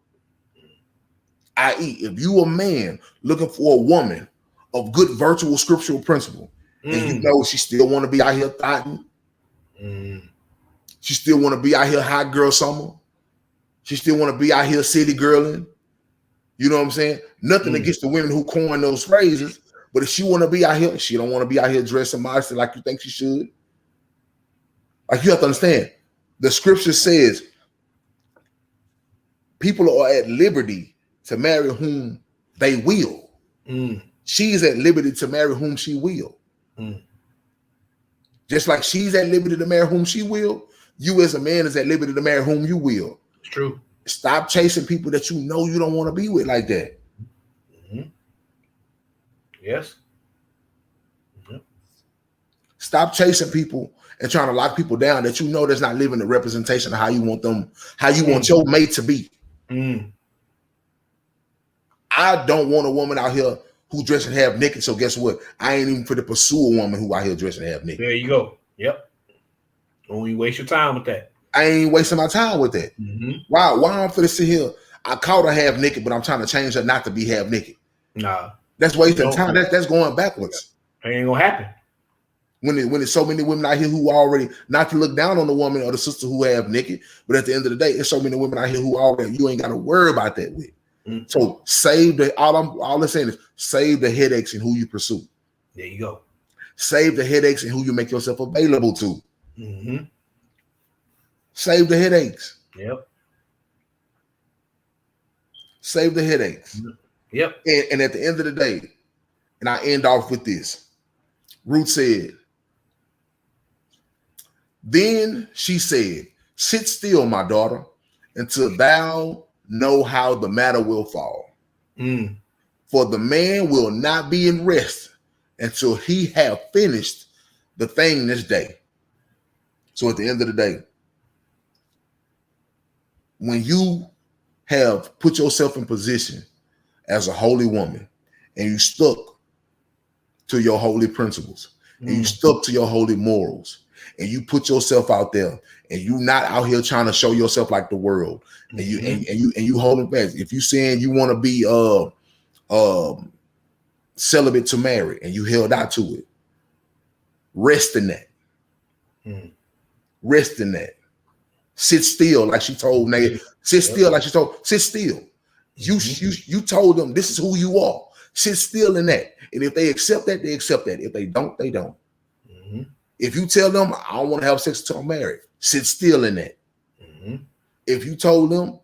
I.e., if you a man looking for a woman of good virtual scriptural principle, and you know she still want to be out here thotting, she still want to be out here hot girl summer, she still want to be out here city girling. You know what I'm saying? Nothing against the women who coin those phrases, But if she want to be out here, she don't want to be out here dressing modestly like you think she should. Like, you have to understand, the scripture says people are at liberty to marry whom they will. She's at liberty to marry whom she will. Just like she's at liberty to marry whom she will, you as a man is at liberty to marry whom you will. It's true. Stop chasing people that you know you don't want to be with like that. Yes. Stop chasing people and trying to lock people down that you know that's not living the representation of how you want them, how you want your mate to be. I don't want a woman out here who dressing half naked. So guess what? I ain't even for to pursue a woman who out here dressing half naked. There you go. Yep. Don't you waste your time with that. I ain't wasting my time with that. Why I'm finna sit here? I caught her half naked, but I'm trying to change her not to be half naked. Nah. That's wasting time. That's going backwards. It ain't gonna happen. When there's so many women out here who already, not to look down on the woman or the sister who have naked, but at the end of the day, there's so many women out here who already you ain't got to worry about that with. So save the all I'm saying is save the headaches in who you pursue. There you go. Save the headaches and who you make yourself available to. Save the headaches. Yep. Save the headaches. Yep. And at the end of the day, and I end off with this. Ruth said, then she said, sit still, my daughter, until thou know how the matter will fall. For the man will not be in rest until he have finished the thing this day. So at the end of the day, when you have put yourself in position as a holy woman and you stuck to your holy principles and you stuck to your holy morals and you put yourself out there and you not out here trying to show yourself like the world and you holding fast. If you saying you want to be celibate to marry and you held out to it, rest in that. Rest in that. Sit still, like she told Nate. Sit still, like she told. Sit still. You told them this is who you are. Sit still in that. And if they accept that, they accept that. If they don't, they don't. If you tell them I don't want to have sex until I'm married, sit still in that. If you told them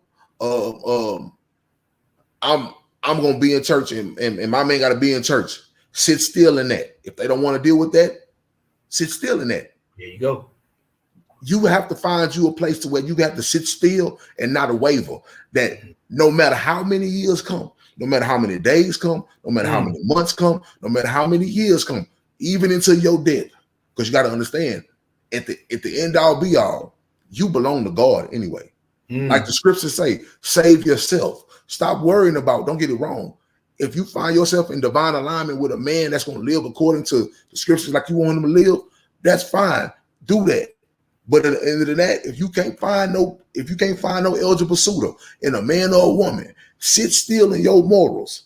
I'm gonna be in church and my man gotta be in church, sit still in that. If they don't want to deal with that, sit still in that. There you go. You have to find you a place to where you have to sit still and not a waver. That no matter how many years come, no matter how many days come, no matter how many months come, no matter how many years come, even until your death. Because you got to understand, at the end all be all, you belong to God anyway. Like the scriptures say, save yourself. Stop worrying about, don't get it wrong. If you find yourself in divine alignment with a man that's going to live according to the scriptures like you want him to live, that's fine. Do that. But at the end of that, if you can't find no eligible suitor in a man or a woman, sit still in your morals.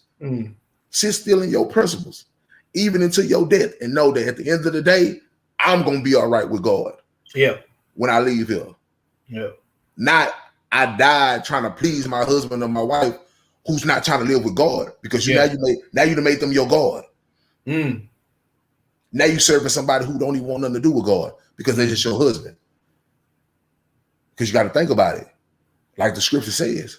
Sit still in your principles, even until your death, and know that at the end of the day, I'm gonna be all right with God. Yeah. When I leave here. Yeah. Not I died trying to please my husband or my wife who's not trying to live with God, because now you made them your God. Now you serving somebody who don't even want nothing to do with God because they're just your husband. Because you got to think about it. Like the scripture says,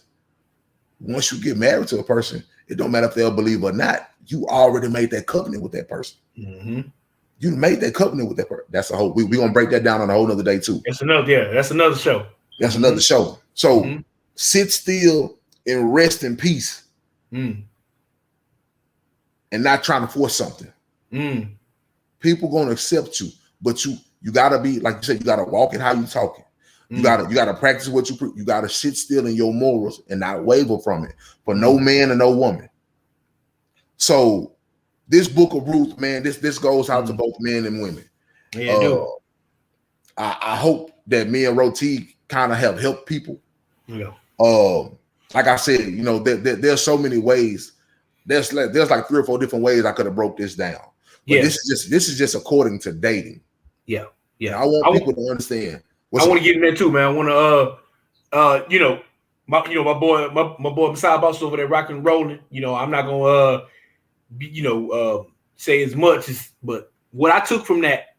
once you get married to a person, it don't matter if they'll believe or not. You already made that covenant with that person. You made that covenant with that person. That's a whole. We're gonna break that down on a whole nother day too. That's another show. That's another show. So sit still and rest in peace, and not trying to force something. People gonna accept you, but you gotta be, like you said, you gotta walk it how you talking. You gotta practice what you gotta sit still in your morals and not waver from it for no man and no woman. So this book of Ruth, man, this goes out to both men and women. Yeah, I hope that me and Roti kind of have helped people. Yeah. Like I said, there's so many ways. There's like 3 or 4 different ways I could have broke this down. But this is just according to dating. Yeah. Yeah. And I want people to understand. I want to get in there too, man. I want to my boy Messiah Boss over there rocking and rolling. I'm not gonna say as much as, but what I took from that,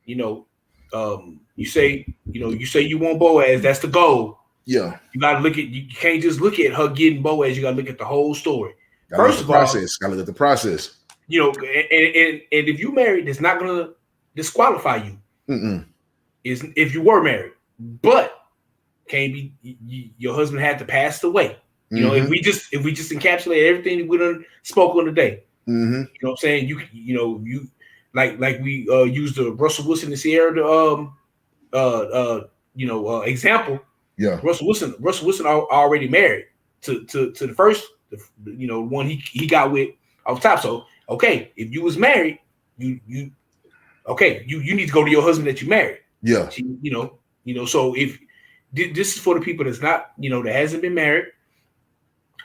you say you want Boaz, that's the goal. Yeah. You gotta look at, you can't just look at her getting Boaz, you gotta look at the whole story. First of all, gotta look at the process. And if you married, it's not gonna disqualify you. Is if you were married, but can't be your husband had to pass away. If we just encapsulate everything we done spoke on today, you know what I'm saying? You like we used the Russell Wilson and Sierra example. Yeah, Russell Wilson already married to the first one he got with off top. So okay, if you was married, you need to go to your husband that you married. Yeah, so if this is for the people that's not that hasn't been married,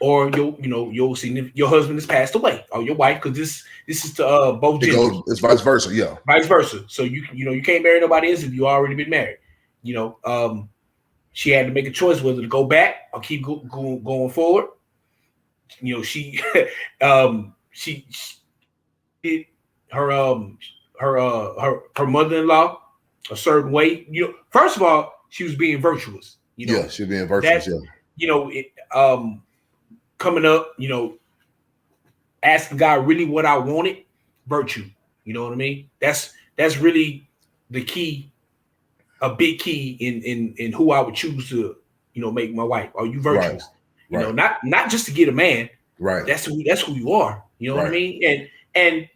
or your husband has passed away, or your wife, because this is to both genders. It's vice versa, yeah. Vice versa. So you can't marry nobody else if you already been married. She had to make a choice whether to go back or keep going forward. She did her mother-in-law a certain way. First of all, she was being virtuous. Yeah, she was being virtuous. Coming up, asking God really what I wanted, virtue. You know what I mean? That's really the key, a big key in who I would choose to, make my wife. Are you virtuous? Right. Not just to get a man. Right. That's who you are. You know what I mean? And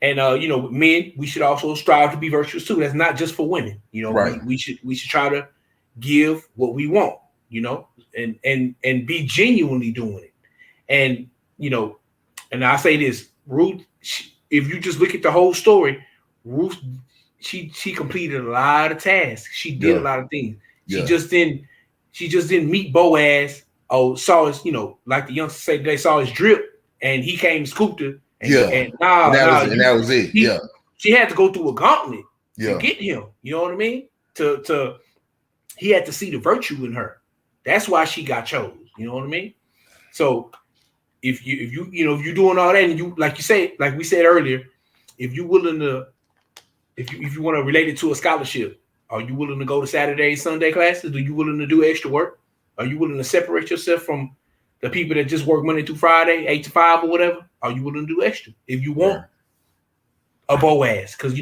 men, we should also strive to be virtuous too. That's not just for women. We should try to give what we want, and be genuinely doing it. And and I say this, Ruth, if you just look at the whole story, Ruth, she completed a lot of tasks. She did a lot of things. She just didn't meet Boaz. Saw his, like the youngsters say, they saw his drip, and he came and scooped her. And that was it. She had to go through a gauntlet to get him. You know what I mean? He had to see the virtue in her. That's why she got chosen. You know what I mean? So if you're doing all that, and you like we said earlier, if you willing to, if you want to relate it to a scholarship, are you willing to go to Saturday and Sunday classes? Are you willing to do extra work? Are you willing to separate yourself from the people that just work Monday through Friday, 8 to 5 or whatever? Are you willing to do extra if you want a Boaz? Because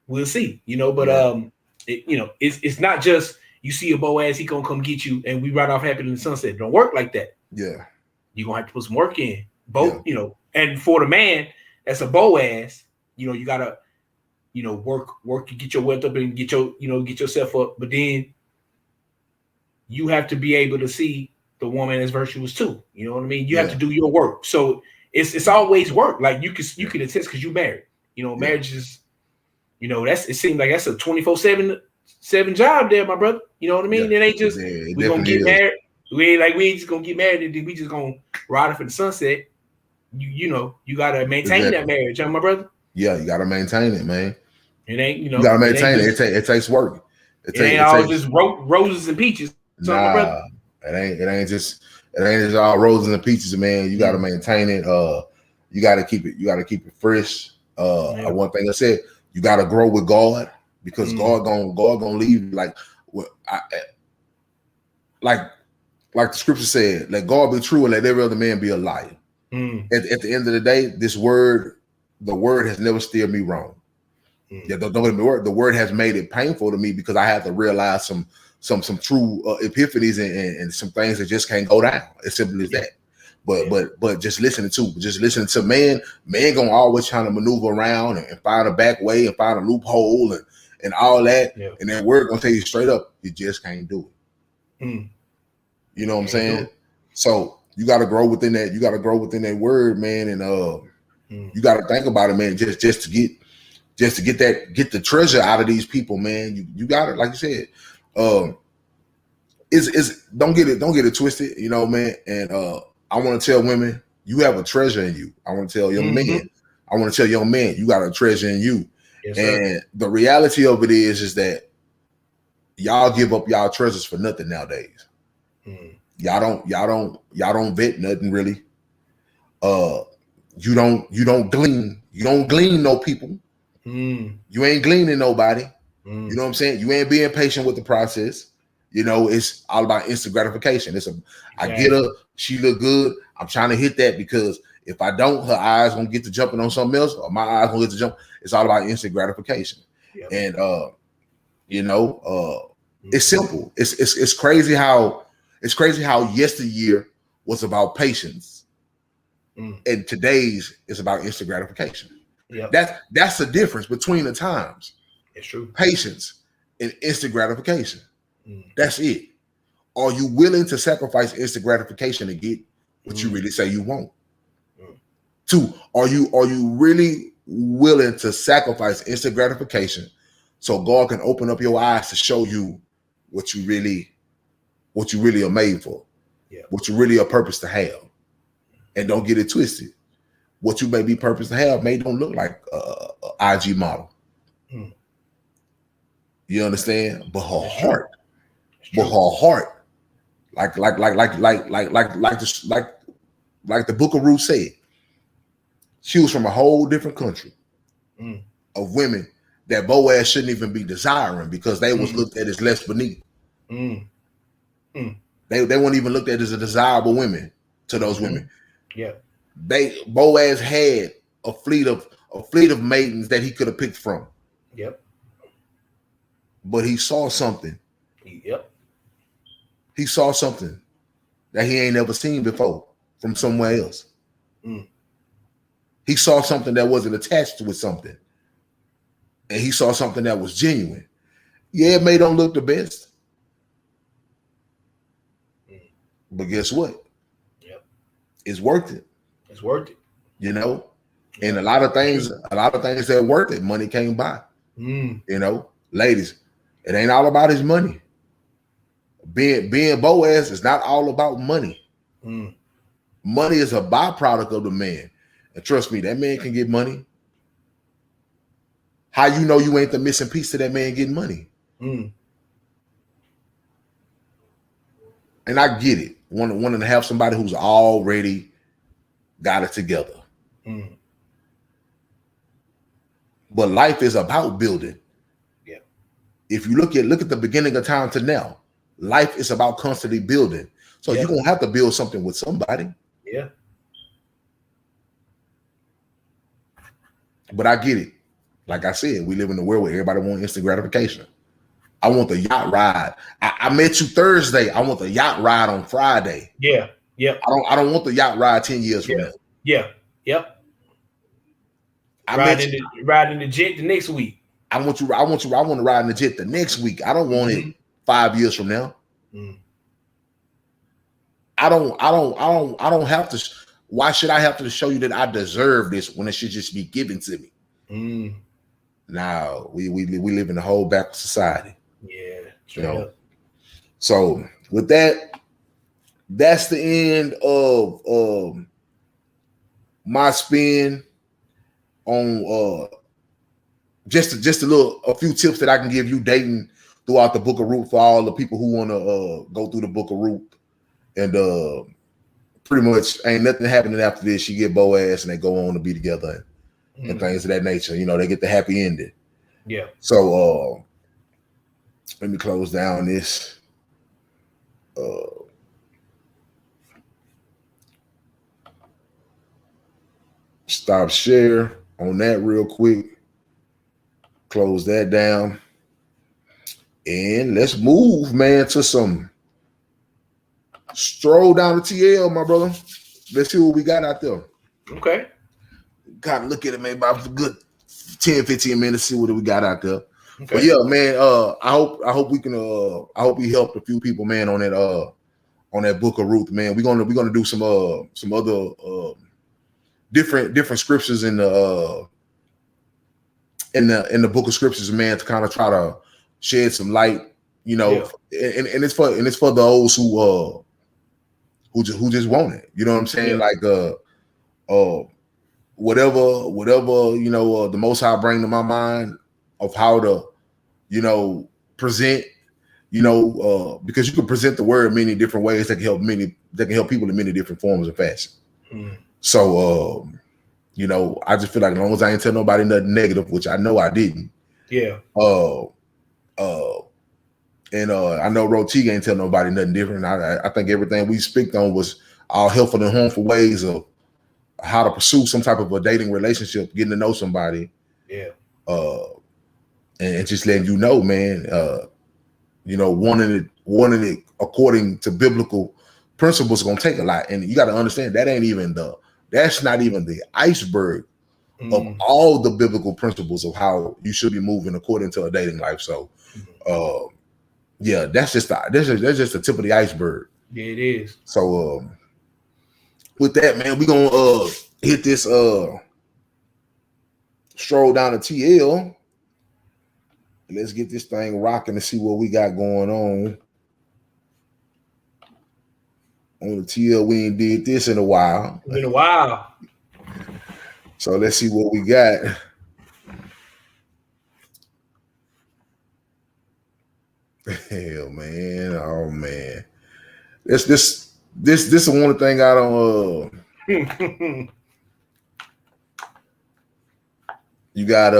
we'll see. But it's not just you see a Boaz, he gonna come get you, and we ride off happy in the sunset. It don't work like that. Yeah, you're gonna have to put some work in. And for the man that's a Boaz, you gotta work to get your wealth up and get yourself up. But then you have to be able to see the woman as virtuous too. You know what I mean? You have to do your work. So it's always work. Like you can attest because you married. Marriage is, it seems like that's a 24/7 job there, my brother. You know what I mean? It ain't just we're gonna get married. We ain't just gonna get married and then we just gonna ride off in the sunset. You gotta maintain that marriage, my brother. Yeah, you gotta maintain it, man. It ain't, you gotta maintain it. It takes work. It ain't all just roses and peaches. My brother. It ain't just all roses and peaches, man. You gotta maintain it. You gotta keep it fresh. One thing I said, you gotta grow with God, because God gonna leave like the scripture said, let God be true and let every other man be a liar. At the end of the day, the word has never steered me wrong. Yeah, don't get me wrong. The word has made it painful to me because I had to realize some true epiphanies and some things that just can't go down. As simple as that. But just listening to man gonna always trying to maneuver around and find a back way and find a loophole and all that. Yeah. And then word gonna tell you straight up, you just can't do it. You know what I'm saying? So you got to grow within that. You got to grow within that word, man. And you got to think about it, man. Just to get the treasure out of these people, man. You got it, like you said. Don't get it twisted, man. And I want to tell women, you have a treasure in you. I want to tell young men, you got a treasure in you. Yes, and the reality of it is that y'all give up y'all treasures for nothing nowadays. Y'all don't vet nothing really. You don't glean no people. You ain't gleaning nobody. You know what I'm saying? You ain't being patient with the process. You know, it's all about instant gratification. I get her, she look good. I'm trying to hit that because if I don't, her eyes gonna get to jumping on something else, or my eyes gonna get to jump. It's all about instant gratification. Yep. And it's simple. It's crazy how yesteryear was about patience, and today's is about instant gratification. Yep. That's the difference between the times. It's true. Patience and instant gratification. That's it. Are you willing to sacrifice instant gratification to get what you really say you want? 2, are you really willing to sacrifice instant gratification so God can open up your eyes to show you what you really are made for, what you really are purpose to have? And don't get it twisted. What you may be purpose to have may don't look like a IG model. You understand? But her heart, like the book of Ruth said, she was from a whole different country of women that Boaz shouldn't even be desiring because they was looked at as less beneath. They weren't even looked at as a desirable women to those women. Yeah. Boaz had a fleet of maidens that he could have picked from. Yep. But he saw something. Yep. He saw something that he ain't never seen before from somewhere else. He saw something that wasn't attached with something. And he saw something that was genuine. Yeah, it may don't look the best. But guess what? Yep. It's worth it. It's worth it. You know? And a lot of things that worth it, money can't buy. You know, ladies, it ain't all about his money. Being Boaz is not all about money. Money is a byproduct of the man. And trust me, that man can get money. How you know you ain't the missing piece to that man getting money? And I get it. Wanting to have somebody who's already got it together. But life is about building. Yeah. If you look at the beginning of time to now, life is about constantly building. So you're gonna have to build something with somebody. Yeah. But I get it. Like I said, we live in a world where everybody wants instant gratification. I want the yacht ride. I met you Thursday. I want the yacht ride on Friday. Yeah. Yep. I don't want the yacht ride 10 years from now. Yeah. Yep. Riding the jet the next week. I want to ride in the jet the next week. I don't want it 5 years from now. I don't have to. Why should I have to show you that I deserve this when it should just be given to me? Now we live in a whole backward society. Yeah. You know. So with that, that's the end of my spin on just a few tips that I can give you dating throughout the book of Ruth for all the people who want to go through the book of Ruth. And pretty much ain't nothing happening after this. You get Boaz and they go on to be together and things of that nature. You know, they get the happy ending. Yeah. So let me close down this. Stop share on that real quick. Close that down. And let's move, man, to some Stroll Down to TL, my brother. Let's see what we got out there. Okay. Kind of look at it, man, about a good 10, 15 minutes, see what we got out there. Okay. But yeah, man, I hope we can I hope we helped a few people, man, on that book of Ruth, man. We're gonna do some other different scriptures in the book of scriptures, man, to kind of try to shed some light, you know, and it's for those who just want it. You know what I'm saying? Like whatever, you know, the Most High bring to my mind of how to, you know, present, you know, because you can present the word many different ways that can help people in many different forms and fashion. So You know, I just feel like as long as I ain't tell nobody nothing negative, which I know I didn't. Yeah. And I know Roti ain't tell nobody nothing different. I think everything we speak on was all helpful and harmful ways of how to pursue some type of a dating relationship, getting to know somebody. Yeah. And just letting you know, man, you know, wanting it according to biblical principles is gonna take a lot. And you got to understand that's not even the iceberg of all the biblical principles of how you should be moving according to a dating life. So yeah, that's just the tip of the iceberg. Yeah, it is. So with that, man, we're gonna hit this stroll down to TL. Let's get this thing rocking and see what we got going on. On the TL, we ain't did this in a while. It's been a while. So let's see what we got. Hell, man. Oh, man. This is one thing I don't you got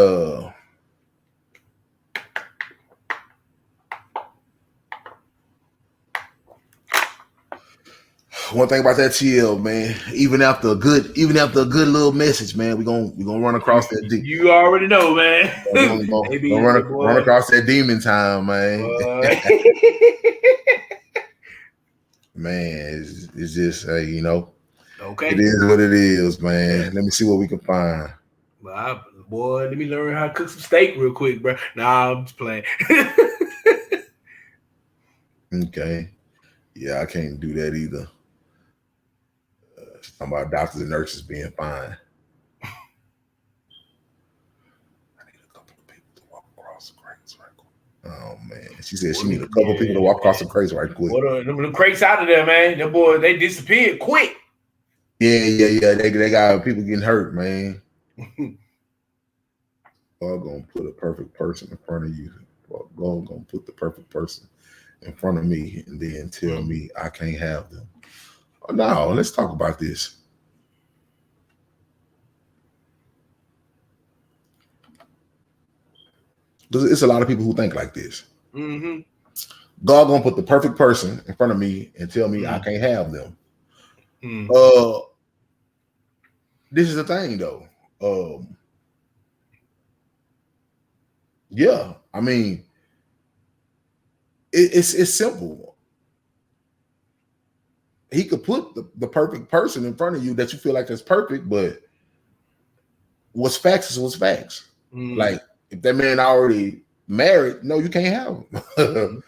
one thing about that TL, man. Even after a good little message, man, we're gonna run across that. You already know, man. Gonna run across that demon time, man. Man, it's just you know. Okay. It is what it is, man. Let me see what we can find. Boy, let me learn how to cook some steak real quick, bro. Nah, I'm just playing. Okay. Yeah, I can't do that either. Talking about doctors and nurses being fine. I need a couple of people to walk across the crates right quick. Oh man, she said she need a couple of people to walk across the crates right quick. Them crates out of there, man. Them boy, they disappeared quick. Yeah. They got people getting hurt, man. I'm gonna put a perfect person in front of you. I'm gonna put the perfect person in front of me and then tell me I can't have them. No, let's talk about this. It's a lot of people who think like this. Mm-hmm. God gonna put the perfect person in front of me and tell me I can't have them. This is the thing, though. Yeah, I mean, it's simple. He could put the perfect person in front of you that you feel like is perfect, but what's facts is what's facts. Like if that man already married, no, you can't have him.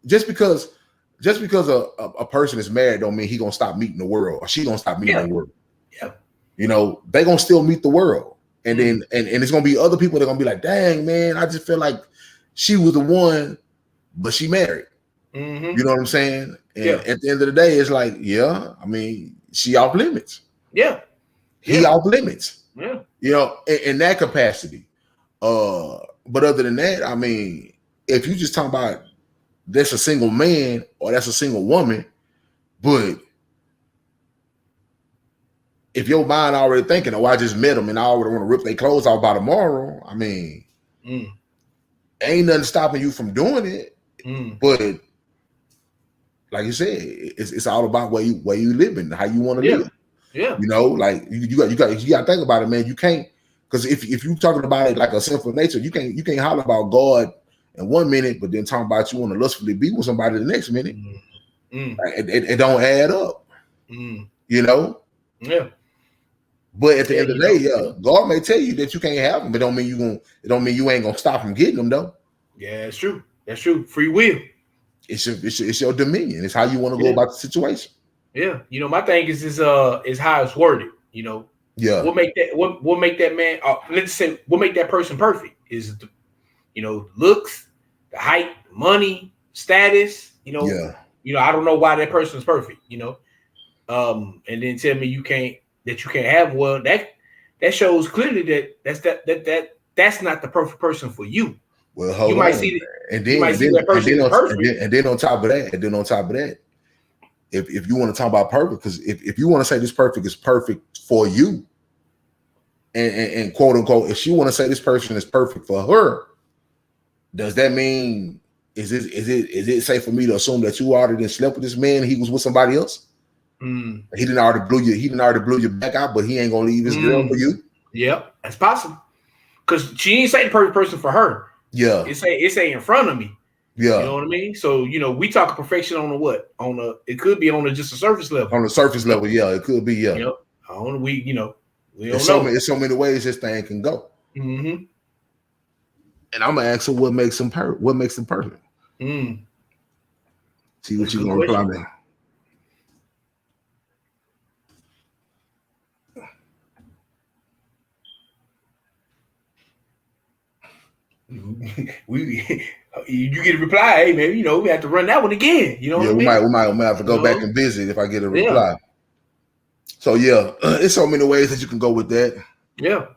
Just because a person is married don't mean he gonna stop meeting the world or she gonna stop meeting the world. Yeah, you know they gonna still meet the world, and then and it's gonna be other people that are gonna be like, dang man, I just feel like she was the one, but she married. You know what I'm saying? And at the end of the day, it's like, yeah, I mean, she off limits. Yeah. He off limits. Yeah. You know, in that capacity. But other than that, I mean, if you just talk about that's a single man or that's a single woman, but if your mind already thinking, oh, I just met them and I already want to rip their clothes off by tomorrow, I mean, ain't nothing stopping you from doing it. But like you said, it's all about where you living, how you want to live. Yeah. You know, like you got to think about it, man. You can't, because if you're talking about it like a sinful nature, you can't holler about God in 1 minute, but then talking about you want to lustfully be with somebody the next minute. Like, it don't add up. You know? Yeah. But at the end of the day, God may tell you that you can't have them, but it don't mean you ain't gonna stop from getting them though. Yeah, it's true. That's true. Free will. It's your dominion. It's how you want to go about the situation. Yeah, you know, my thing is how it's worded. You know, what make that man? Let's say what make that person perfect is the, looks, the height, money, status. You know, I don't know why that person is perfect. And then tell me you can't have. Well, that shows clearly that's not the perfect person for you. Well, you might see that person is perfect. And then on top of that, if you want to talk about perfect, because if you want to say this perfect is perfect for you, and quote unquote, if she want to say this person is perfect for her, does that mean is it safe for me to assume that you already slept with this man and he was with somebody else? He didn't already blew your back out, but he ain't gonna leave his girl for you. Yep, that's possible. Because she ain't say the perfect person for her. Yeah, it's say in front of me. Yeah, you know what I mean. So we talk perfection on what it could be on just a surface level. On the surface level, yeah, it could be. Yeah, we don't know. There's so many ways this thing can go. Mm-hmm. And I'm gonna ask her what makes them perfect. What makes them perfect? See what you gonna reply me. You get a reply. Hey man, we have to run that one again. You know what I mean? We might have to go back and visit if I get a reply. Yeah. So yeah, it's so many ways that you can go with that. Yeah.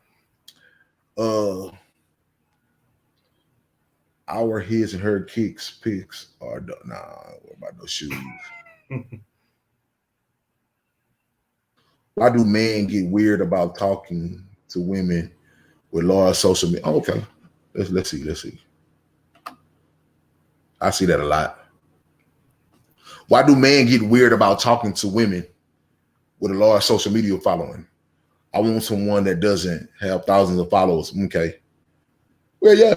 Our his and her picks are what about those shoes? Why do men get weird about talking to women with large social media? Oh, okay, let's see. I see that a lot. Why do men get weird about talking to women with a large social media following? I want someone that doesn't have thousands of followers. Okay. Well, yeah.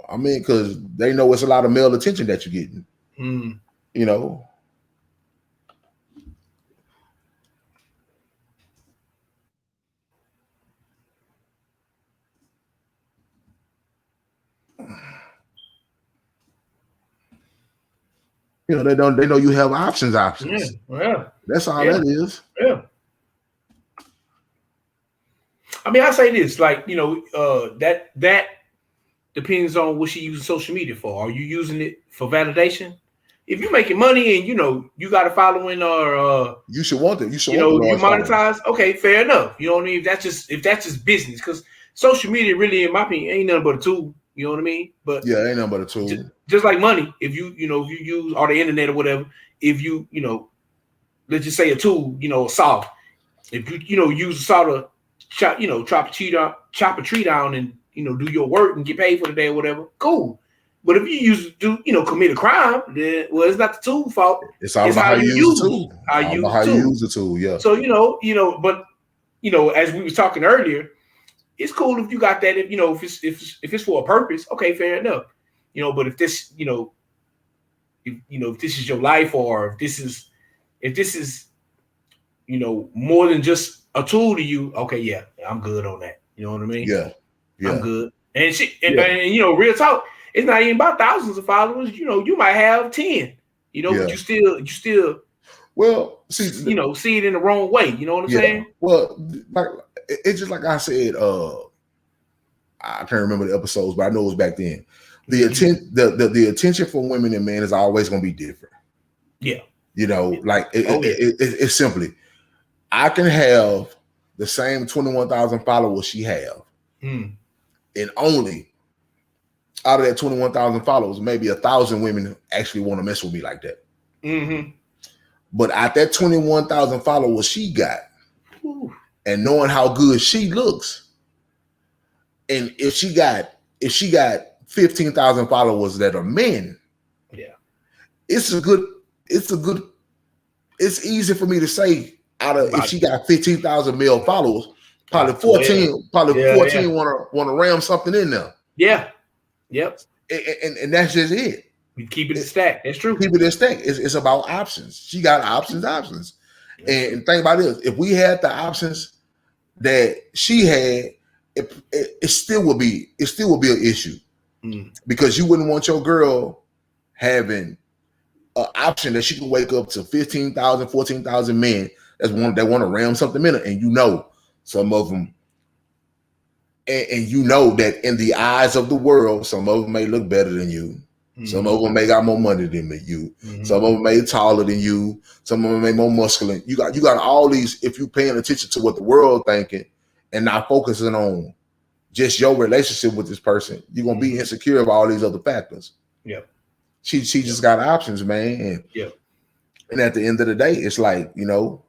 I mean, because they know it's a lot of male attention that you're getting. You know. They know you have options. Yeah. That's all that is. Yeah. I mean, I say this, like, that depends on what she uses social media for. Are you using it for validation? If you're making money and you got a following or you should want it. You should you monetize. Okay, fair enough. You know what I mean? If that's just business, because social media really, in my opinion, ain't nothing but a tool. You know what I mean? But yeah, ain't nothing but a tool. Just like money, if you use or the internet or whatever, if you let's just say a tool, a saw. If you use a saw to chop a tree down and do your work and get paid for the day or whatever, cool. But if you use it to commit a crime, then it's not the tool fault. It's all about how you use the tool. How you use the tool, yeah. So but as we was talking earlier, it's cool if you got that. If it's for a purpose, okay, fair enough. But if this if this is your life, or if this is more than just a tool to you, okay, yeah, I'm good on that. You know what I mean? Yeah. I'm good. And real talk, it's not even about thousands of followers. You might have 10. But you still well, see see it in the wrong way. You know what I'm saying? Well, like it's just like I said. I can't remember the episodes, but I know it was back then. The attention for women and men is always going to be different. Yeah. Like it's simply, I can have the same 21,000 followers she have, and only out of that 21,000 followers, maybe 1,000 women actually want to mess with me like that. But at that 21,000 followers she got, and knowing how good she looks, and if she got 15,000 followers that are men, it's easy for me to say if she got 15,000 male followers, probably 14 want to ram something in there. Yeah. Yep. And that's just it. We keep it in stack. That's true. Keep it in stack. It's about options. She got options. And think about this: if we had the options that she had, it still would be an issue, because you wouldn't want your girl having an option that she can wake up to 15,000, 14,000 men that want to ram something in her, and some of them, and that in the eyes of the world, some of them may look better than you. Some of them may got more money than you. Some of them may taller than you. Some of them may more muscular. You got all these. If you paying attention to what the world thinking and not focusing on just your relationship with this person, you're gonna be insecure of all these other factors. Yeah, she just got options, man. Yeah, And at the end of the day, it's like, you know,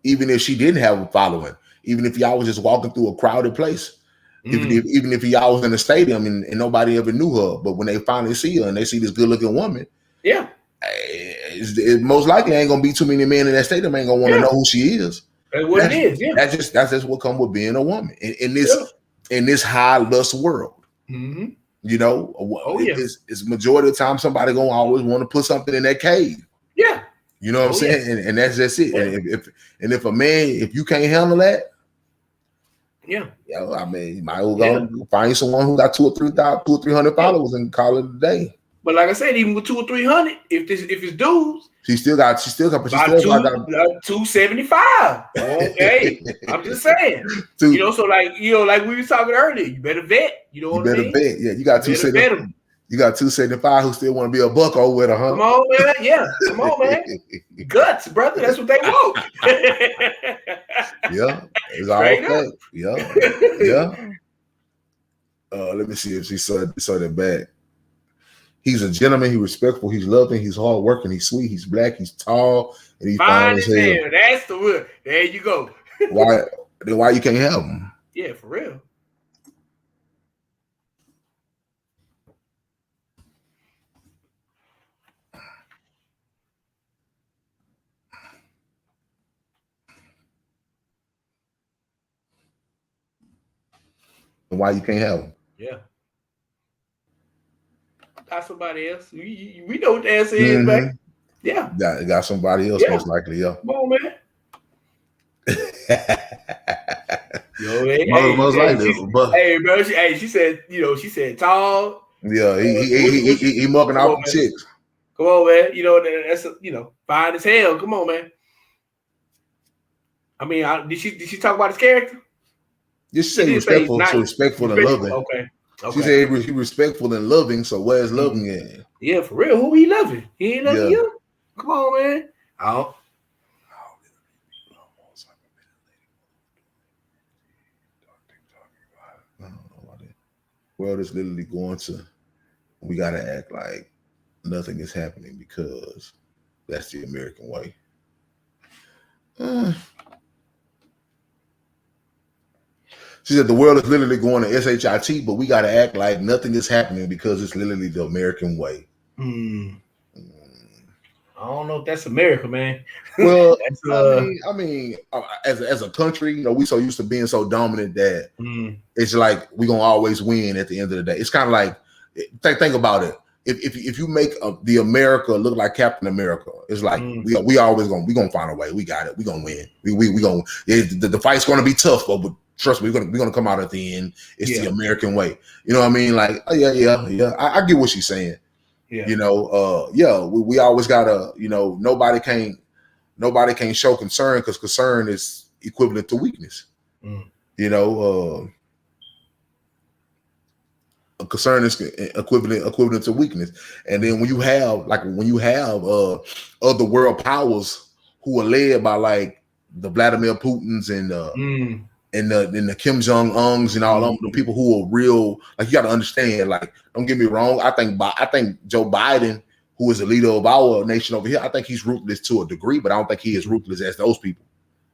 even if she didn't have a following, even if y'all was just walking through a crowded place, even if y'all was in a stadium and nobody ever knew her, but when they finally see her and they see this good looking woman, yeah, it most likely ain't gonna be too many men in that stadium ain't gonna want to know who she is. That's what it is. Yeah, that's just what comes with being a woman in this high lust world. Mm-hmm. You know, it's majority of the time somebody gonna always want to put something in that cave. Yeah. You know what I'm saying? And that's just it. Yeah. And if a man, if you can't handle that, yeah, you know, I mean, you might as well go find someone who got 200 or 300 followers and call it a day. But like I said, even with 200 or 300, if it's dudes, she still got 275. Hey, I'm just saying. You know, so like we were talking earlier, you better vet. You know what I mean? Bet. Yeah, you got 275. You got 275 who still want to be a bucko with her, huh? Come on, man. Yeah, come on, man. Guts, brother. That's what they want. Yeah, it's all okay. Yeah. Let me see if she saw that back. He's a gentleman. He's respectful. He's loving. He's hardworking. He's sweet. He's black. He's tall. And he's fine as hell. That's the word. There you go. Why you can't have him? Yeah, for real. And why you can't have him? Yeah. Got somebody else. We know what the answer is, man. Yeah. Got somebody else, most likely, yeah. Come on, man. Most likely. Hey, bro. She said, she said tall. Yeah, he mucking out the chicks. Come on, man. You know, that's fine as hell. Come on, man. I mean, did she talk about his character? Just say respectful, nice. So respectful and loving. Okay. She said he respectful and loving. So where's loving at? Yeah, for real. Who he loving? He ain't loving you. Come on, man. World is literally going to. We gotta act like nothing is happening because that's the American way. She said the world is literally going to SHIT, but we got to act like nothing is happening because it's literally the American way. I don't know if that's America, man. Well, I mean, as a country, you know, we so used to being so dominant that it's like we're gonna always win at the end of the day. It's kind of like think about it. If you make the America look like Captain America, it's like we always gonna find a way. We got it. We gonna win. We gonna the fight's gonna be tough, but trust me, we're gonna come out at the end. It's the American way. You know what I mean? Like, yeah. I get what she's saying. Yeah. You know, we always gotta, you know, nobody can show concern because concern is equivalent to weakness. You know, concern is equivalent to weakness. And then when you have other world powers who are led by like the Vladimir Putins and the Kim Jong Uns and all the people who are real, like you got to understand. Like, don't get me wrong. I think Joe Biden, who is the leader of our nation over here, I think he's ruthless to a degree, but I don't think he is ruthless as those people.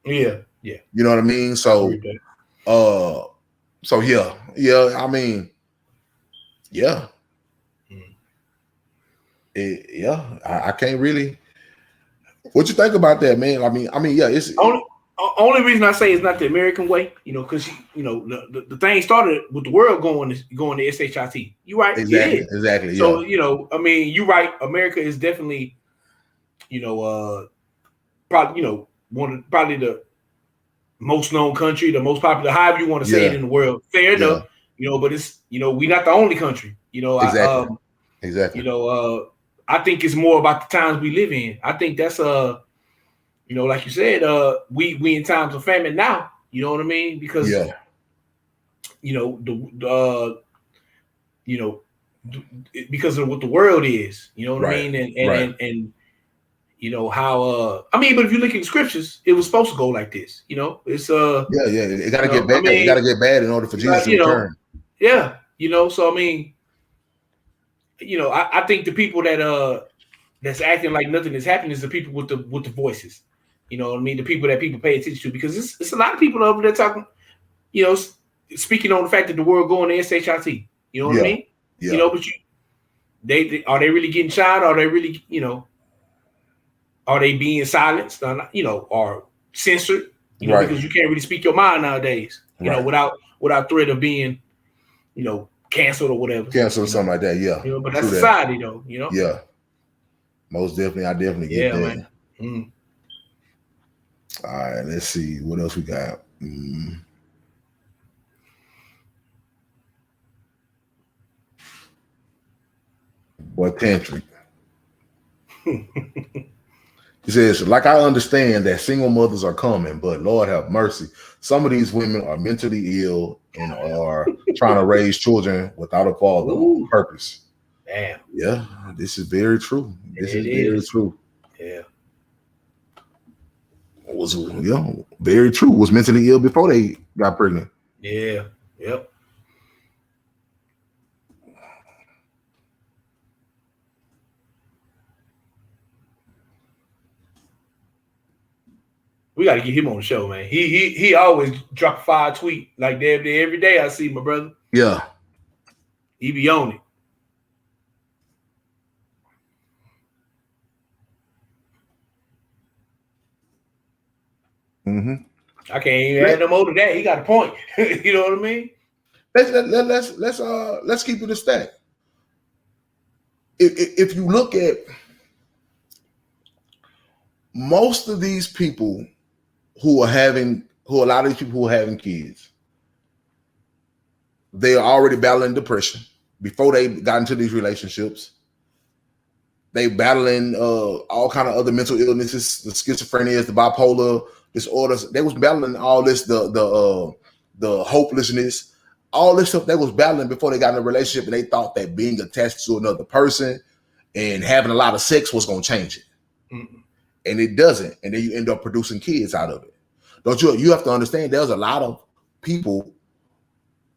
Yeah. You know what I mean? So, I mean, I can't really. What you think about that, man? I mean, it's only reason I say it's not the American way, you know, because the thing started with the world going to SHIT. You right? Exactly. So you know, I mean, you right. America is definitely, probably the most known country, the most popular, however you want to say it in the world. Fair enough, you know, but it's we're not the only country, you know. Exactly. You know, I think it's more about the times we live in. I think that's you know, like you said, we in times of famine now. You know what I mean? Because because of what the world is. You know what I mean? And you know how I mean, but if you look at the scriptures, it was supposed to go like this. You know, it's it got to get bad. It got to get bad in order for Jesus to return. Yeah, you know. So I mean, you know, I think the people that that's acting like nothing is happening is the people with the voices. You know what I mean? The people that people pay attention to, because it's a lot of people over there talking, you know, speaking on the fact that the world going to SHIT. You know what I mean? Yeah. You know, but they are they really getting shot? Are they really, you know, are they being silenced? You know, or censored? You know, because you can't really speak your mind nowadays. You know, without threat of being, you know, canceled or whatever. Canceled or something like that. Yeah. You know, but that's society, though. You know. Yeah. Most definitely, I definitely get that. Man. Mm. All right, let's see what else we got. Boy, Tantric. He says, like, I understand that single mothers are coming, but Lord have mercy. Some of these women are mentally ill and are trying to raise children without a father on purpose. Damn. Yeah, this is very true. This is very true. Yeah. Very true. Was mentally ill before they got pregnant. Yeah. Yep. We got to get him on the show, man. He always drop a fire tweet like damn day every day. I see my brother. Yeah. He be on it. I can't even add no more to that. He got a point. You know what I mean? Let's keep it a stack. If you look at most of these people a lot of these people who are having kids, they are already battling depression before they got into these relationships. They battling all kind of other mental illnesses, the schizophrenia, the bipolar disorders. They was battling all this, the hopelessness, all this stuff they was battling before they got in a relationship, and they thought that being attached to another person and having a lot of sex was going to change it. And it doesn't. And then you end up producing kids out of it. Don't you? You have to understand there's a lot of people,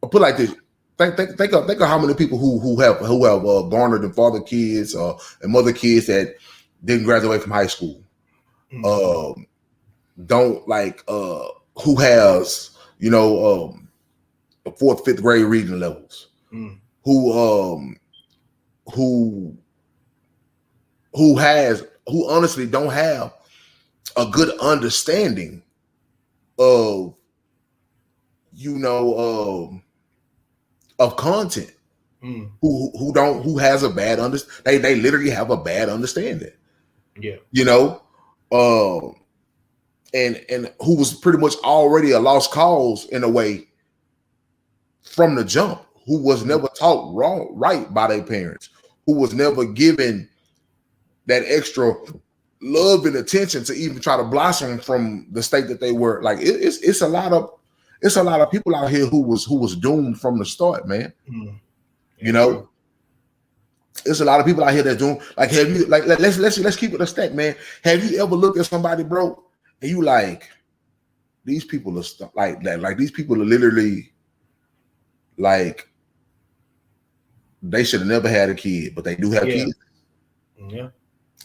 I'll put it like this. Think of how many people who have garnered and fathered kids and mother kids that didn't graduate from high school. Don't like who has, you know, 4th, 5th grade reading levels. Who honestly don't have a good understanding of, you know, of content. Who has a bad understanding. They literally have a bad understanding. Yeah. You know, and who was pretty much already a lost cause in a way from the jump, who was never taught right by their parents, who was never given that extra love and attention to even try to blossom from the state that they were. Like it's a lot of people out here who was doomed from the start, man. You know, there's a lot of people out here that's doing, like, have you, like, let's keep it a stack, man. Have you ever looked at somebody, bro, and you like, these people are like that, like these people are literally like, they should have never had a kid, but they do have kids. Yeah.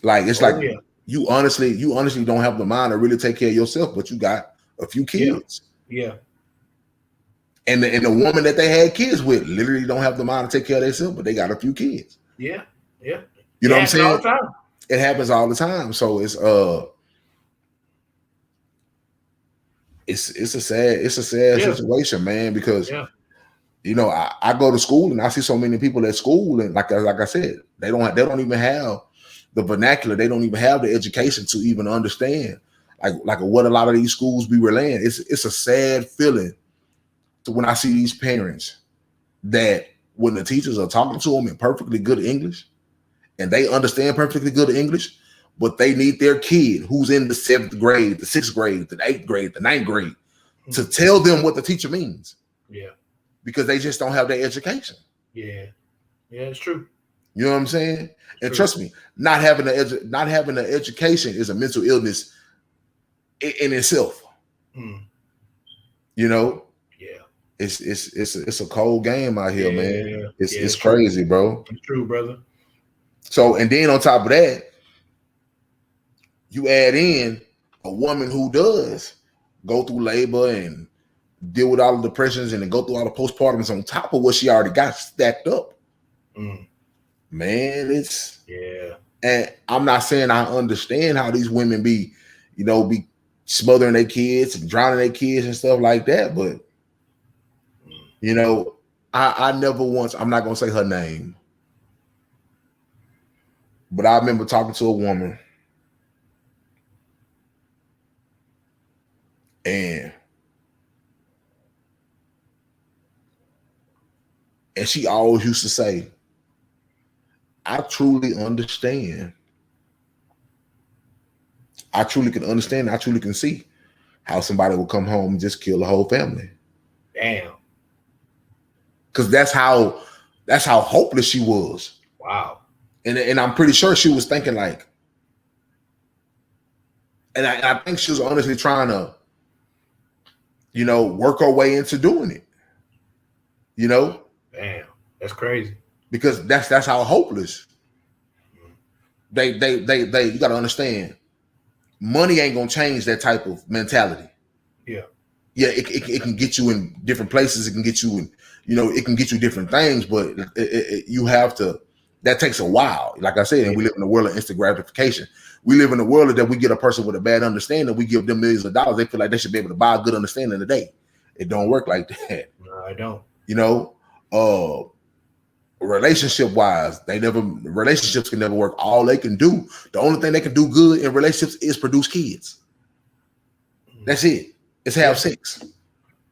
Like, it's you honestly don't have the mind to really take care of yourself, but you got a few kids. Yeah. And the woman that they had kids with literally don't have the mind to take care of themselves, but they got a few kids. Yeah. You know what I'm saying? All the time. It happens all the time. So it's a sad situation, man, because you know, I go to school and I see so many people at school, and like I said, they don't even have the vernacular, they don't even have the education to even understand like what a lot of these schools be relaying. It's a sad feeling to when I see these parents that when the teachers are talking to them in perfectly good English and they understand perfectly good English, but they need their kid who's in the 7th grade, the 6th grade, the 8th grade, the 9th grade to tell them what the teacher means. Yeah. Because they just don't have their education. Yeah. Yeah, it's true. You know what I'm saying? And trust me, not having an education is a mental illness in itself. You know? Yeah. It's a cold game out here, man. It's crazy, bro. It's true, brother. So, and then on top of that, you add in a woman who does go through labor and deal with all the depressions and then go through all the postpartums on top of what she already got stacked up. Man, it's and I'm not saying I understand how these women be smothering their kids and drowning their kids and stuff like that, but I never once, I'm not gonna say her name, but I remember talking to a woman and she always used to say, I truly understand. I truly can understand. I truly can see how somebody will come home and just kill the whole family. Damn. Because that's how hopeless she was. Wow. And I'm pretty sure she was thinking like, and I think she was honestly trying to, work her way into doing it. Damn, that's crazy. Because that's how hopeless. They you gotta understand, money ain't gonna change that type of mentality. Yeah. Yeah, it can get you in different places. It can get you in, it can get you different things, but you have to, that takes a while. Like I said, and we live in a world of instant gratification. We live in a world that we get a person with a bad understanding, we give them millions of dollars, they feel like they should be able to buy a good understanding today. It don't work like that. No, I don't. Relationship wise, relationships can never work. All they can do, the only thing they can do good in relationships is produce kids. That's it. It's have sex.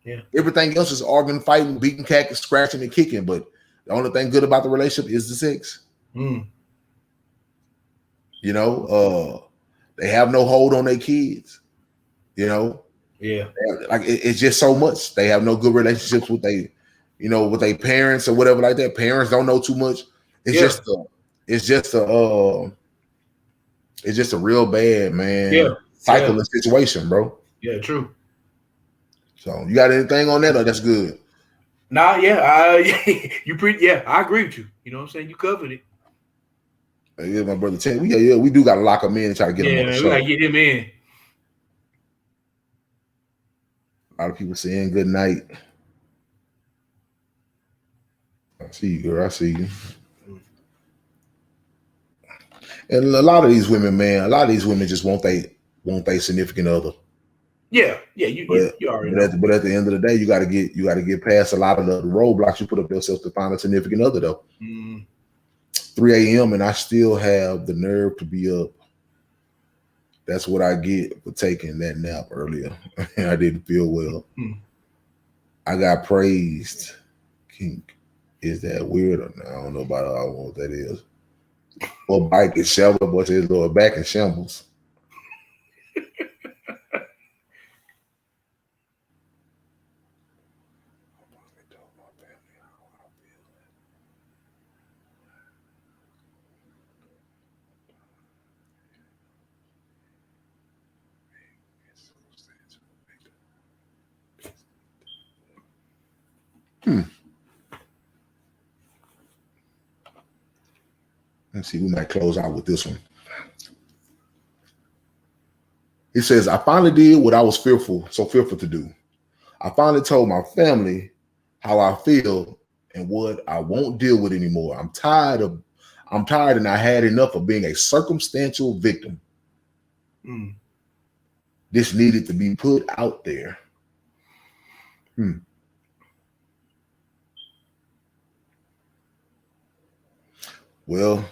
Yeah. Everything else is arguing, fighting, beating, cacking, scratching, and kicking. But the only thing good about the relationship is the sex. They have no hold on their kids. Yeah. Like it's just so much. They have no good relationships with with their parents or whatever like that. Parents don't know too much. It's just a real bad, man. Cycle and situation, bro. Yeah, true. So you got anything on that, or that's good? Nah, I agree with you. You know what I'm saying? You covered it. Yeah, my brother Ted. We do gotta lock him in and try to get him on the show. We gotta get him in. A lot of people saying good night. I see you, girl. I see you. And a lot of these women, just want they significant other. Yeah, you already know. But at the end of the day, you gotta get past a lot of the roadblocks you put up yourself to find a significant other though. 3 a.m. and I still have the nerve to be up. That's what I get for taking that nap earlier. I didn't feel well. I got praised. Kink. Is that weird or not? I don't know about what that is. Well, bike is shambles, but his lower back in shambles. Let's see, we might close out with this one. He says, I finally did what I was fearful to do. I finally told my family how I feel and what I won't deal with anymore. I'm tired and I had enough of being a circumstantial victim. This needed to be put out there. Well,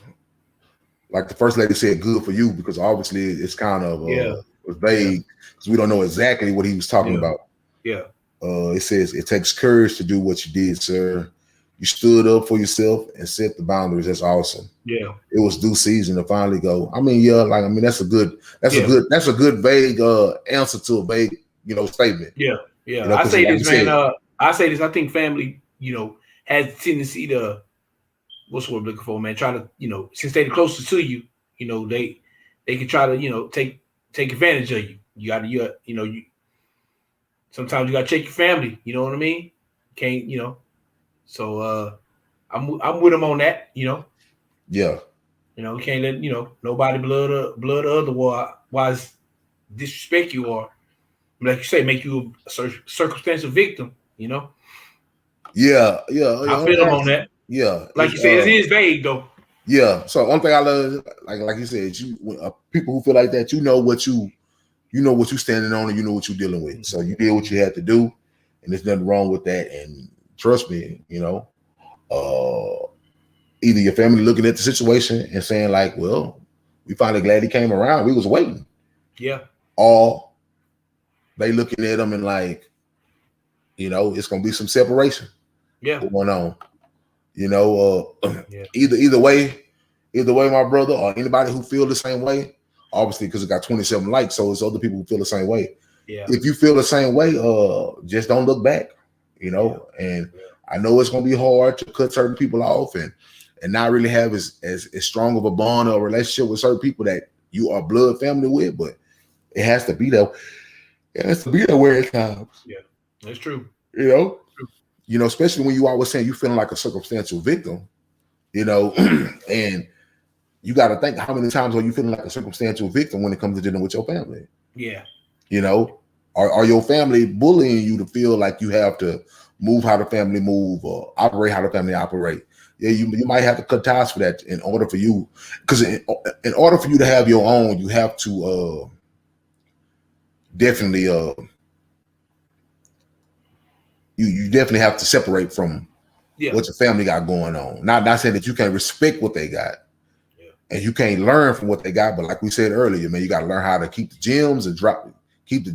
like the first lady said, good for you, because obviously it's kind of vague because we don't know exactly what he was talking about. It says it takes courage to do what you did, sir. You stood up for yourself and set the boundaries. That's awesome. Yeah, it was due season to finally go. That's a good vague answer to a vague statement. I say this, man. I say this. I think family, has a tendency to, what's the word I'm looking for, man? Try to, since they're the closest to you, they can try to, take advantage of you. You got to, sometimes you got to check your family. You know what I mean? Can't, So I'm with him on that. Yeah. We can't let nobody blood the other war disrespect you or, like you say, make you a circumstantial victim. Yeah. I feel him on that. Yeah, like you said, it is vague though. Yeah. So one thing I love, like you said, people who feel like that, you know what you standing on, and you know what you're dealing with. So you did what you had to do, and there's nothing wrong with that. And trust me, either your family looking at the situation and saying like, well, we finally glad he came around. We was waiting. Yeah. Or they looking at him and like, it's gonna be some separation. Yeah. Going on. Either way, my brother or anybody who feel the same way, obviously because it got 27 likes, so it's other people who feel the same way. Yeah. If you feel the same way, just don't look back. And I know it's gonna be hard to cut certain people off and not really have as strong of a bond or relationship with certain people that you are blood family with, but it has to be there. It has to be there where it comes. Yeah, that's true. Especially when you always saying you feeling like a circumstantial victim, and you got to think how many times are you feeling like a circumstantial victim when it comes to dealing with your family? Yeah. Are your family bullying you to feel like you have to move how the family move or operate how the family operate? Yeah, you might have to cut ties for that in order for you, because in order for you to have your own, you have to definitely you definitely have to separate from what your family got going on. Not saying that you can't respect what they got, and you can't learn from what they got, but like we said earlier, man, you got to learn how to keep the gems and drop the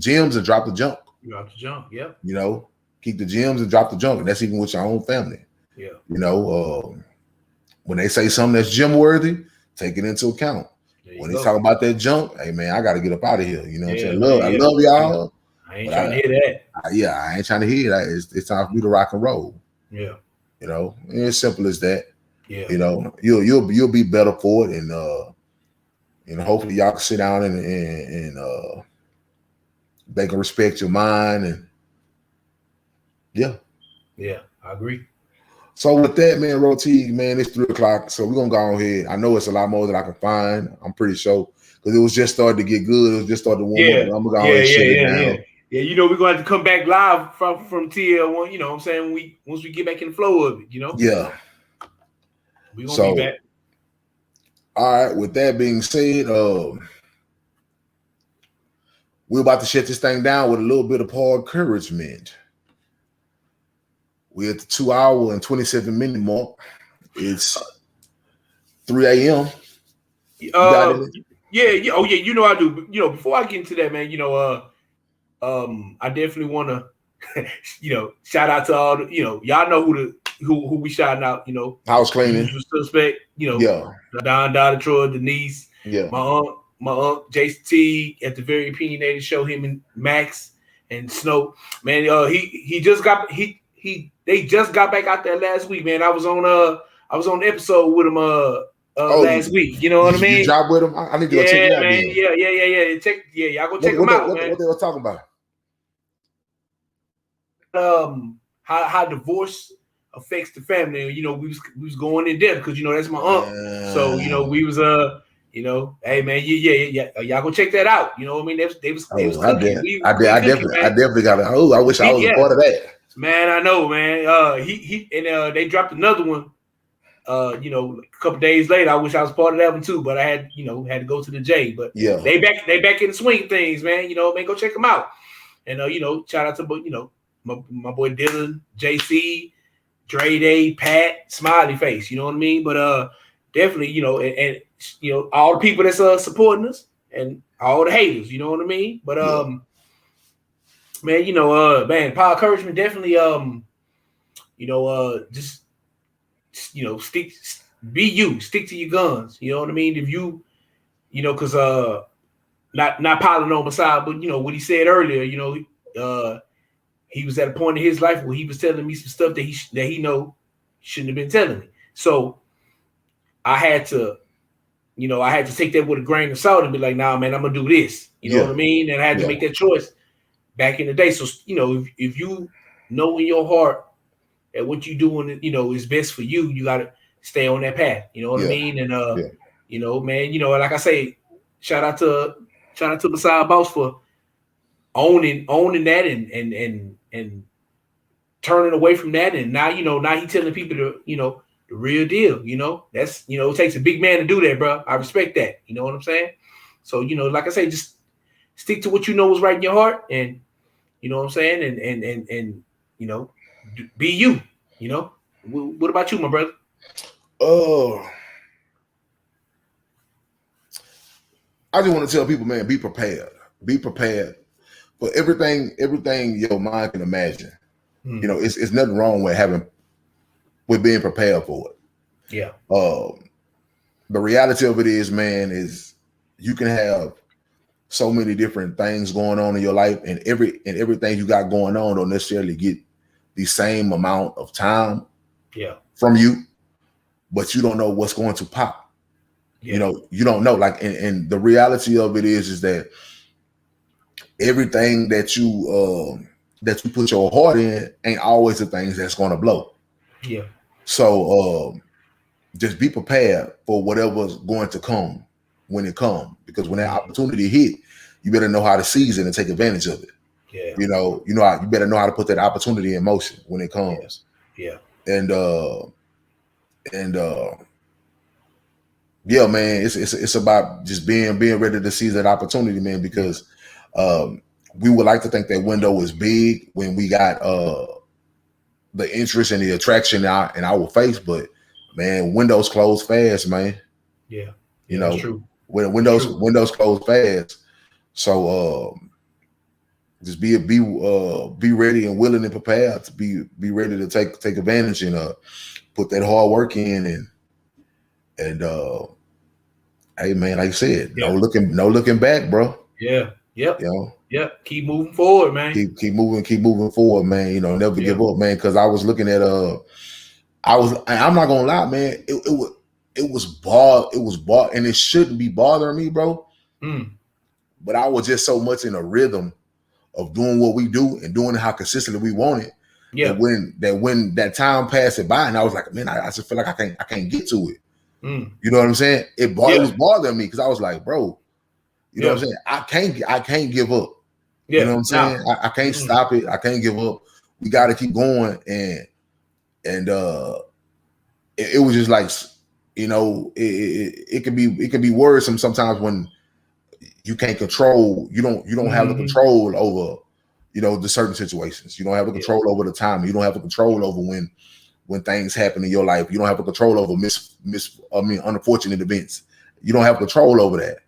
junk. Drop the junk, yeah. Keep the gems and drop the junk, and that's even with your own family. Yeah. When they say something that's gem worthy, take it into account. When they talk about that junk, hey man, I got to get up out of here. You know what I'm saying? I love y'all. I ain't trying to hear that. I ain't trying to hear that. It's time for me to rock and roll. Yeah. It's simple as that. Yeah. You'll be better for it, and hopefully y'all can sit down and they can respect your mind, and yeah, I agree. So with that, man, Rotique, man, it's 3:00, so we're gonna go ahead. I know it's a lot more that I can find. I'm pretty sure because it was just starting to get good. It was just starting to warm up. I'm gonna go ahead and shut it down. Yeah, we're gonna have to come back live from TL1. You know what I'm saying? Once we get back in the flow of it, Yeah. We're gonna be back. All right. With that being said, we're about to shut this thing down with a little bit of Podcouragement. We're at the 2 hour and 27 minute mark. It's 3 a.m. Yeah. Oh yeah. I do. But, before I get into that, man, I definitely want to, shout out to all the, y'all know who we shouting out. House cleaning. Suspect. Don, Troy, Denise. Yeah. My aunt, Jason T. At the Very Opinionated Show. Him and Max and Snow. Man, they just got back out there last week, man. I was on the episode with him last week. You know what I mean? You job with him? I need to go check it out. Man. Yeah. Y'all go check them out, man. What they were talking about? How divorce affects the family. We was going in depth because that's my aunt. So we was hey man, y'all go check that out. You know what I mean? They was cooking. I definitely got it. I wish I was a part of that. Man, I know, man. They dropped another one. A couple days later. I wish I was part of that one too, but I had to go to the J. But yeah, they back in the swing of things, man. Man, go check them out. And shout out to my boy Dylan, JC, Dre Day, Pat, Smiley Face. You know what I mean? But definitely, and all the people that's supporting us and all the haters. You know what I mean? But man, Podcouragement definitely just stick to your guns. You know what I mean? If you because not piling on Messiah, but what he said earlier, he was at a point in his life where he was telling me some stuff that he know shouldn't have been telling me. So I had to take that with a grain of salt and be like, nah, man, I'm gonna do this. You know what I mean? And I had to make that choice back in the day. So if you know in your heart that what you're doing, is best for you, you gotta stay on that path. You know what I mean? And man, like I say, shout out to Shout out to Messiah Boss for owning that and turning away from that. And now, now he telling people the real deal. That's, it takes a big man to do that, bro. I respect that. You know what I'm saying? So, like I say, just stick to what you know is right in your heart, and you know what I'm saying, and be you. What about you, my brother? I just want to tell people, man, be prepared. Be prepared for everything your mind can imagine. It's nothing wrong with being prepared for it. Yeah. The reality of it is, man, is you can have so many different things going on in your life, and everything you got going on don't necessarily get the same amount of time from you, but you don't know what's going to pop. Yeah. You don't know. Like, and the reality of it is that everything that you put your heart in ain't always the things that's going to blow. Yeah. So just be prepared for whatever's going to come when it comes, because when that opportunity hit, you better know how to seize it and take advantage of it. Yeah. You better know how to put that opportunity in motion when it comes. Yeah. And yeah, man, it's about just being ready to seize that opportunity, man, because we would like to think that window is big when we got the interest and the attraction in our face, but man, windows close fast, man. Yeah. That's true. When windows close fast. So just be ready and willing and prepared to be ready to take advantage and put that hard work in and hey, man, like I said, no looking back, bro. Yeah. Yep. Yep. Keep moving forward, man. Keep moving forward, man. Never give up, man. Because I was looking at I'm not gonna lie, man. It was and it shouldn't be bothering me, bro. But I was just so much in a rhythm of doing what we do and doing it how consistently we want it. Yeah. That when that time passed it by, and I was like, man, I just feel like I can't get to it. You know what I'm saying? It was bothering me because I was like, bro, you know what I'm saying? I can't give up. Yeah. You know what I'm saying? I can't stop it. I can't give up. We got to keep going. And it was just like, it can be worrisome sometimes when you can't control. You don't have the control over, the certain situations. You don't have the control over the time. You don't have the control over when things happen in your life. You don't have the control over unfortunate events. You don't have control over that.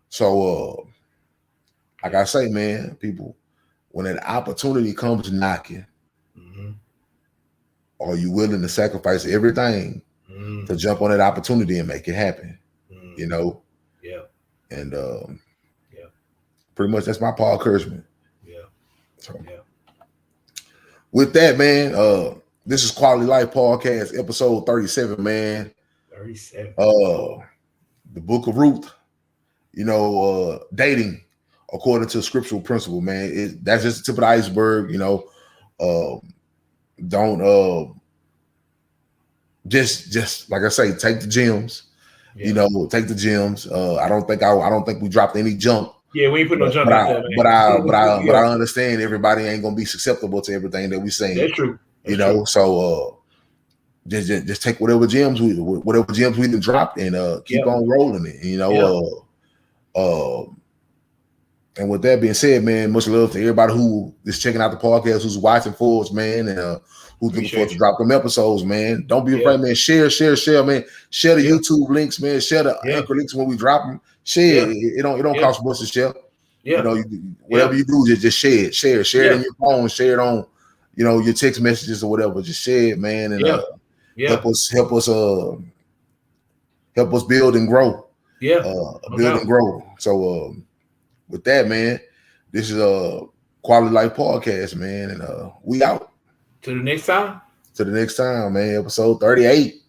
So, like I say, man, people, when an opportunity comes knocking, are you willing to sacrifice everything to jump on that opportunity and make it happen? Yeah. And pretty much that's my Podcouragement. Yeah. So, with that, man, this is Quality Life Podcast, episode 37, man. 37. The book of Ruth, dating according to scriptural principle, man. That's just the tip of the iceberg, don't just like I say, take the gems. Take the gems. I don't think we dropped any junk. Yeah, we ain't put no junk out there, man. But I understand everybody ain't gonna be susceptible to everything that we saying. That's true. So just take whatever gems we done dropped and keep on rolling it. And with that being said, man, much love to everybody who is checking out the podcast, who's watching for us, man, and who's looking forward to drop them episodes, man. Don't be afraid, man. Share, man. Share the YouTube links, man. Share the Anchor links when we drop them. Share. It don't cost much to share. Whatever you do, just share it. Share it in your phone. Share it on, your text messages or whatever. Just share it, man, and help us build and grow. Build and grow. So with that, man, this is a Quality Life Podcast, man, and we out. To the next time. To the next time, man. Episode 38.